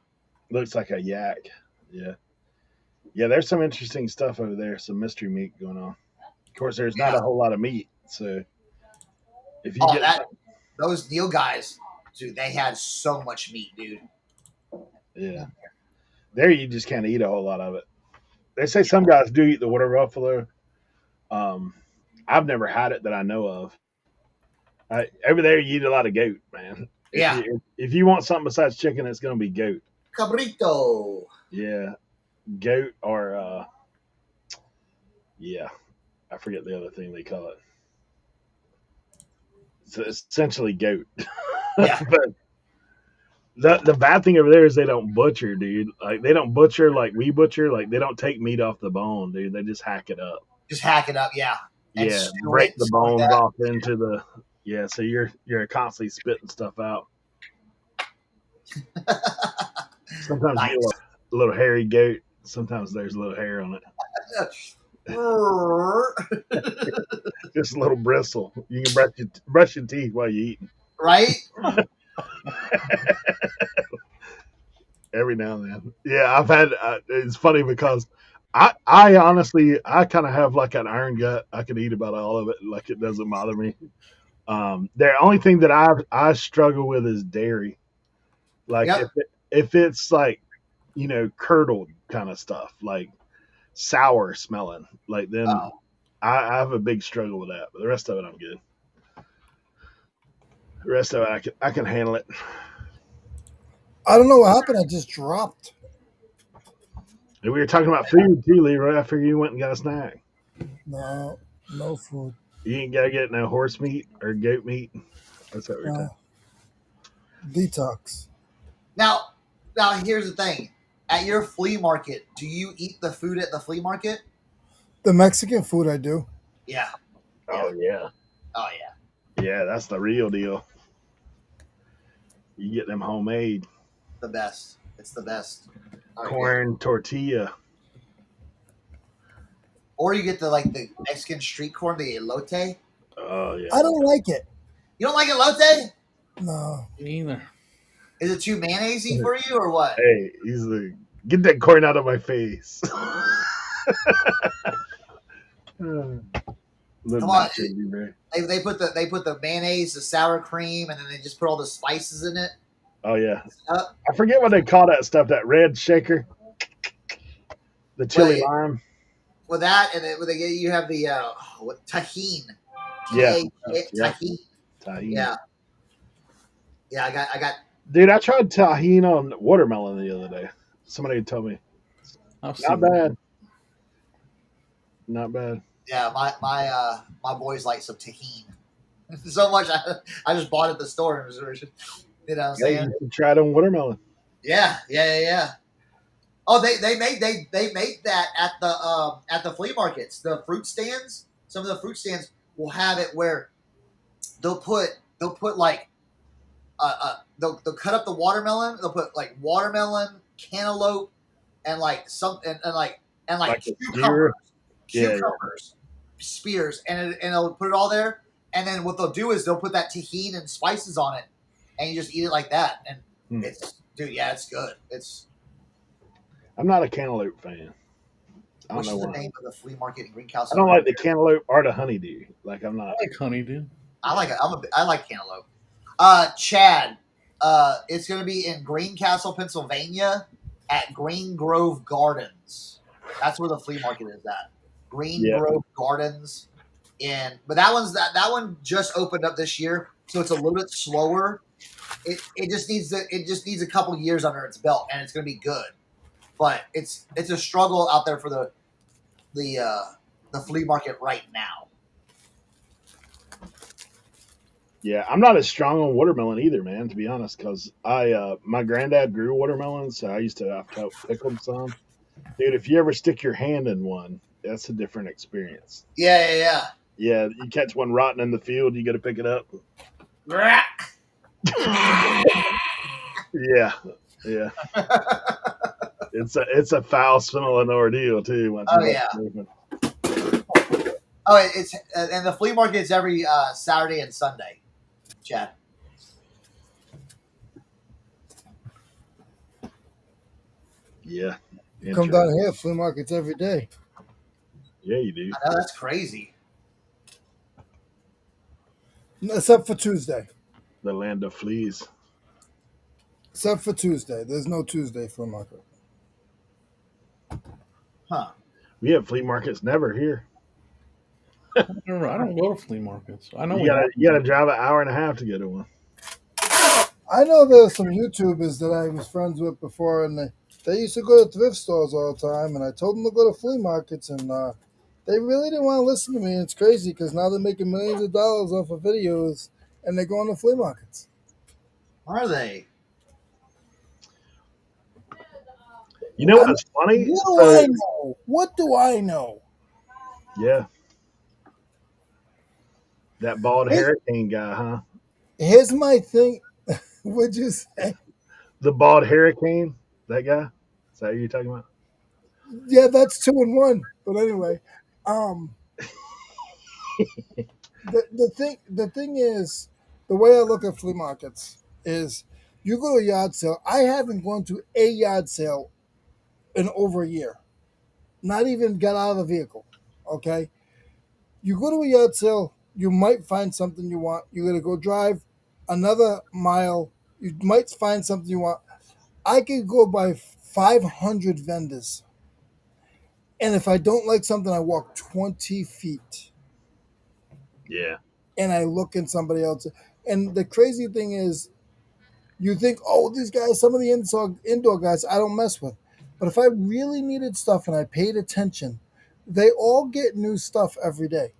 Looks like a yak. Yeah. Yeah, there's some interesting stuff over there. Some mystery meat going on. Of course, there's not a whole lot of meat, so if you get those Neil guys, dude, they had so much meat, dude. Yeah. There you just can't eat a whole lot of it. They say some guys do eat the water buffalo. I've never had it that I know of. Over there, you eat a lot of goat, man. If you want something besides chicken, it's going to be goat. Cabrito. Yeah, goat or Yeah, I forget the other thing they call it. It's essentially goat. Yeah. But the bad thing over there is they don't butcher, dude. Like they don't butcher like we butcher. Like they don't take meat off the bone, dude. They just hack it up. Just hack it up, yeah, and Yeah, stew it break and the stuff like bones that. off into the. Yeah, so you're constantly spitting stuff out. Sometimes you get Nice. a little hairy goat. Sometimes there's a little hair on it. Just a little bristle. You can brush your teeth while you eat. Right? Every now and then. Yeah, I've had. It's funny because I honestly I kind of have like an iron gut. I can eat about all of it. Like it doesn't bother me. The only thing that I struggle with is dairy. Like Yep. if it's like curdled kind of stuff, like sour smelling, like then Oh. I have a big struggle with that. But the rest of it I'm good. The rest of it I can handle it. I don't know what happened. I just dropped. And we were talking about food too, Leroy. I figured you went and got a snack. No, no food. You ain't gotta get no horse meat or goat meat. That's what we're talking. Detox. Now here's the thing. At your flea market, do you eat the food at the flea market? The Mexican food I do. Yeah. Oh yeah, Oh yeah. yeah. That's the real deal. You get them homemade The best. It's the best. All right, corn tortilla. or you get the Mexican street corn, the elote. Oh yeah. I don't like it. You don't like elote? No. Me either. Is it too mayonnaisey for you or what? Hey, he's the get that corn out of my face. Come on. They put the mayonnaise, the sour cream, and then they just put all the spices in it. Oh yeah. Up. I forget what they call that stuff. That red shaker. The chili Well, lime. With that, and then you have the tahine. Yeah. Yeah. Tahine. Tahini. Yeah. Yeah, I got. Dude, I tried tahini on watermelon the other day. Somebody told me. I've Not seen bad. Not bad. Yeah, my boys like some tahine so much. I just bought it at the store. You know what I'm Yeah, saying? you should try it on watermelon. Yeah. Oh, they made that at the flea markets, the fruit stands. Some of the fruit stands will have it where they'll put like they'll cut up the watermelon. They'll put like watermelon, cantaloupe, and like some and like Like a cucumbers, Yeah, spears, and they'll put it all there. And then what they'll do is they'll put that tahini and spices on it, and you just eat it like that. And it's good. I'm not a cantaloupe fan. I don't What's know the why. name of the flea market in Greencastle? I don't like the cantaloupe or the honeydew. Like I'm not. I like honeydew. I like it. I like cantaloupe. Chad, it's going to be in Greencastle, Pennsylvania, at Green Grove Gardens. That's where the flea market is at. Grove Gardens. But that one just opened up this year, so it's a little bit slower. It just needs a couple years under its belt, and it's going to be good. But it's a struggle out there for the flea market right now. Yeah, I'm not as strong on watermelon either, man. To be honest, because my granddad grew watermelons, so I used to have to help pick them some. Dude, if you ever stick your hand in one, that's a different experience. Yeah. Yeah, you catch one rotten in the field, you got to pick it up. Yeah. It's a foul smelling ordeal too. Once it's and the flea market is every Saturday and Sunday, Chad. Yeah. Come down here, flea markets every day. Yeah, you do. I know, that's crazy. Except for Tuesday. The land of fleas. Except for Tuesday. There's no Tuesday flea market. Huh. We have flea markets never here. I don't go to flea markets. I know you gotta drive an hour and a half to get to one. I know there's some YouTubers that I was friends with before, and they used to go to thrift stores all the time, and I told them to go to flea markets, and They really didn't want to listen to me. It's crazy because now they're making millions of dollars off of videos, and they're going to flea markets. Are they? You know what's funny? What do So I know? What do I know? yeah, that bald Here's, hurricane guy, huh? here's my thing. Would you say? The bald hurricane, that guy. Is that who you're talking about? Yeah, that's 2-in-1. But anyway, um, the thing is, the way I look at flea markets is, you go to a yard sale. I haven't gone to a yard sale in over a year. Not even got out of the vehicle. Okay, you go to a yard sale, you might find something you want. You're gonna go drive another mile. You might find something you want. I could go by 500 vendors, and if I don't like something, I walk 20 feet Yeah. and I look in somebody else. And the crazy thing is, you think, oh, these guys, some of the indoor guys, I don't mess with. But if I really needed stuff and I paid attention, they all get new stuff every day.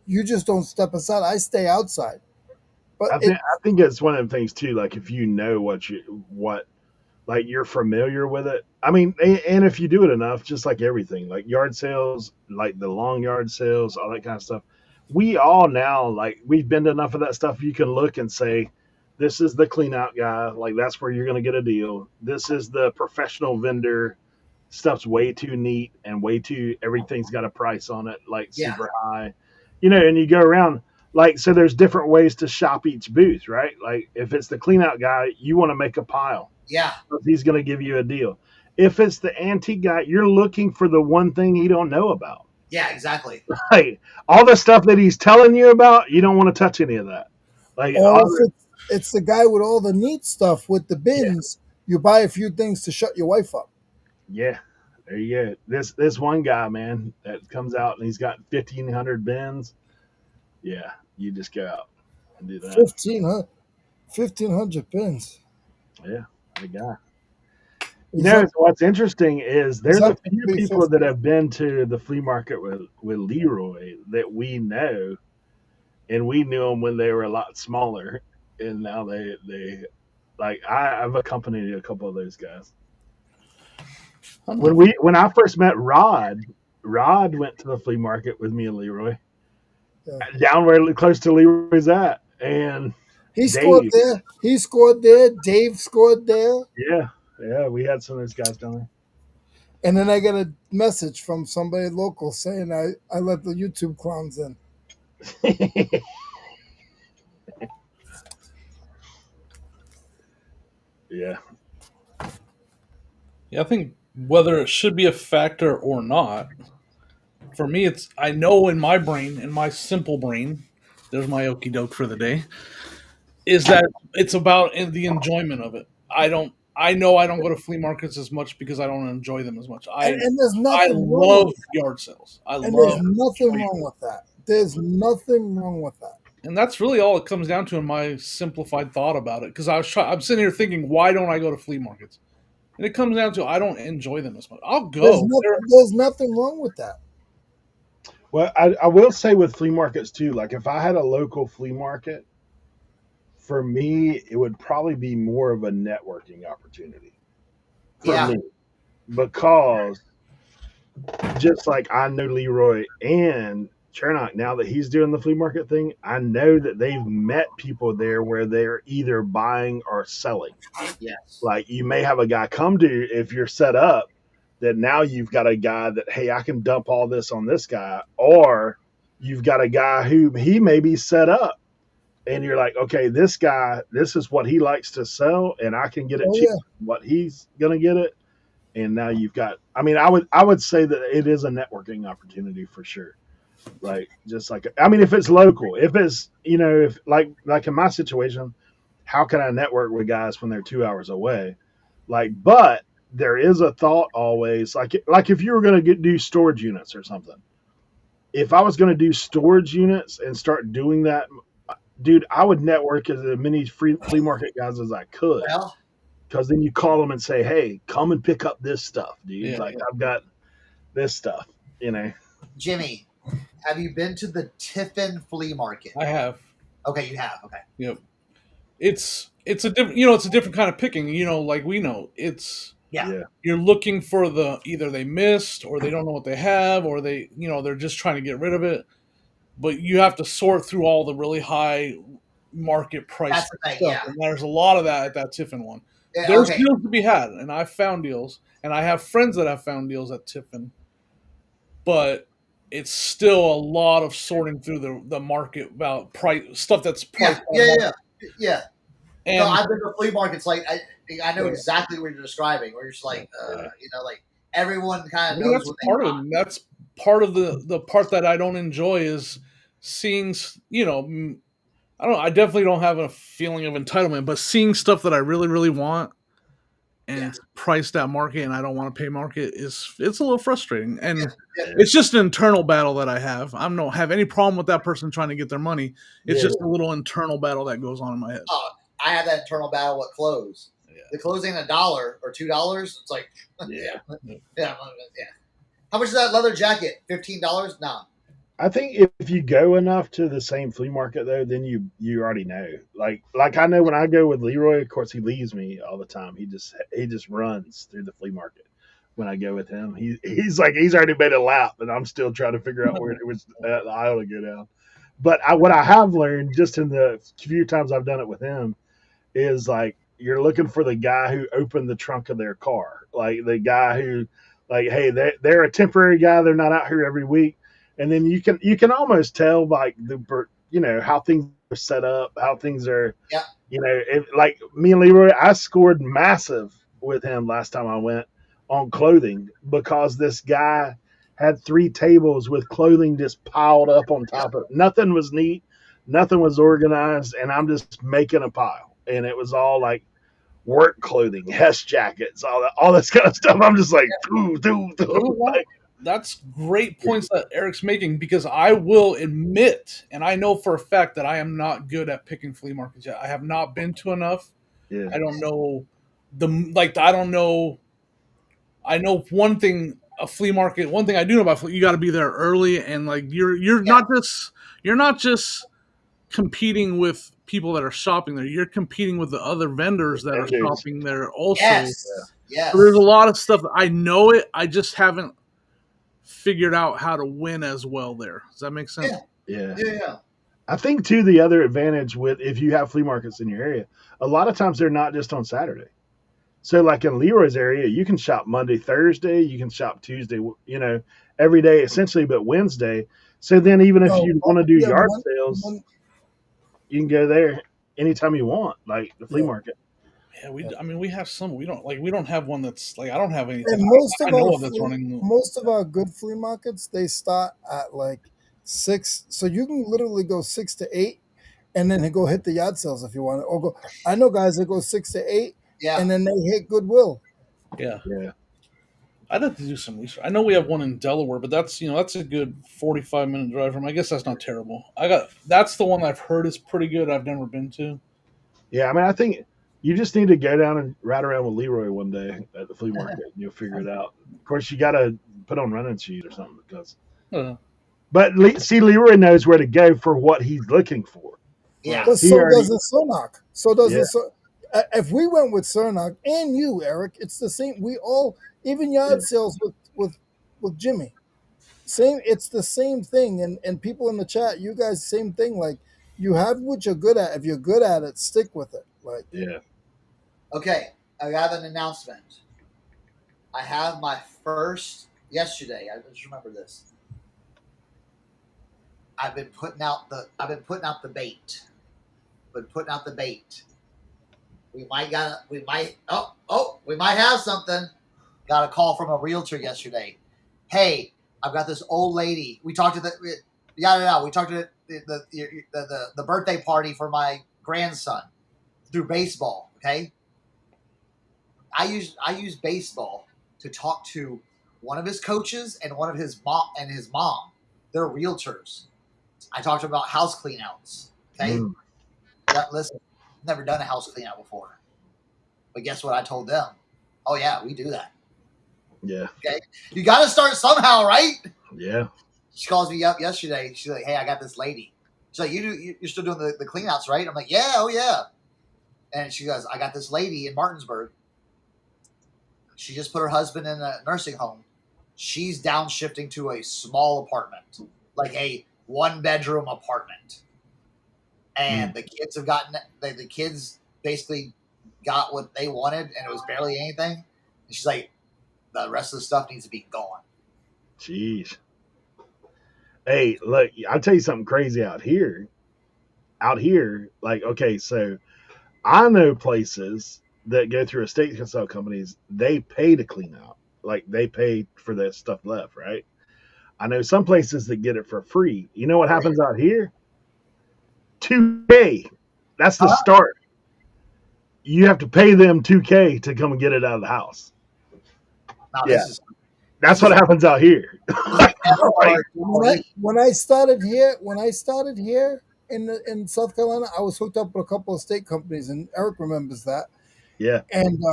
You just don't step aside. I stay outside. But I think it's one of the things too. Like if you know what like you're familiar with it. I mean, and if you do it enough, just like everything, like yard sales, like the long yard sales, all that kind of stuff. We all now like we've been to enough of that stuff. You can look and say, this is the clean out guy. Like that's where you're going to get a deal. This is the professional vendor. Stuff's way too neat and way too everything's got a price on it, like Yeah. super high. And you go around like so. There's different ways to shop each booth, right? Like if it's the clean out guy, you want to make a pile. Yeah. He's going to give you a deal. If it's the antique guy, you're looking for the one thing he don't know about. Yeah, exactly. Like all the stuff that he's telling you about, you don't want to touch any of that. Like, or if it's the guy with all the neat stuff with the yeah, bins, you buy a few things to shut your wife up. yeah, there you go. This one guy, man, that comes out and he's got 1,500 bins. Yeah, you just go out and do that. 1,500 pins. Yeah, the guy. Is that, What's interesting is is there's a that few the people that have been to the flea market with Leroy that we know, and we knew them when they were a lot smaller, and now they like I've accompanied a couple of those guys. When I first met Rod went to the flea market with me and Leroy, Yeah. down where close to Leroy's at, and He scored Dave. there. He scored there. Dave scored there. Yeah, we had some of those guys down And then I got a message from somebody local saying I let the YouTube clowns in. there. Yeah, Yeah, I think whether it should be a factor or not, for me, it's I know in my brain, in my simple brain, there's my okey doke for the day, is that it's about the enjoyment of it. I know I don't go to flea markets as much because I don't enjoy them as much. And there's I nothing wrong love with yard sales. And there's nothing wrong with that. There's nothing wrong with that. And that's really all it comes down to in my simplified thought about it. Because I'm sitting here thinking, why don't I go to flea markets? And it comes down to I don't enjoy them as much. I'll go. There's nothing wrong with that. well, I will say with flea markets too. Like if I had a local flea market, for me, it would probably be more of a networking opportunity for Yeah. me because just like I know Leroy and Cernoch now that he's doing the flea market thing, I know that they've met people there where they're either buying or selling. Yes. Like you may have a guy come to if you're set up that now you've got a guy that, hey, I can dump all this on this guy, or you've got a guy who he may be set up and you're like, okay, this guy, this is what he likes to sell, and I can get it cheap what he's gonna get it. And now you've got I mean, I would say that it is a networking opportunity for sure. Like just like I mean, if it's local, if it's if like in my situation, how can I network with guys when they're 2 hours away? Like, but there is a thought always like if you were gonna do storage units or something. If I was gonna do storage units and start doing that, dude, I would network as many flea market guys as I could. Well, Because then you call them and say, hey, come and pick up this stuff, dude. Yeah, I've got this stuff. Jimmy, have you been to the Tiffin flea market? I have. Okay, you have. Okay. Yep. It's a different, it's a different kind of picking. Like we know, it's Yeah. you're looking for the either they missed or they don't know what they have or they're just trying to get rid of it. But you have to sort through all the really high market price That's the thing, stuff, yeah. and there's a lot of that at that Tiffin one. Yeah, There's okay. deals to be had, and I've found deals, and I have friends that have found deals at Tiffin, but it's still a lot of sorting through the market about price stuff that's priced. Yeah. And No, I've been to flea markets. Like I know exactly what you're describing. Where you're just like, like everyone kind of knows that's what they part of want. it. That's part of the part that I don't enjoy is seeing. I don't. I definitely don't have a feeling of entitlement, but seeing stuff that I really, really want and it's priced at market, and I don't want to pay market it's a little frustrating, and it's just an internal battle that I have. I don't have any problem with that person trying to get their money. It's just a little internal battle that goes on in my head. I have that internal battle with clothes. The clothes ain't $1 or $2. It's like, yeah. How much is that leather jacket? $15? Nah. I think if you go enough to the same flea market though, then you already know. Like I know when I go with Leroy, of course he leaves me all the time. He just runs through the flea market when I go with him. He's like he's already made a lap, and I'm still trying to figure out where it was the aisle to go down. But what I have learned just in the few times I've done it with him is like you're looking for the guy who opened the trunk of their car, like the guy who, like, hey, they're a temporary guy. They're not out here every week, and then you can almost tell like how things are set up, how things are. Yeah. Like me and Leroy, I scored massive with him last time I went on clothing because this guy had 3 tables with clothing just piled up on top of it. Nothing was neat, nothing was organized, and I'm just making a pile. And it was all like work clothing, Hess jackets, all this kind of stuff. I'm just like, like, that's great points that Eric's making, because I will admit, and I know for a fact that I am not good at picking flea markets yet. I have not been to enough. Yeah. I don't know I don't know. I know one thing, a flea market. One thing I do know about you got to be there early, and like you're not just competing with people that are shopping there. You're competing with the other vendors that are shopping there also. Yes. So there's a lot of stuff that I know it. I just haven't figured out how to win as well there. Does that make sense? Yeah. I think too the other advantage with if you have flea markets in your area, a lot of times they're not just on Saturday. So like in Leroy's area, you can shop Monday, Thursday, you can shop Tuesday, every day essentially, but Wednesday. So then even if you want to do yard sales, you can go there anytime you want, like the flea market. Yeah, we have some. We don't have one that's like I don't have anything. And most of our good flea markets, they start at like 6, so you can literally go 6 to 8, and then go hit the yard sales if you want, or go. I know guys that go 6 to 8, and then they hit Goodwill. Yeah. I'd have to do some research. I know we have one in Delaware, but that's a good 45-minute drive from. I guess that's not terrible. That's the one I've heard is pretty good. I've never been to. Yeah, I mean, I think you just need to go down and ride around with Leroy one day at the flea market, and you'll figure it out. Of course, you got to put on running shoes or something because. But see, Leroy knows where to go for what he's looking for. Yeah, but so does the Cernoch. So does the. If we went with Cernoch and you, Eric, it's the same. We all, even yard sales with Jimmy, same. It's the same thing. And people in the chat, you guys, same thing. Like you have what you're good at. If you're good at it, stick with it. Like Okay, I have an announcement. I have my first yesterday. I just remember this. I've been putting out the bait. We might have something. Got a call from a realtor yesterday. Hey, I've got this old lady. We talked to we talked to the birthday party for my grandson through baseball. Okay, I use baseball to talk to one of his coaches and one of his mom. They're realtors. I talked about house cleanouts. Okay, listen, never done a house cleanout before, but guess what I told them? Oh yeah, we do that. Yeah. Okay, you got to start somehow, right? Yeah. She calls me up yesterday. She's like, "Hey, I got this lady." She's like, "You're still doing the clean outs, right?" I'm like, "Yeah, oh yeah." And she goes, "I got this lady in Martinsburg. She just put her husband in a nursing home. She's downshifting to a small apartment, like a 1-bedroom apartment. And the kids have gotten the kids basically got what they wanted, and it was barely anything. And she's like, the rest of the stuff needs to be gone." Jeez. Hey, look, I'll tell you something crazy out here. Out here, like, okay, so I know places that go through estate sale companies, they pay to clean out. Like, they pay for that stuff left, right? I know some places that get it for free. You know what happens out here? $2K. That's the start. You have to pay them $2K to come and get it out of the house. Now, Yeah. That's what happens out here. When I started here in South Carolina, I was hooked up with a couple of state companies, and Eric remembers that. Yeah. And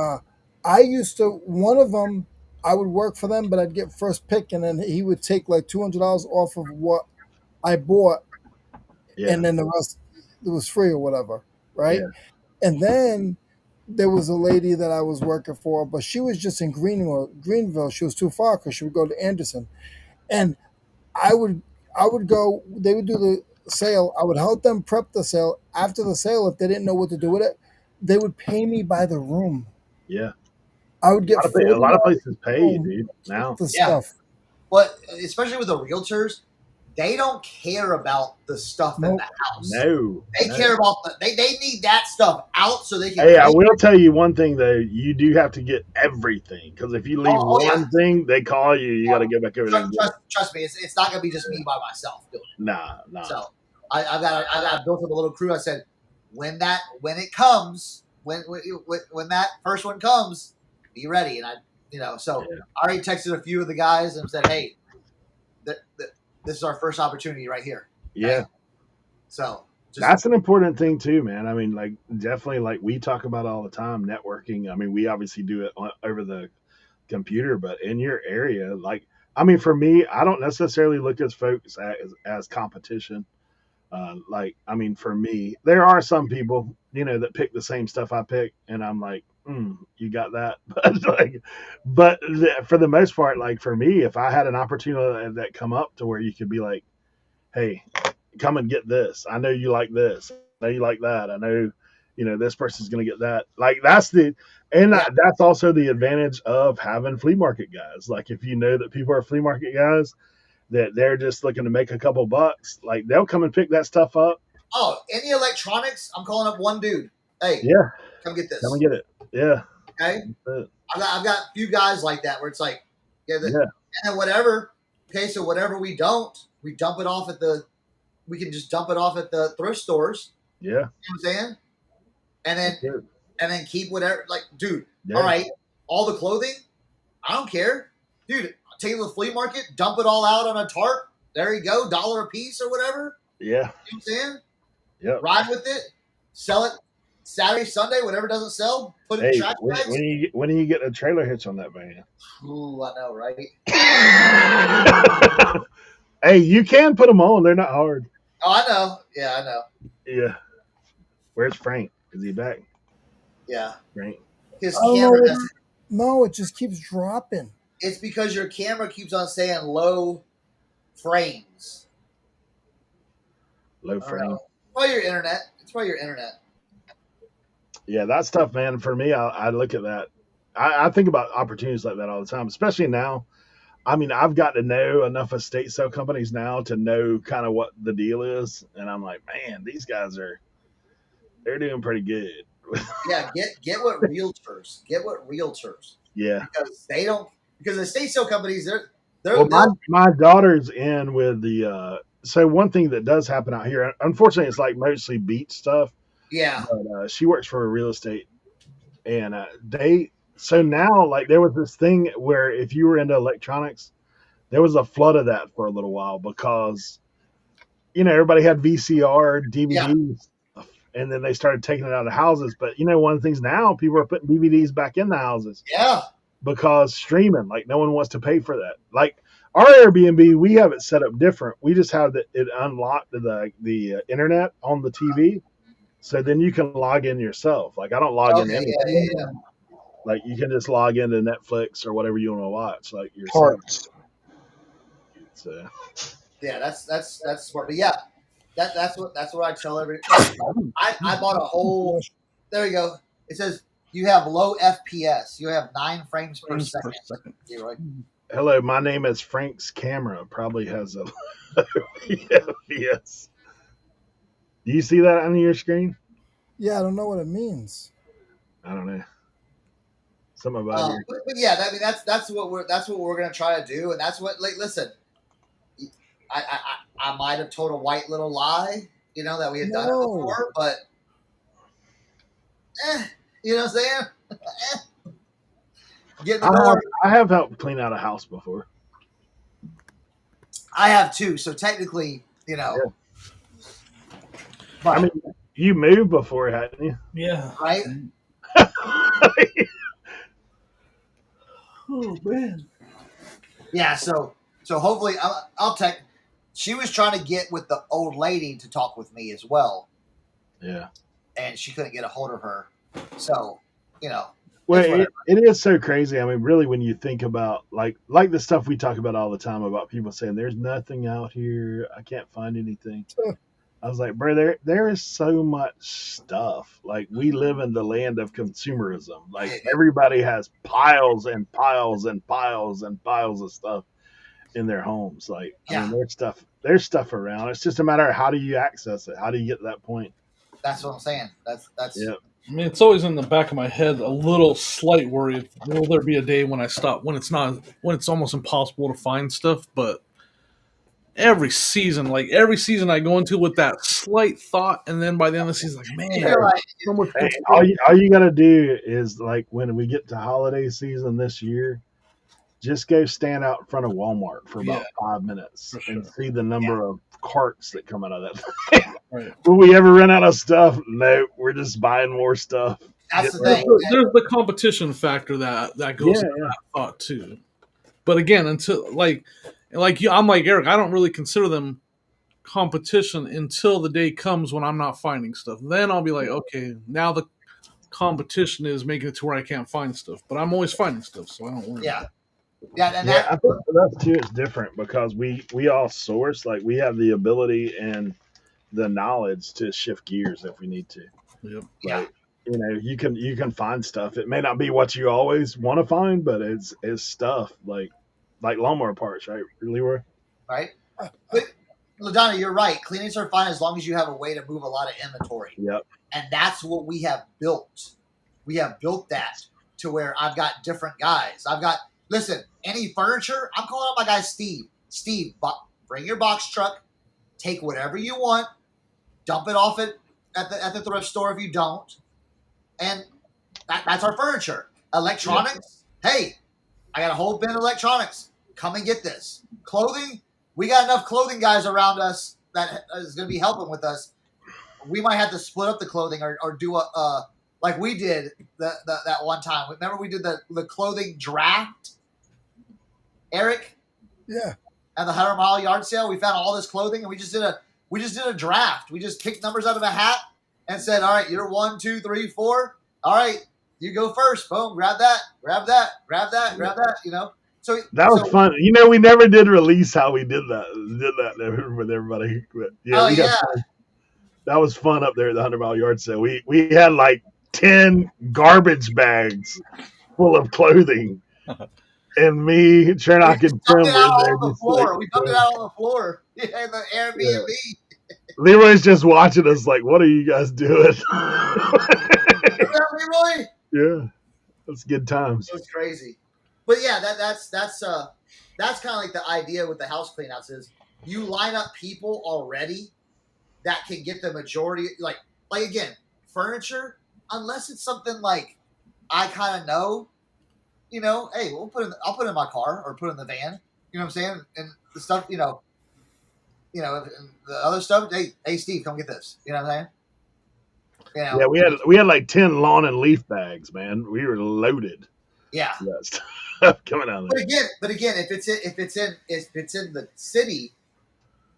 I used to, one of them, I would work for them, but I'd get first pick, and then he would take like $200 off of what I bought, and then the rest it was free or whatever, right? Yeah. And then there was a lady that I was working for, but she was just in Greenville. She was too far because she would go to Anderson, and I would go. They would do the sale. I would help them prep the sale. After the sale, if they didn't know what to do with it, they would pay me by the room. Yeah. I would get a lot of places pay you, dude, now. The stuff. But especially with the realtors, they don't care about the stuff in the house. No. They care about they need that stuff out so they can. Hey, I will tell you one thing though. You do have to get everything, because if you leave one thing, they call you. You got to get back over there. Trust me, it's not gonna be just me by myself doing it. Nah. So I got built up a little crew. I said, when it comes, when that first one comes, be ready. And I already texted a few of the guys and said, hey, this is our first opportunity right here. Yeah. Okay? So that's an important thing too, man. I mean, like, definitely, like we talk about all the time, networking. I mean, we obviously do it over the computer, but in your area, like, I mean, for me, I don't necessarily look at folks as competition. Like, I mean, for me, there are some people, that pick the same stuff I pick, and I'm like, you got that. But for the most part, like, for me, if I had an opportunity that come up to where you could be like, hey, come and get this. I know you like this. I know you like that. I know, this person's going to get that. Like, that's also the advantage of having flea market guys. Like, if you know that people are flea market guys, that they're just looking to make a couple bucks, like, they'll come and pick that stuff up. Oh, any electronics, I'm calling up one dude. Hey, yeah, come get this. Come and get it. Yeah. Okay. I've got a few guys like that where it's like, and then whatever. Okay, so whatever we dump it off we can just dump it off at the thrift stores. Yeah. You know what I'm saying? And then keep whatever, like, dude, all right, all the clothing, I don't care. Dude, take it to the flea market, dump it all out on a tarp. There you go, $1 a piece or whatever. Yeah. You know what I'm saying? Yeah. Ride with it, sell it Saturday, Sunday, whatever doesn't sell, put it in trash bags. When are you getting a trailer hitch on that van? Ooh, I know, right? Hey, you can put them on. They're not hard. Oh, I know. Yeah, I know. Yeah. Where's Frank? Is he back? Yeah. Frank. His camera No, it just keeps dropping. It's because your camera keeps on saying low frames. Low frame. Probably your internet. It's probably your internet. Yeah, that's tough, man. For me, I look at that. I think about opportunities like that all the time, especially now. I mean, I've got to know enough estate sale companies now to know kind of what the deal is. And I'm like, man, these guys they're doing pretty good. Yeah, get what realtors. Get what realtors. Yeah. Because estate sale companies, my daughter's in with the so one thing that does happen out here, unfortunately, it's like mostly beach stuff. Yeah. But she works for a real estate, and so now, like, there was this thing where if you were into electronics, there was a flood of that for a little while because, everybody had VCR, DVDs, and then they started taking it out of houses. But, one of the things now, people are putting DVDs back in the houses. Yeah. Because streaming, like, no one wants to pay for that. Like, our Airbnb, we have it set up different. We just have it unlocked to the internet on the TV, so then you can log in yourself. Like I don't log into Okay, anything. yeah. Like you can just log into Netflix or whatever you want to watch, like yourself. Parts. So Yeah, that's smart. But yeah, that's what I tell everybody. I bought a whole. There you go. It says you have low FPS. You have 9 frames per second. Leroy. hello, my name is Frank's camera. Probably has a FPS. Do you see that on your screen? Yeah, I don't know what it means. I don't know. Something about your But yeah, I mean that's what we're gonna try to do, and that's what. Like, listen, I might have told a white little lie, that we had done it before, but you know what I'm saying? Get in the door. I have helped clean out a house before. I have too, so technically, Yeah. But, I mean, you moved before, hadn't you? Yeah. right? Oh man. Yeah, so hopefully I'll text. She was trying to get with the old lady to talk with me as well. Yeah. And she couldn't get a hold of her. So, Well, it is so crazy. I mean, really, when you think about like the stuff we talk about all the time about people saying there's nothing out here, I can't find anything. I was like, bro, there is so much stuff. Like we live in the land of consumerism. Like everybody has piles and piles and piles and piles of stuff in their homes. Like I mean, there's stuff around. It's just a matter of how do you access it? How do you get to that point? That's what I'm saying. That's yeah. I mean, it's always in the back of my head a little slight worry. Will there be a day when I stop, when it's almost impossible to find stuff? But every season I go into with that slight thought, and then by the end of the season, like, man, so much good stuff. All you got to do is like when we get to holiday season this year, just go stand out in front of Walmart for about 5 minutes and see the number of carts that come out of that thing. Right. Will we ever run out of stuff? No, we're just buying more stuff. That's the thing. There's the competition factor that goes into that thought too. But again, until like you, I'm like Eric. I don't really consider them competition until the day comes when I'm not finding stuff. Then I'll be like, okay, now the competition is making it to where I can't find stuff. But I'm always finding stuff, so I don't worry. Yeah. And I think for us too, it's different because we all source. Like we have the ability and the knowledge to shift gears if we need to. Yep. Like, you can find stuff. It may not be what you always want to find, but it's stuff like lawnmower parts, right, Leroy? Right. But LaDonna, you're right. Cleanings are fine as long as you have a way to move a lot of inventory. Yep. And that's what we have built. We have built that to where I've got different guys. Listen, any furniture, I'm calling out my guy Steve. Steve, bring your box truck, take whatever you want, dump it off at the thrift store if you don't, and that's our furniture. Electronics, hey, I got a whole bin of electronics. Come and get this. Clothing, we got enough clothing guys around us that is going to be helping with us. We might have to split up the clothing or do a like we did that one time. Remember we did the clothing draft, Eric? Yeah. At the 100-mile yard sale, we found all this clothing and we just did a draft. We just picked numbers out of a hat and said, all right, you're 1, 2, 3, 4. All right, you go first. Boom, grab that. So that was fun. We never did release how we did that with everybody. But that was fun up there at the 100-mile yard sale. We had like 10 garbage bags full of clothing. And me, Cernoch, and Tim were there. We dumped it out on the floor in the Airbnb. Yeah. Leroy's just watching us like, what are you guys doing? Leroy? Yeah. That's good times. It was crazy. But yeah, that's kind of like the idea with the house cleanouts is you line up people already that can get the majority, like again, furniture, unless it's something like I kind of know, hey, I'll put it in my car or put it in the van. You know what I'm saying? And the stuff, and the other stuff. Hey, Steve, come get this. You know what I'm saying? Yeah, we had like 10 lawn and leaf bags, man. We were loaded. Yeah. that stuff coming out of there. But again, if it's in the city,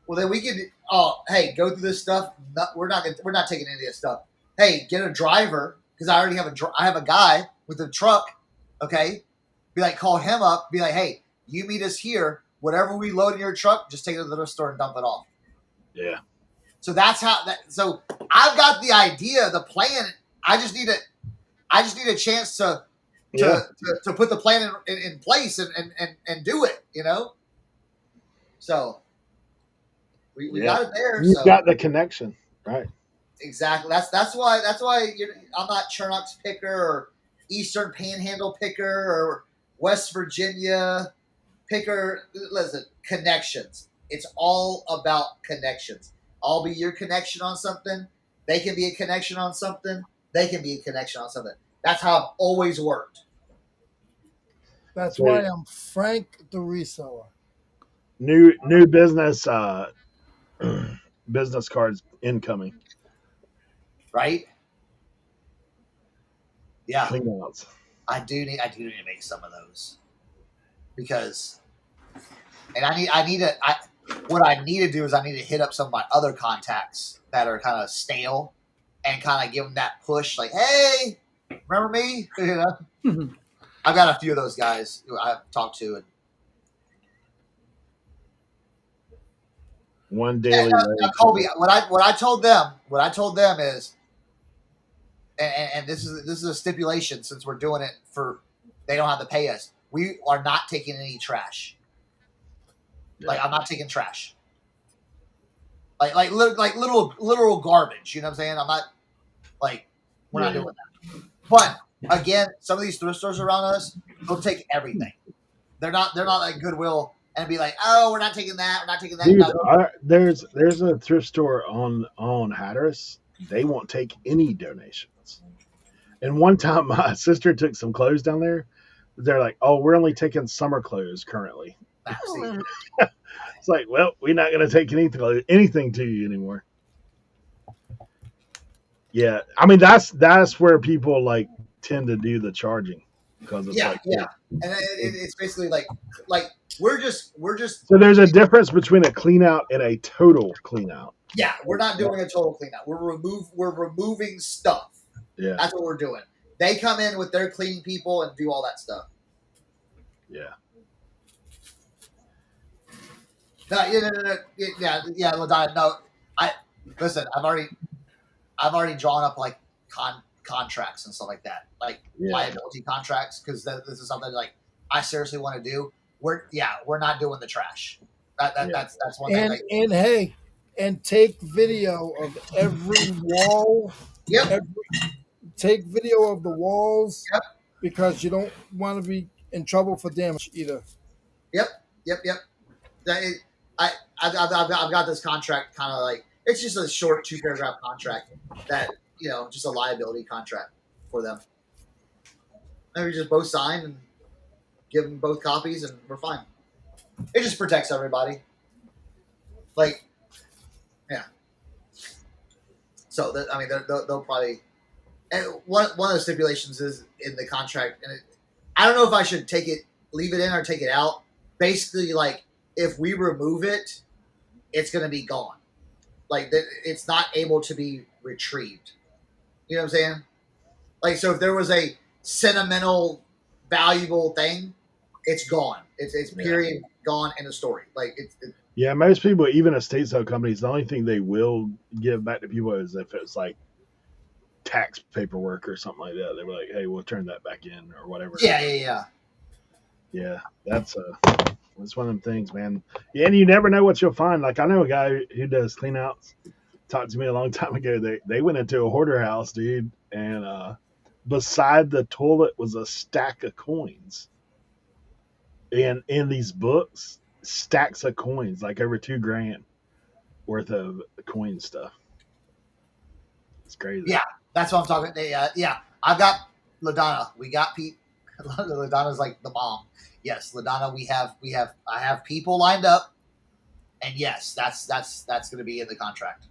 well then we can. Oh, hey, go through this stuff. We're not taking any of this stuff. Hey, get a driver because I already have I have a guy with a truck. Okay, be like, call him up. Be like, hey, you meet us here. Whatever we load in your truck, just take it to the store and dump it off. Yeah. So that's how. So I've got the idea, the plan. I just need a chance to put the plan in place and do it. You know. So we got it there. You've So. got the connection, right? Exactly. That's why I'm not Cernochs picker or Eastern Panhandle picker or West Virginia picker. Listen, connections. It's all about connections. I'll be your connection on something. They can be a connection on something. They can be a connection on something. That's how I've always worked. That's why I'm Frank the reseller. New business business cards incoming. Right? Yeah. Cleanouts. I do need to make some of those because, and what I need to do is I need to hit up some of my other contacts that are kind of stale, and kind of give them that push, like, hey, remember me? You know, I've got a few of those guys who I've talked to, and one daily. now, Colby, what I told them is. And this is a stipulation since we're doing it they don't have to pay us. We are not taking any trash. Yeah. Like I'm not taking trash. Like literal garbage. You know what I'm saying? I'm not we're not doing that. But again, some of these thrift stores around us, they'll take everything. They're not like Goodwill and be like, oh, we're not taking that. We're not taking that. Dude, there's a thrift store on Hatteras. They won't take any donations. And one time my sister took some clothes down there. They're like, oh, we're only taking summer clothes currently. It's like, well, we're not going to take anything to you anymore. Yeah. I mean, that's where people tend to do the charging because it's and it's basically like we're just. So there's a difference between a clean out and a total clean out. Yeah, we're not doing a total clean out. We're removing stuff. Yeah, that's what we're doing. They come in with their cleaning people and do all that stuff. Yeah. Yeah, LaDonna. No, listen. I've already drawn up contracts and stuff like that, liability contracts, because this is something I seriously want to do. We're not doing the trash. That's one thing. And take video of every wall. Yep. Take video of the walls. Yep. Because you don't want to be in trouble for damage either. Yep. I've got this contract kind of it's just a short 2-paragraph contract that just a liability contract for them. And we just both sign and give them both copies, and we're fine. It just protects everybody. Yeah. So they'll probably. And one of the stipulations is in the contract, and I don't know if I should leave it in or take it out. Basically, if we remove it, it's going to be gone. It's not able to be retrieved. You know what I'm saying? So if there was a sentimental, valuable thing, it's gone. It's period gone in the story. Yeah, most people, even estate sale companies, the only thing they will give back to people is if it's tax paperwork or something like that. They were like, hey, we'll turn that back in or whatever. Yeah. Yeah, that's one of them things, man. Yeah, and you never know what you'll find. I know a guy who does clean outs. Talked to me a long time ago. They went into a hoarder house, dude, and beside the toilet was a stack of coins. And in these books, stacks of coins, over $2,000 worth of coin stuff. It's crazy. Yeah, that's what I'm talking about. Yeah, I've got LaDonna. We got Pete. LaDonna's like the mom. Yes, LaDonna, I have people lined up, and yes, that's going to be in the contract.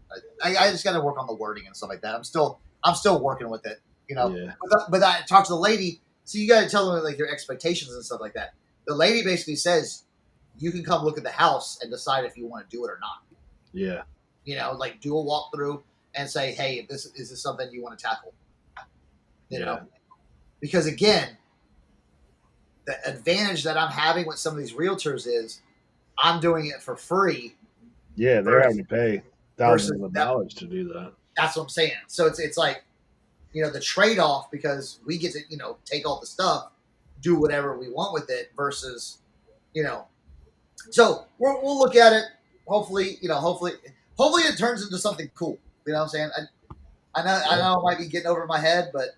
I just got to work on the wording and stuff like that. I'm still working with it, Yeah. But I talked to the lady. So you got to tell them like your expectations and stuff like that. The lady basically says you can come look at the house and decide if you want to do it or not. Yeah. You know, like do a walkthrough and say, hey, if this is this something you want to tackle? You know, because again, the advantage that I'm having with some of these realtors is I'm doing it for free. Yeah, they're having to pay thousands of dollars to do that. That's what I'm saying. So it's like, you know, the trade-off, because we get to, you know, take all the stuff, do whatever we want with it versus, you know, so we'll look at it. Hopefully, you know, hopefully it turns into something cool. You know what I'm saying? I know I might be getting over my head, but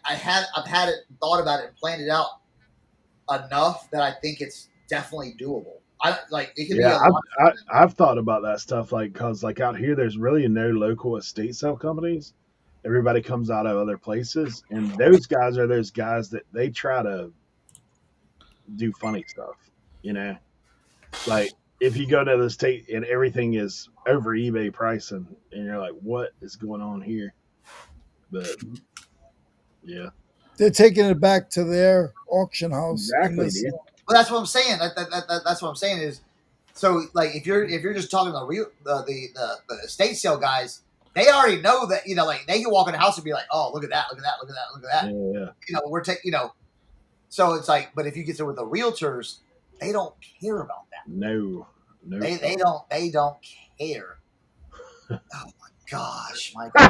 I've had it, thought about it, and planned it out enough that I think it's definitely doable. It can be a lot. I've thought about that stuff, like, cause like out here, there's really no local estate sale companies. Everybody comes out of other places, and those guys are those guys that they try to do funny stuff. You know, like if you go to the state and everything is over eBay pricing, and you're like, what is going on here? But yeah, They're taking it back to their auction house. exactly, dude. Well, that's what I'm saying. That's what I'm saying is, so like if you're just talking the estate sale guys, they already know that, you know, like they can walk in the house and be like, oh, look at that, look at that, look at that, look at that. Yeah. You know, we're taking, you know, so it's like, but if you get to with the realtors, they don't care about that. No. They don't care. Oh my gosh, Michael.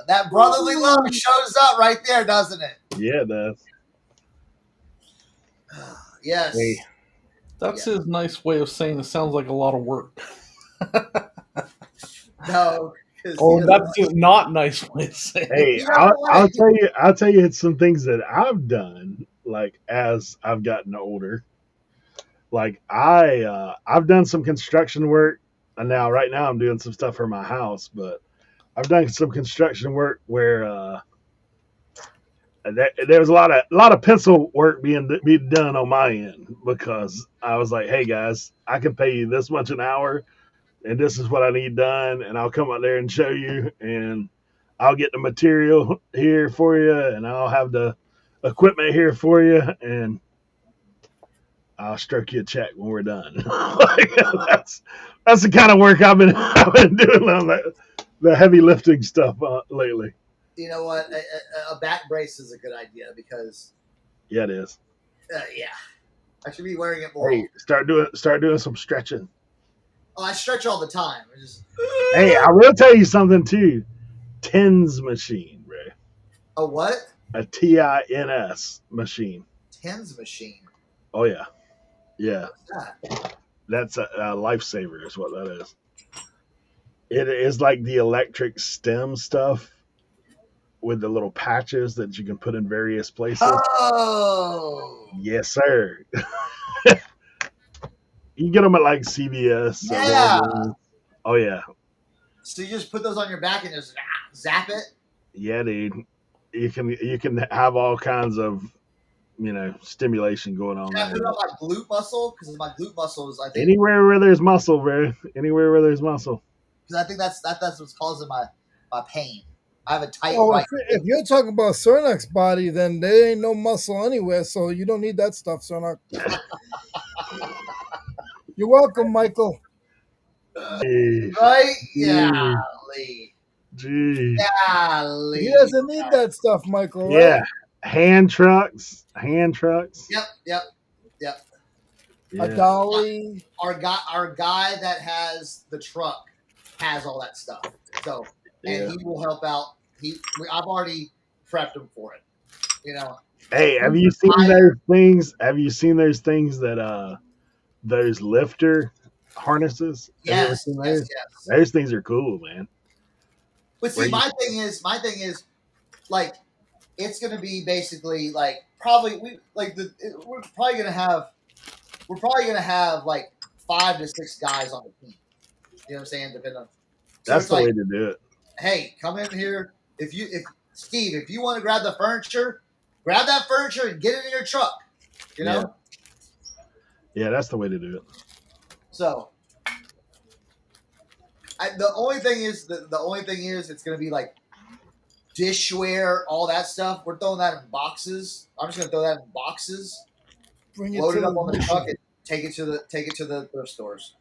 That brotherly love shows up right there, doesn't it? Yeah, it does. Yes. Hey. That's his nice way of saying it sounds like a lot of work. No. Oh, that's his not nice way of saying it. Hey, I'll tell you some things that I've done, like as I've gotten older. Like I've done some construction work, and right now I'm doing some stuff for my house, but I've done some construction work where there was a lot of pencil work being done on my end, because I was like, hey guys, I can pay you this much an hour, and this is what I need done, and I'll come out there and show you, and I'll get the material here for you, and I'll have the equipment here for you, and I'll stroke you a check when we're done. Like, that's the kind of work I've been doing on the heavy lifting stuff lately. You know what? A back brace is a good idea because. Yeah, it is. Yeah, I should be wearing it more. Hey, start doing some stretching. Oh, I stretch all the time. Hey, I will tell you something too. TINS machine, bro. A what? A TINS machine. TINS machine. Oh yeah. Yeah. What's that? That's a lifesaver is what that is. It is like the electric stem stuff with the little patches that you can put in various places. Oh. Yes, sir. You can get them at like CVS. Yeah. Oh yeah. So you just put those on your back and just zap it? Yeah, dude. You can have all kinds of, you know, stimulation going on. Can I put it on my glute muscle? Because my glute muscle is, I think, anywhere where there's muscle, bro. Anywhere where there's muscle. Because I think that's what's causing my pain. I have a tight Oh, right. if you're talking about Cernoch's body, then there ain't no muscle anywhere, so you don't need that stuff, Cernoch. You're welcome, Michael. Right? Yeah. Jeez. Golly. He doesn't need that stuff, Michael. Right? Yeah. Hand trucks. Yep. Yeah. A dolly. Our guy that has the truck has all that stuff. So, and he will help out. I've already prepped him for it. You know. Hey, have you seen those things? Have you seen those things that those lifter harnesses? Yes. Those things are cool, man. But see, my thing is like, it's going to be basically like we're probably going to have like 5 to 6 guys on the team. You know what I'm saying? Depending on. So that's the way to do it. Hey, come in here. If you want to grab the furniture, grab that furniture and get it in your truck. You know? Yeah, that's the way to do it. So The only thing is it's gonna be like dishware, all that stuff. We're throwing that in boxes. I'm just gonna throw that in boxes, Bring it load to it up the on the mission. truck, and take it to the thrift stores.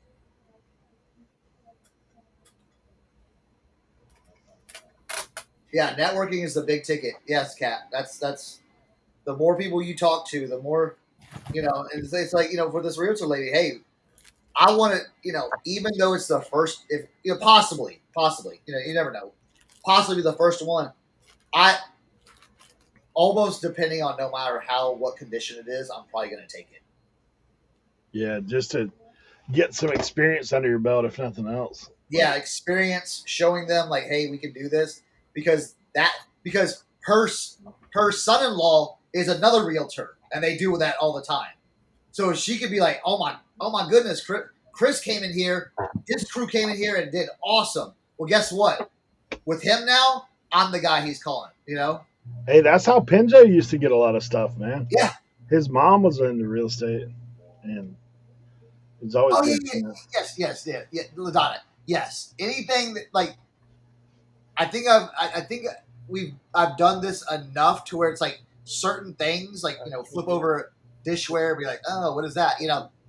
Yeah, networking is the big ticket. Yes, Kat. That's the more people you talk to, the more and it's like for this realtor lady, hey, I want to even though it's the first, if possibly you never know, possibly the first one. I almost depending on no matter what condition it is, I'm probably going to take it. Yeah, just to get some experience under your belt, if nothing else. Yeah, experience showing them like, hey, we can do this because her son-in-law is another realtor and they do that all the time. So she could be like, oh my goodness, Chris came in here, his crew came in here and did awesome. Well, guess what? With him now, I'm the guy he's calling. Hey, that's how Pinjo used to get a lot of stuff, man. Yeah. His mom was into real estate, and it's always been. Yes, LaDonna. Yes, anything that like, I think I've done this enough to where it's like certain things like flip over dishware, be like, oh, what is that?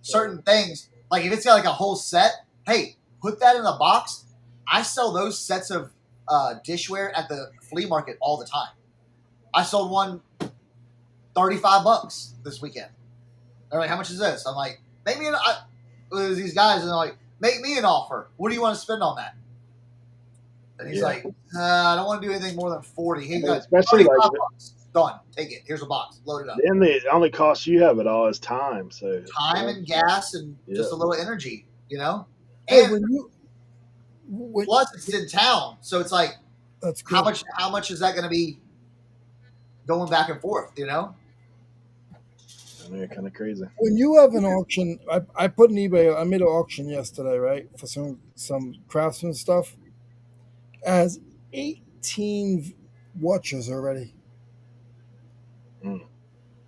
Certain things like if it's got like a whole set, hey, put that in a box. I sell those sets of dishware at the flea market all the time. I sold one $35 this weekend. They're like, how much is this? I'm like, make me these guys, and they're like, make me an offer. What do you want to spend on that? And he's like, I don't want to do anything more than 40. He goes, especially like $bucks. Done. Take it. Here's a box. Load it up. Then the only cost you have at all is time. So time and gas and just a little energy, Hey, And plus, it's in town, so it's like, that's good. how much is that going to be going back and forth? I mean, kind of crazy. When you have an auction, I put an eBay. I made an auction yesterday, right, for some craftsman stuff. It has 18 watchers already.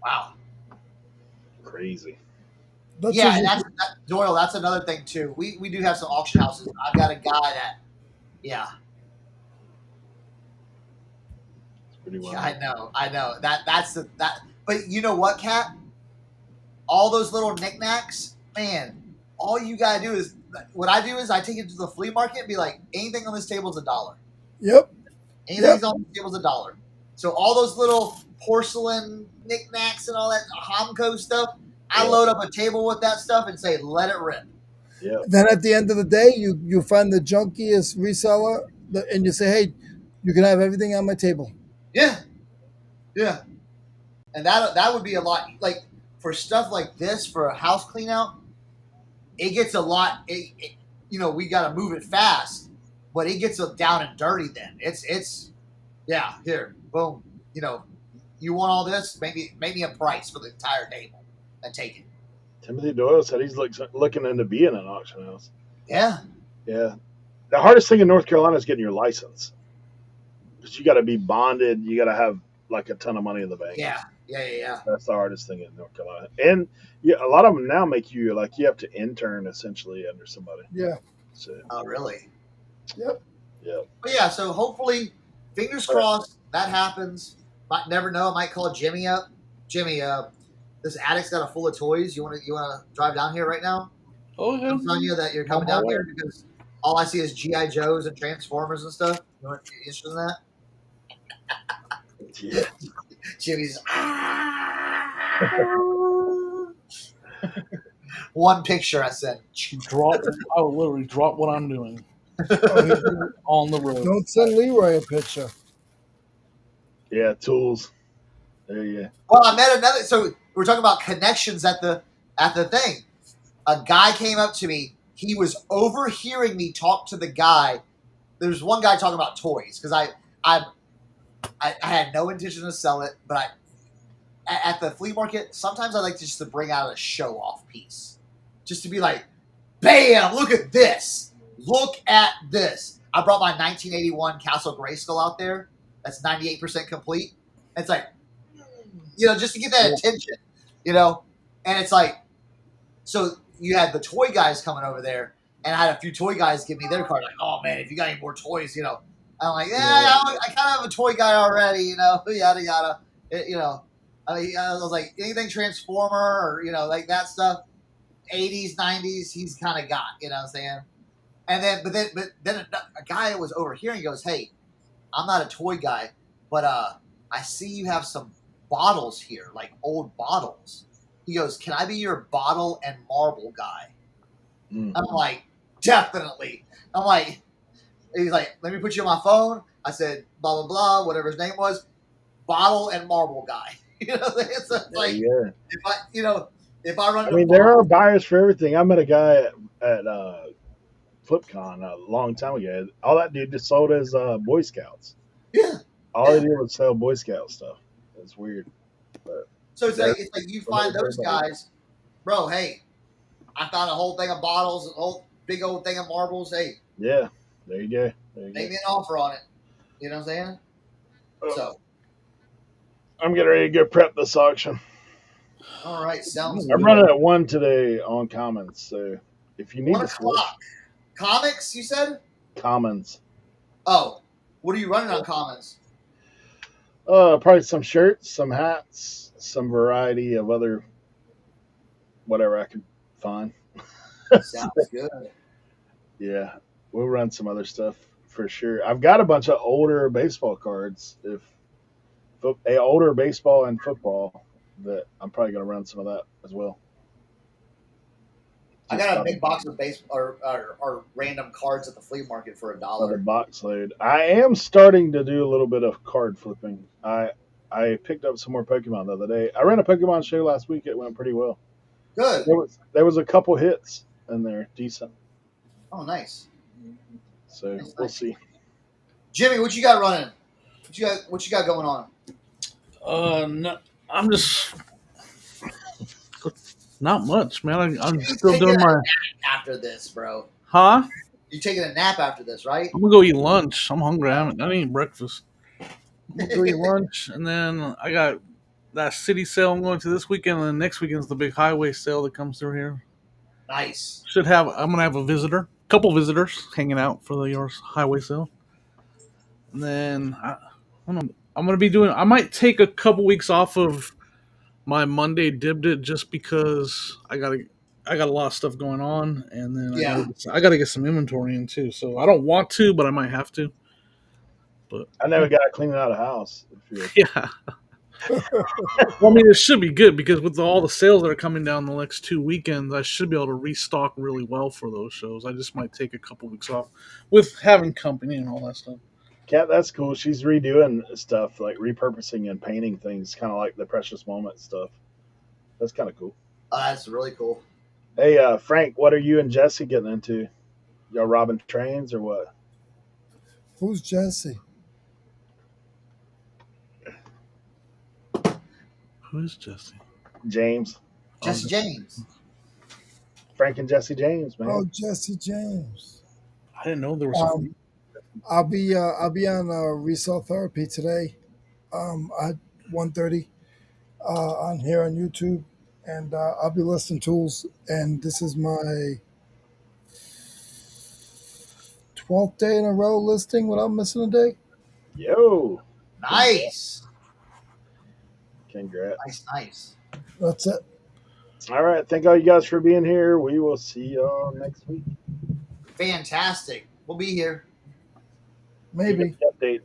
Wow, crazy. And Doyle. That's another thing too. We do have some auction houses. I've got a guy that, It's pretty well. Yeah, I know. That's. But you know what, Kat? All those little knickknacks, man. All you gotta do is what I do is I take it to the flea market and be like, anything on this table is $1. Yep. Anything on this table is $1. So all those little porcelain knickknacks and all that Hamco stuff, I load up a table with that stuff and say, let it rip. Yeah. Then at the end of the day, you find the junkiest reseller and you say, hey, you can have everything on my table. Yeah. And that would be a lot, like for stuff like this, for a house clean out, it gets a lot. We got to move it fast, but it gets down and dirty. Then it's here, boom. You want all this? Maybe a price for the entire table and take it. Timothy Doyle said he's looking into being an auction house. Yeah. The hardest thing in North Carolina is getting your license, because you got to be bonded. You got to have like a ton of money in the bank. Yeah. That's the hardest thing in North Carolina. And a lot of them now make you like you have to intern essentially under somebody. Yeah. So, oh, really? Yep. But yeah, so hopefully, fingers crossed, that happens. Might never know. I might call Jimmy up. Jimmy, this attic's got a full of toys. You want to drive down here right now? Oh, yeah. I'm telling you that you're coming down here because all I see is G.I. Joes and Transformers and stuff. You interested in that? Yeah. Jimmy's one picture I said. I will literally drop what I'm doing on the road. Don't send Leroy a picture. Yeah, tools. There you go. Well, I met another. So we're talking about connections at the thing. A guy came up to me. He was overhearing me talk to the guy. There's one guy talking about toys because I had no intention to sell it, but at the flea market, sometimes I like just to bring out a show off piece, just to be like, bam! Look at this! Look at this! I brought my 1981 Castle Grayskull out there. That's 98% complete. It's like, just to get that attention, and it's like, so you had the toy guys coming over there, And I had a few toy guys give me their card, like, oh man, if you got any more toys, I'm like, I kind of have a toy guy already, yada yada. I was like, anything Transformer or like that stuff, 80s, 90s, he's kind of got, what I'm saying. And then a guy was overhearing goes, hey, I'm not a toy guy, but I see you have some bottles here, like old bottles. He goes, can I be your bottle and marble guy? Mm-hmm. I'm like, definitely. I'm like, he's like, let me put you on my phone. I said, blah, blah, blah, whatever his name was, bottle and marble guy. It's like, if I run there are buyers for everything. I met a guy at FlipCon a long time ago. All that dude just sold his Boy Scouts. Yeah. All he did was sell Boy Scout stuff. It's weird. But so it's like you find those guys, bro, hey, I found a whole thing of bottles, a whole big old thing of marbles. Hey. Yeah. There you go. Make me an offer on it. You know what I'm saying? So I'm getting ready to go prep this auction. All right, sounds good. I'm running at 1 today on Commons, so if you need 1 o'clock. Comics, you said? Commons. Oh, what are you running on Commons? Probably some shirts, some hats, some variety of other whatever I could find. Sounds good. Yeah, we'll run some other stuff for sure. I've got a bunch of older baseball cards, older baseball and football, that I'm probably going to run some of that as well. I got a big box of baseball or random cards at the flea market for $1. A box load. I am starting to do a little bit of card flipping. I picked up some more Pokemon the other day. I ran a Pokemon show last week. It went pretty well. Good. There was a couple hits in there, decent. Oh, nice. So we'll see. Jimmy, what you got running? What you got going on? No, I'm just not much, man. I'm still doing my after this, bro. Huh? You taking a nap after this, right? I'm gonna go eat lunch. I'm hungry. I didn't eat breakfast. I'm gonna go eat lunch, and then I got that city sale I'm going to this weekend, and then next weekend's the big highway sale that comes through here. Nice. I'm gonna have a couple visitors hanging out for the highway sale, and then I'm gonna be doing. I might take a couple weeks off of my Monday dibbed it just because I got a lot of stuff going on, and then I gotta get some inventory in too. So I don't want to, but I might have to. But I know we gotta clean out a house. Yeah. Well, I mean, it should be good because with all the sales that are coming down the next 2 weekends, I should be able to restock really well for those shows. I just might take a couple weeks off with having company and all that stuff. Kat, that's cool. She's redoing stuff, like repurposing and painting things, kind of like the Precious Moment stuff. That's kind of cool. That's really cool. Hey, Frank, what are you and Jesse getting into? Y'all robbing trains or what? Who's Jesse? Who is Jesse? James. Jesse James. Frank and Jesse James, man. Oh, Jesse James. I didn't know there was. I'll be on Resell Therapy today, at 1:30, on here on YouTube, and I'll be listing tools. And this is my 12th day in a row listing without missing a day. Yo, nice. Congrats. Nice. That's it. All right. Thank all you guys for being here. We will see y'all next week. Fantastic. We'll be here. Maybe. Update.